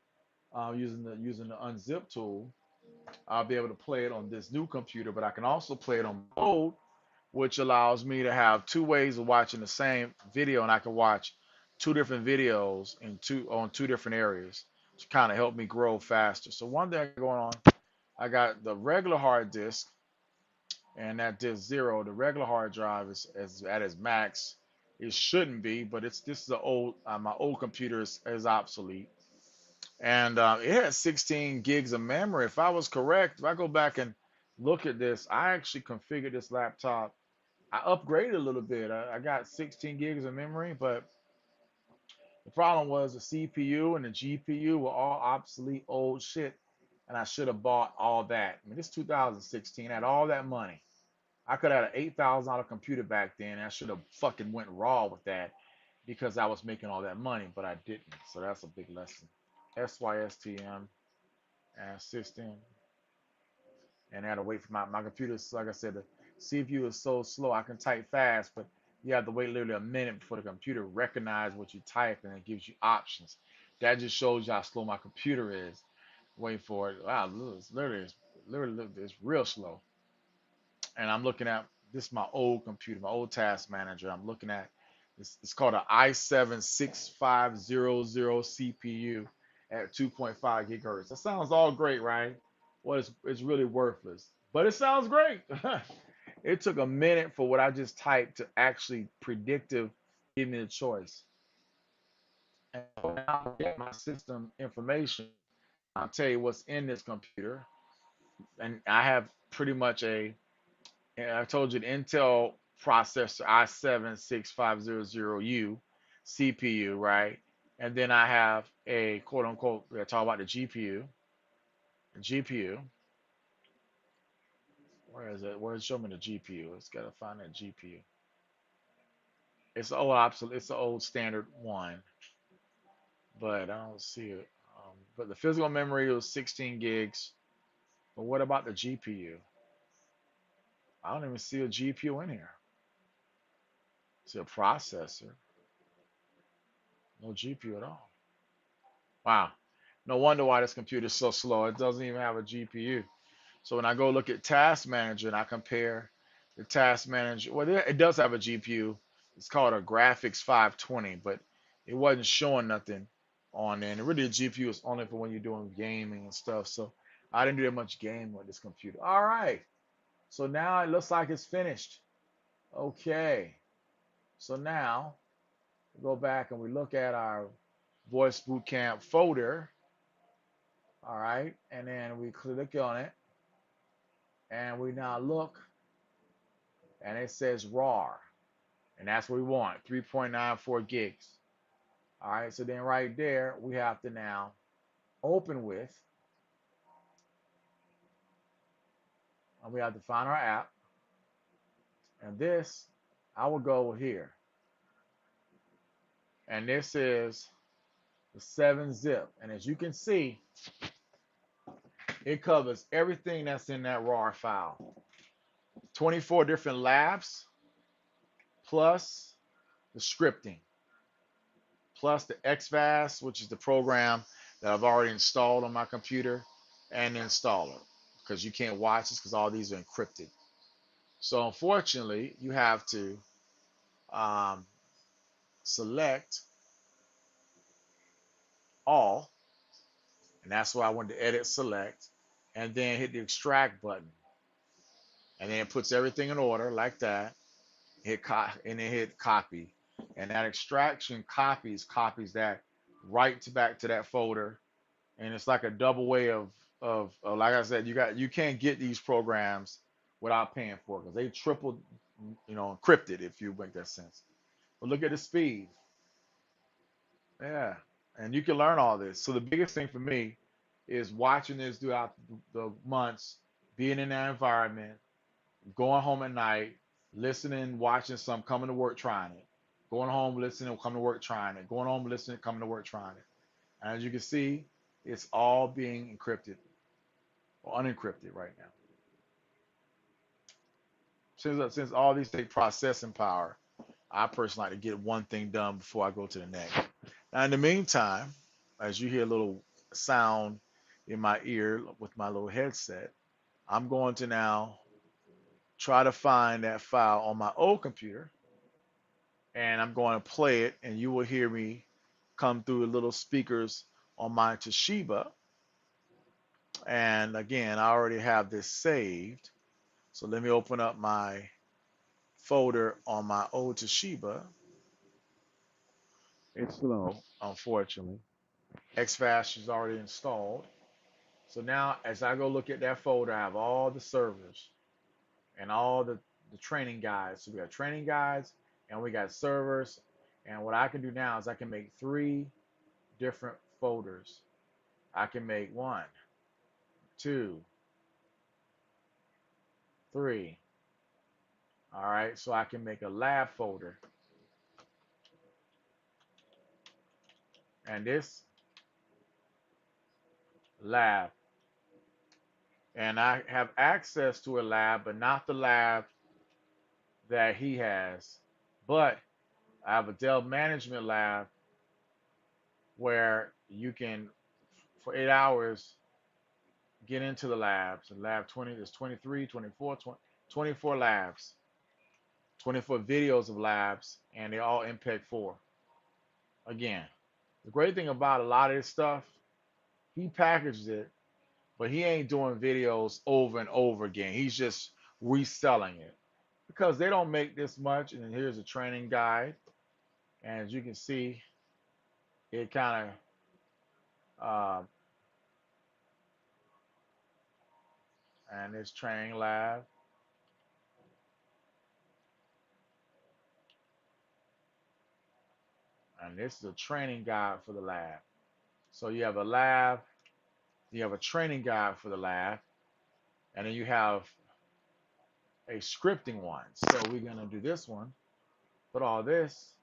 using the unzip tool, I'll be able to play it on this new computer. But I can also play it on mode, which allows me to have two ways of watching the same video, and I can watch two different videos on two different areas to kind of help me grow faster. So one thing going on, I got the regular hard disk, and that disk 0, the regular hard drive is at its max. It shouldn't be, but this is my old computer is obsolete, and it had 16 gigs of memory. If I was correct, if I go back and look at this, I actually configured this laptop. I upgraded a little bit. I got 16 gigs of memory, but the problem was the CPU and the GPU were all obsolete old shit, and I should have bought all that. I mean, this 2016 had all that money. I could have had an $8,000 computer back then, and I should have fucking went raw with that because I was making all that money, but I didn't. So that's a big lesson. SYSTM and system, and I had to wait for my computer. Like I said, the CPU is so slow. I can type fast, but you have to wait literally a minute before the computer recognizes what you type and it gives you options. That just shows you how slow my computer is. Wait for it. Wow, literally, it's real slow. And I'm looking at this is my old computer, my old task manager. I'm looking at it's called an i7-6500 CPU at 2.5 gigahertz. That sounds all great, right? Well, it's really worthless, but it sounds great. It took a minute for what I just typed to actually predictive give me the choice. And so now I get my system information. I'll tell you what's in this computer, and I have pretty much and I told you the Intel processor i7-6500U CPU, right? And then I have a quote unquote, we're talking about the GPU. The GPU, where is it? Show me the GPU? It's got to find that GPU. It's the old obsolete, it's the old standard one, but I don't see it. But the physical memory was 16 gigs. But what about the GPU? I don't even see a GPU in here. See a processor, no GPU at all. Wow. No wonder why this computer is so slow. It doesn't even have a GPU. So when I go look at Task Manager and I compare the Task Manager, well, it does have a GPU. It's called a Graphics 520, but it wasn't showing nothing on there. And really, the GPU is only for when you're doing gaming and stuff. So I didn't do that much gaming with this computer. All right. So now it looks like it's finished. Okay. So now we go back and we look at our voice bootcamp folder. All right. And then we click on it. And we now look and it says RAR. And that's what we want, 3.94 gigs. All right. So then right there, we have to now open with, and we have to find our app. And this, I will go here. And this is the 7-zip. And as you can see, it covers everything that's in that RAR file. 24 different labs, plus the scripting, plus the XVAS, which is the program that I've already installed on my computer, and the installer, because you can't watch this because all these are encrypted. So unfortunately, you have to select all, and that's why I went to edit select, and then hit the extract button, and then it puts everything in order like that. And then hit copy, and that extraction copies that right to back to that folder, and it's like a double way of like I said, you can't get these programs without paying for it because they triple, encrypted, if you make that sense. But look at the speed. Yeah, and you can learn all this. So the biggest thing for me is watching this throughout the months, being in that environment, going home at night, listening, watching some, coming to work, trying it. Going home, listening, coming to work, trying it. Going home, listening, coming to work, trying it. And as you can see, it's all being encrypted or unencrypted right now. Since all these take processing power, I personally like to get one thing done before I go to the next. Now, in the meantime, as you hear a little sound in my ear with my little headset, I'm going to now try to find that file on my old computer, and I'm going to play it, and you will hear me come through the little speakers on my Toshiba. And again, I already have this saved. So let me open up my folder on my old Toshiba. It's slow, unfortunately. XFast is already installed. So now as I go look at that folder, I have all the servers and all the training guides. So we got training guides and we got servers. And what I can do now is I can make 3 different folders. I can make 1, 2, 3. All right, so I can make a lab folder. And this lab. And I have access to a lab, but not the lab that he has. But I have a Dell management lab where you can, for 8 hours, get into the labs. And lab 20, there's 23, 24, 24 labs, 24 videos of labs, and they're all MPEG 4. Again, the great thing about a lot of this stuff, he packages it, but he ain't doing videos over and over again. He's just reselling it because they don't make this much. And then here's a training guide. And as you can see, it kind of, and this training lab. And this is a training guide for the lab. So you have a lab, you have a training guide for the lab, and then you have a scripting one. So we're going to do this one, put all this,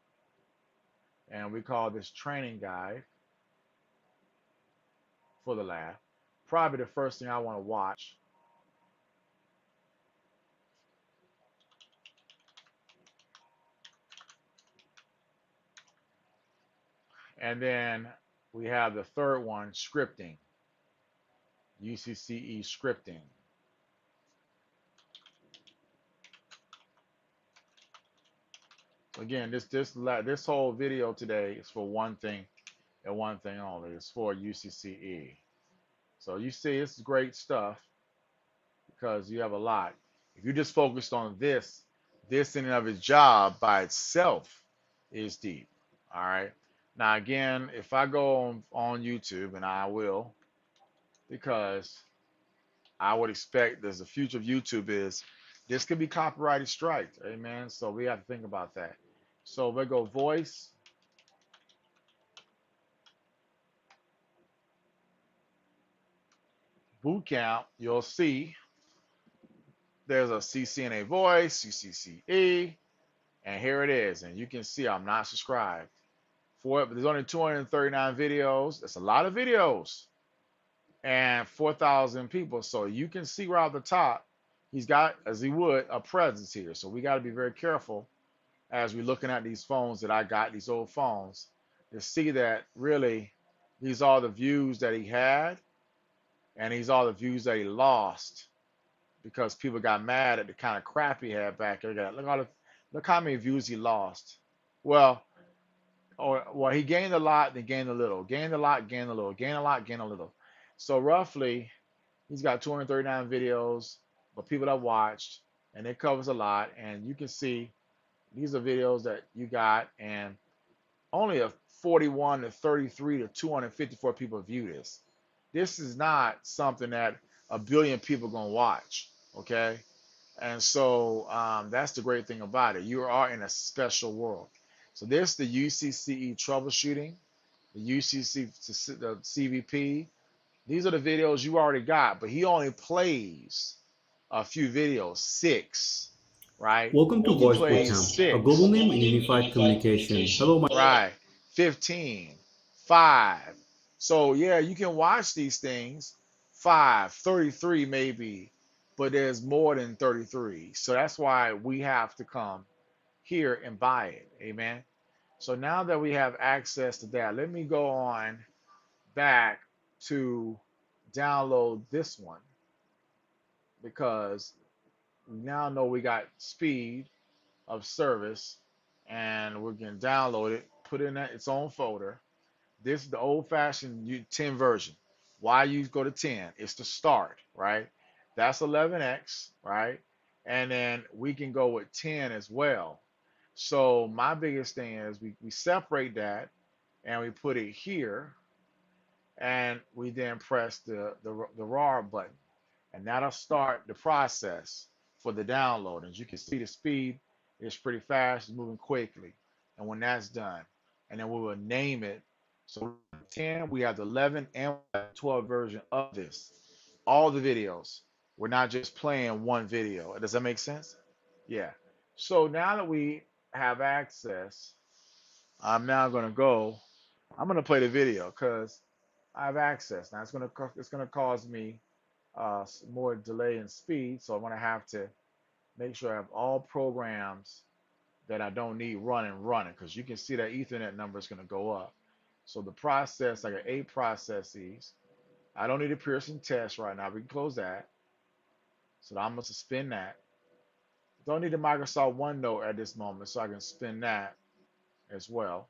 and we call this training guide for the lab. Probably the first thing I want to watch. And then we have the third one, scripting, UCCE scripting. Again, this whole video today is for one thing and one thing only. It's for UCCE. So you see, it's great stuff because you have a lot. If you just focused on this in and of its job by itself is deep. All right. Now again, if I go on YouTube, and I will, because I would expect as the future of YouTube is, this could be copyrighted strike. Amen. So we have to think about that. So we go voice boot camp. You'll see there's a CCNA voice, UCCE, and here it is. And you can see I'm not subscribed for it, but there's only 239 videos. That's a lot of videos, and 4,000 people. So you can see right off the top, he's got, as he would, a presence here. So we got to be very careful as we're looking at these phones that I got, these old phones, to see that really these are the views that he had, and these are the views that he lost because people got mad at the kind of crap he had back there. Look how many views he lost. Well, he gained a lot, then gained a little, gained a lot, gained a little, gained a lot, gained a little. So roughly, he's got 239 videos, but people that watched, and it covers a lot. And you can see these are videos that you got, and only a 41 to 33 to 254 people view this. This is not something that a billion people gonna watch, okay? And so that's the great thing about it. You are in a special world. So this is the UCCE troubleshooting, the UCC, the CVP. These are the videos you already got, but he only plays a few videos, 6, right? Welcome to He Voice plays Bootcamp, a global 6, name in unified communication. Hello, my right? 15, 5. So yeah, you can watch these things, 5, 33 maybe, but there's more than 33. So that's why we have to come here and buy it. Amen. So now that we have access to that, let me go on back to download this one because we now know we got speed of service and we can download it, put it in its own folder. This is the old-fashioned 10 version. Why you go to 10? It's the start, right? That's 11x, right? And then we can go with 10 as well. So my biggest thing is we separate that and we put it here, and we then press the RAR button, and that'll start the process for the download. As you can see, the speed is pretty fast, it's moving quickly. And when that's done, and then we will name it. So 10, we have the 11 and 12 version of this. All the videos. We're not just playing one video. Does that make sense? Yeah. So now that we have access, I'm now going to go. I'm going to play the video because I have access. Now it's gonna cause me more delay in speed, so I'm gonna have to make sure I have all programs that I don't need running because you can see that Ethernet number is gonna go up. So the process, I got 8 processes. I don't need a Pearson test right now. We can close that. So I'm gonna suspend that. Don't need a Microsoft OneNote at this moment, so I can spin that as well.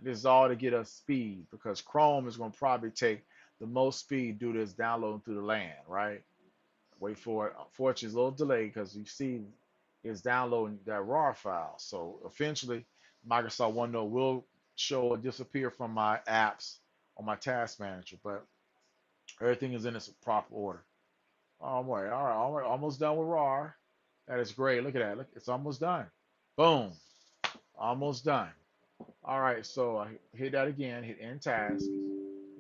This is all to get us speed because Chrome is going to probably take the most speed due to this downloading through the LAN, right? Wait for it. Unfortunately, it's a little delayed because you see it's downloading that RAR file. So eventually, Microsoft OneNote will show or disappear from my apps on my task manager, but everything is in its proper order. All right, almost done with RAR. That is great. Look at that. Look, it's almost done. Boom, almost done. All right, so I hit that again, hit end task.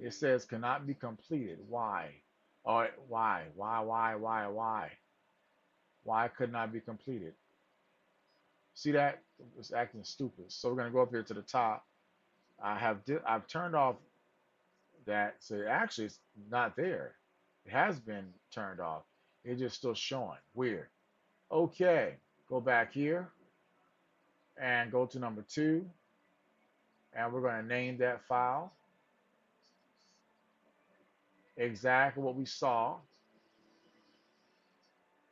It says cannot be completed. Why? All right, why? Why could not be completed? See that? It's acting stupid. So we're gonna go up here to the top. I've turned off that, so actually it's not there. It has been turned off. It's just still showing. Weird. Okay, go back here and go to number 2, and we're gonna name that file exactly what we saw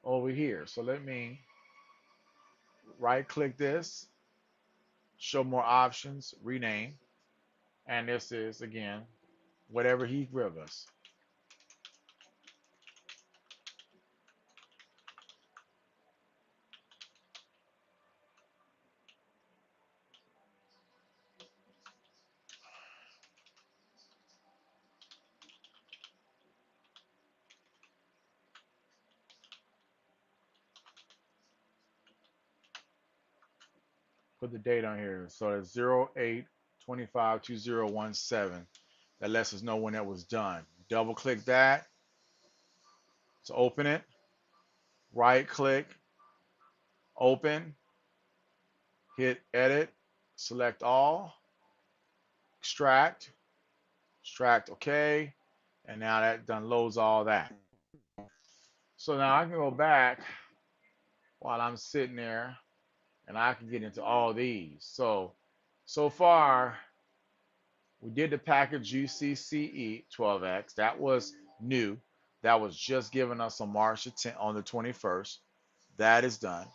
over here. So let me right click this show more options, rename, and this is again whatever he gives us. Put the date on here. So it's 08/25/2017. That lets us know when that was done. Double click that to open it. Right click, open, hit edit, select all, extract OK, and now that done loads all that. So now I can go back while I'm sitting there and I can get into all these. So far we did the package UCCE 12X. That was new. That was just given us on March 10th, on the 21st. That is done.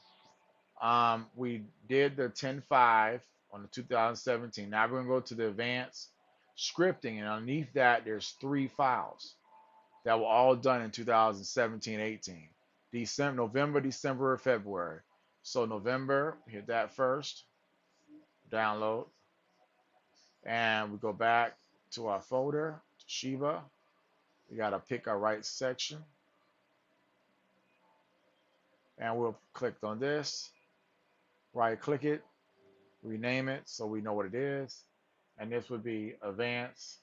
We did the 10.5 on the 2017. Now we're going to go to the advanced scripting, and underneath that, there's 3 files that were all done in 2017-18. November, December, February. So November, hit that first, download, and we go back to our folder, Toshiba. We got to pick our right section, and we'll click on this, right click it, rename it so we know what it is, and this would be advanced.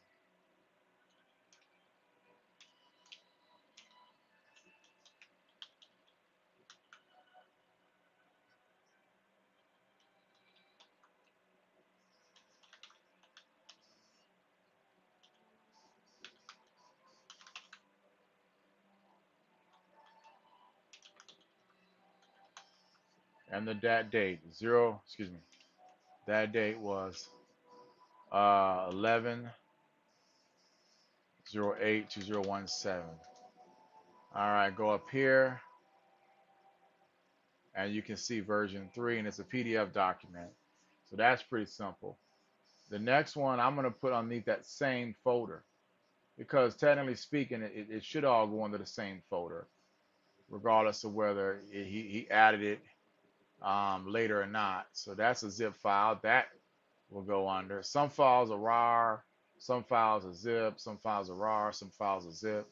And that date, that date was 11/08/2017. All right, go up here, and you can see version 3, and it's a PDF document. So that's pretty simple. The next one I'm going to put underneath that same folder, because technically speaking, it should all go under the same folder, regardless of whether he added it later or not. So that's a zip file that will go under. Some files are RAR, some files are zip, some files are RAR, some files are zip,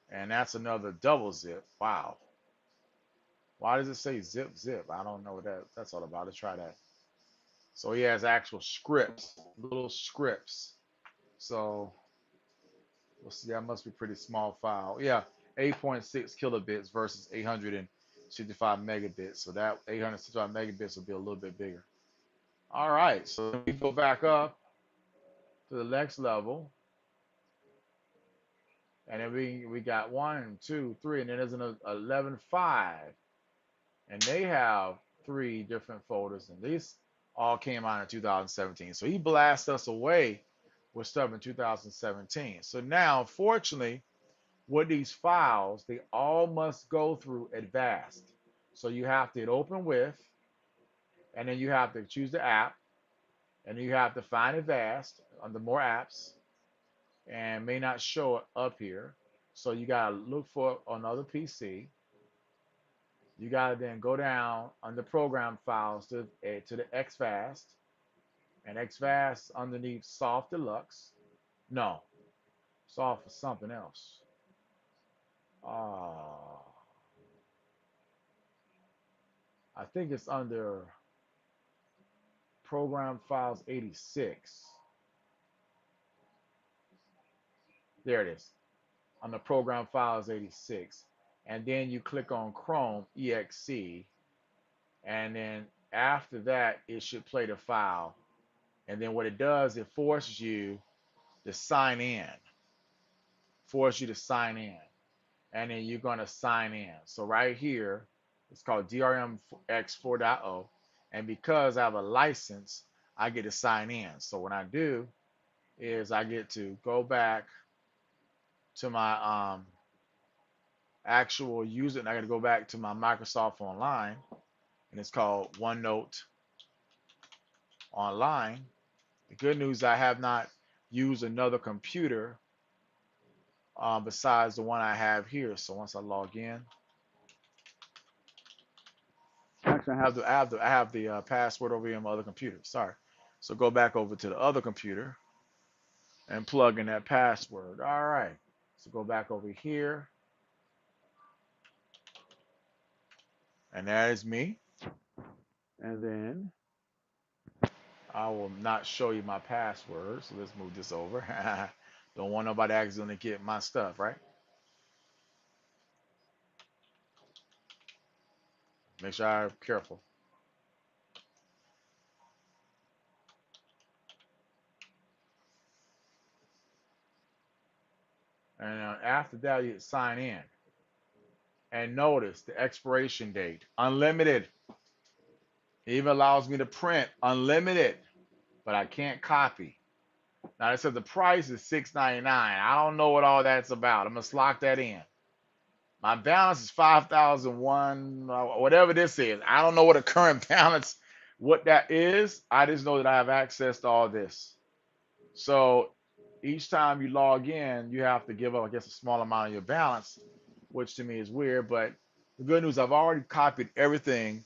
and that's another double zip. Wow. Why does it say zip? I don't know what that's all about. Let's try that. So he has actual scripts, little scripts. So we'll see. That must be a pretty small file. Yeah, 8.6 kilobits versus 865 megabits. So that 865 megabits will be a little bit bigger. All right, so we go back up to the next level, and then we got 1, 2, 3, and then there's an 11.5, and they have 3 different folders, and these all came out in 2017. So he blasted us away with stuff in 2017. So now, fortunately, with these files, they all must go through advanced. So you have to hit open with, and then you have to choose the app, and you have to find advanced under more apps, and may not show it up here. So you gotta look for another PC. You gotta then go down under program files to the XFast, and XFast underneath Soft Deluxe. No, Soft is something else. I think it's under Program Files 86. There it is. On the Program Files 86. And then you click on Chrome EXE. And then after that, it should play the file. And then what it does, it forces you to sign in. And then you're going to sign in. So right here, it's called DRMX 4.0. And because I have a license, I get to sign in. So what I do is I get to go back to my actual user, and I got to go back to my Microsoft Online, and it's called OneNote online. The good news, I have not used another computer besides the one I have here. So once I log in, actually I have the password over here on my other computer. Sorry. So go back over to the other computer and plug in that password. All right. So go back over here, and that is me. And then I will not show you my password. So let's move this over. Don't want nobody accidentally get my stuff, right? Make sure I'm careful. And after that, you hit sign in. And notice the expiration date, unlimited. It even allows me to print unlimited, but I can't copy. Now it says the price is $6.99. I don't know what all that's about. I'm gonna lock that in. My balance is 5,001, whatever this is. I don't know what a current balance, what that is. I just know that I have access to all this. So each time you log in, you have to give up, I guess, a small amount of your balance, which to me is weird. But the good news, I've already copied everything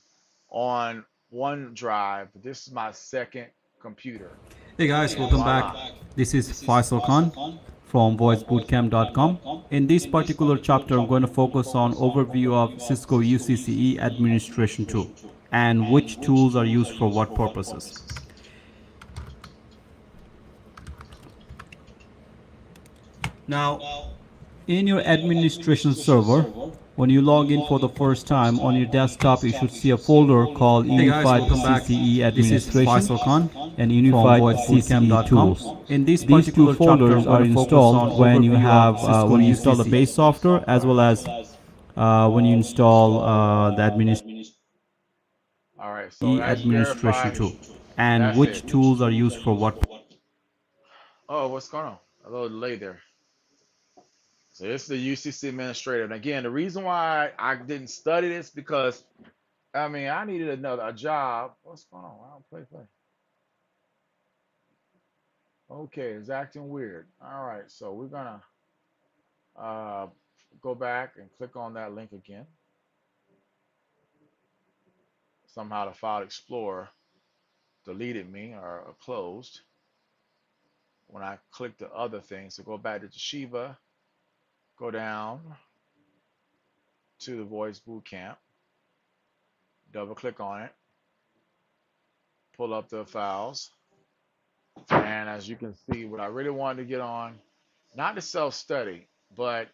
on OneDrive. But this is my second computer. Hey guys, welcome back. This is Faisal Khan from voicebootcamp.com. In this particular chapter, I'm going to focus on overview of Cisco UCCE administration tool and which tools are used for what purposes. Now, in your administration server, when you log in for the first time on your desktop, you should see a folder called Unified CCE Administration and Unified CCE Tools. In these two folders are installed when you have when you install the base software as well as when you install the All right, so that's administration verified. tool and That's which it. tools are used for what. Oh, what's going on? A little delay there. So this is the UCC administrator. And again, the reason why I didn't study this because I mean I needed a job. What's going on? I don't play. Okay, it's acting weird. All right, so we're gonna uh, go back and click on that link again. Somehow the file explorer deleted me or closed when I clicked the other thing. So go back to Toshiba, go down to the voice bootcamp, double click on it, pull up the files, and as you can see, what I really wanted to get on, not the self-study, but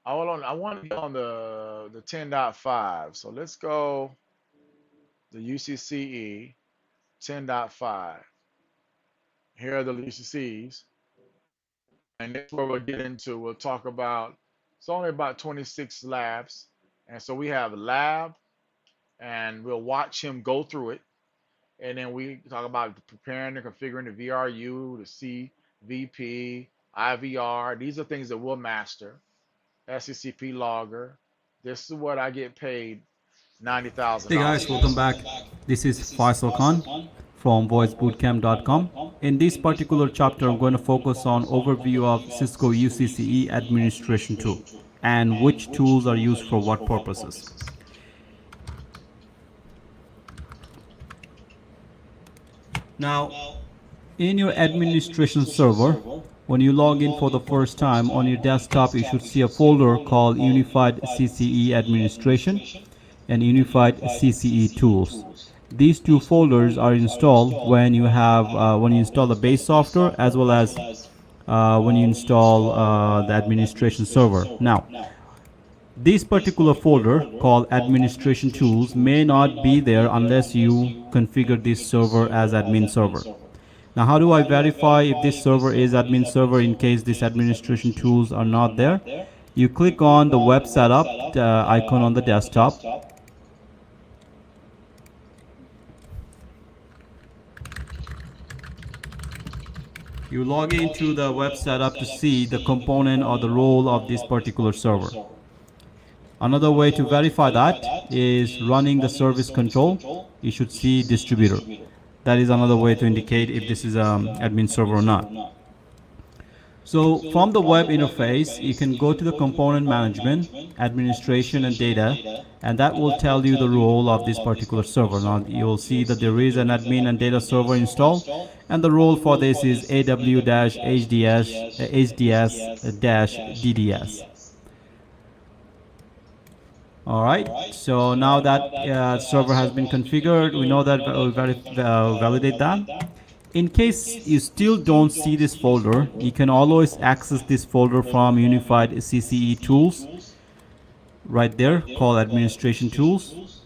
I want to get on the 10.5. So let's go the UCCE 10.5. Here are the UCCs. And that's where we'll get into. We'll talk about, it's only about 26 labs. And so we have a lab, and we'll watch him go through it. And then we talk about preparing and configuring the VRU, the CVP, IVR. These are things that we'll master. SCCP logger. This is what I get paid $90,000. Hey guys, welcome back. This is Faisal Khan from voicebootcamp.com. In this particular chapter, I'm going to focus on overview of Cisco UCCE administration tool and which tools are used for what purposes. Now, in your administration server, when you log in for the first time on your desktop, you should see a folder called Unified CCE Administration and Unified CCE Tools. These two folders are installed when you have when you install the base software as well as when you install the administration server. Now, this particular folder called Administration Tools may not be there unless you configure this server as admin server. Now, how do I verify if this server is admin server in case these administration tools are not there? You click on the web setup icon on the desktop. You log into the web setup to see the component or the role of this particular server. Another way to verify that is running the service control. You should see distributor. That is another way to indicate if this is admin server or not. So from the web interface, you can go to the component management, administration, and data, and that will tell you the role of this particular server. Now you'll see that there is an admin and data server installed, and the role for this is AW-HDS-DDS. All right. So now that server has been configured, we know that we'll validate that. In case you still don't see this folder, you can always access this folder from Unified CCE Tools, right there, called Administration Tools.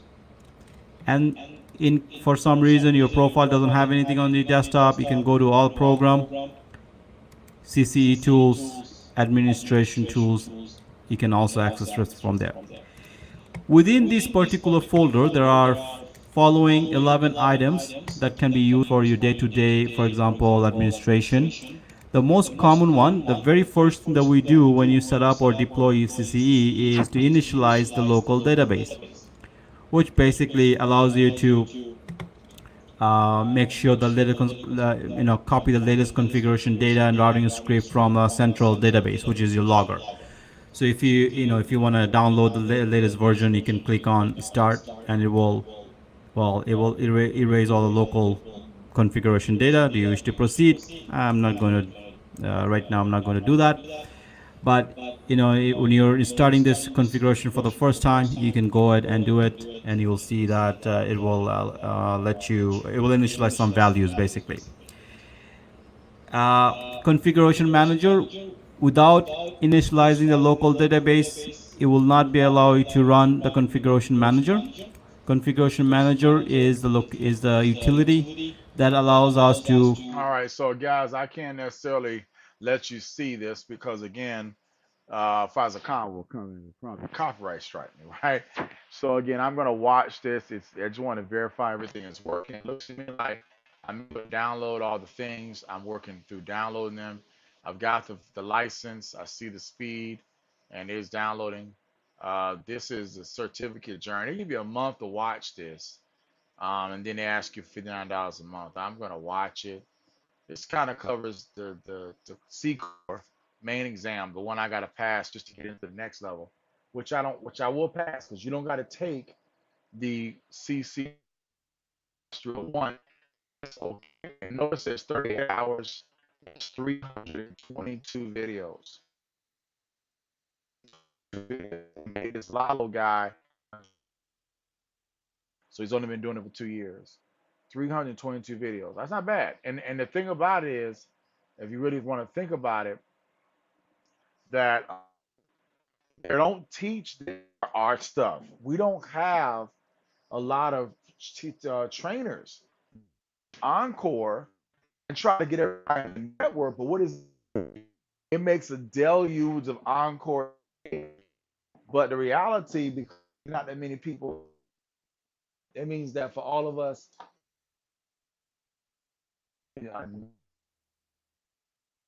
And in for some reason your profile doesn't have anything on the desktop, you can go to All Program, CCE Tools, Administration Tools. You can also access it from there. Within this particular folder, there are following 11 items that can be used for your day-to-day, for example, administration. The most common one, the very first thing that we do when you set up or deploy UCCE is to initialize the local database, which basically allows you to make sure the latest, copy the latest configuration data and routing script from a central database, which is your logger. So if you want to download the latest version, you can click on Start, and it will erase all the local configuration data. Do you wish to proceed? I'm not going to right now. I'm not going to do that. But when you're starting this configuration for the first time, you can go ahead and do it, and you will see that it will it will initialize some values basically. Configuration manager, without initializing the local database, it will not be allow you to run the configuration manager. Configuration manager is the utility that allows us to. All right, so guys, I can't necessarily let you see this because again, Faza Khan will come in and probably copyright strike me, right? So again, I'm gonna watch this. I just want to verify everything is working. It looks to me like I'm able to download all the things. I'm working through downloading them. I've got the license. I see the speed, and it's downloading. This is a certificate journey. They give you a month to watch this, and then they ask you $59 a month. I'm gonna watch it. This kind of covers the C core main exam, the one I got to pass just to get into the next level, which I will pass because you don't got to take the CC one. So, and notice there's 38 hours, it's 322 videos. This Lalo guy, so he's only been doing it for 2 years. 322 videos. That's not bad. And the thing about it is, if you really want to think about it, that they don't teach our stuff. We don't have a lot of trainers. Encore and try to get everybody in the network, but what is it makes a deluge of Encore. But the reality, because not that many people, it means that for all of us, you know,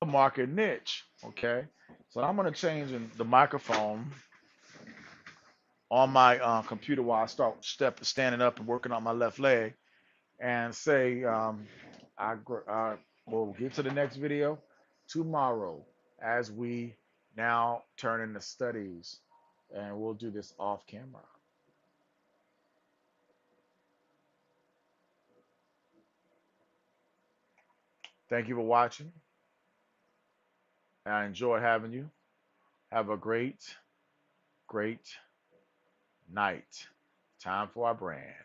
market niche. Okay, so I'm gonna change the microphone on my computer while I start standing up and working on my left leg, and say I will get to the next video tomorrow as we now turn into studies, and we'll do this off camera. Thank you for watching. I enjoy having you. Have a great, great night. Time for our brand.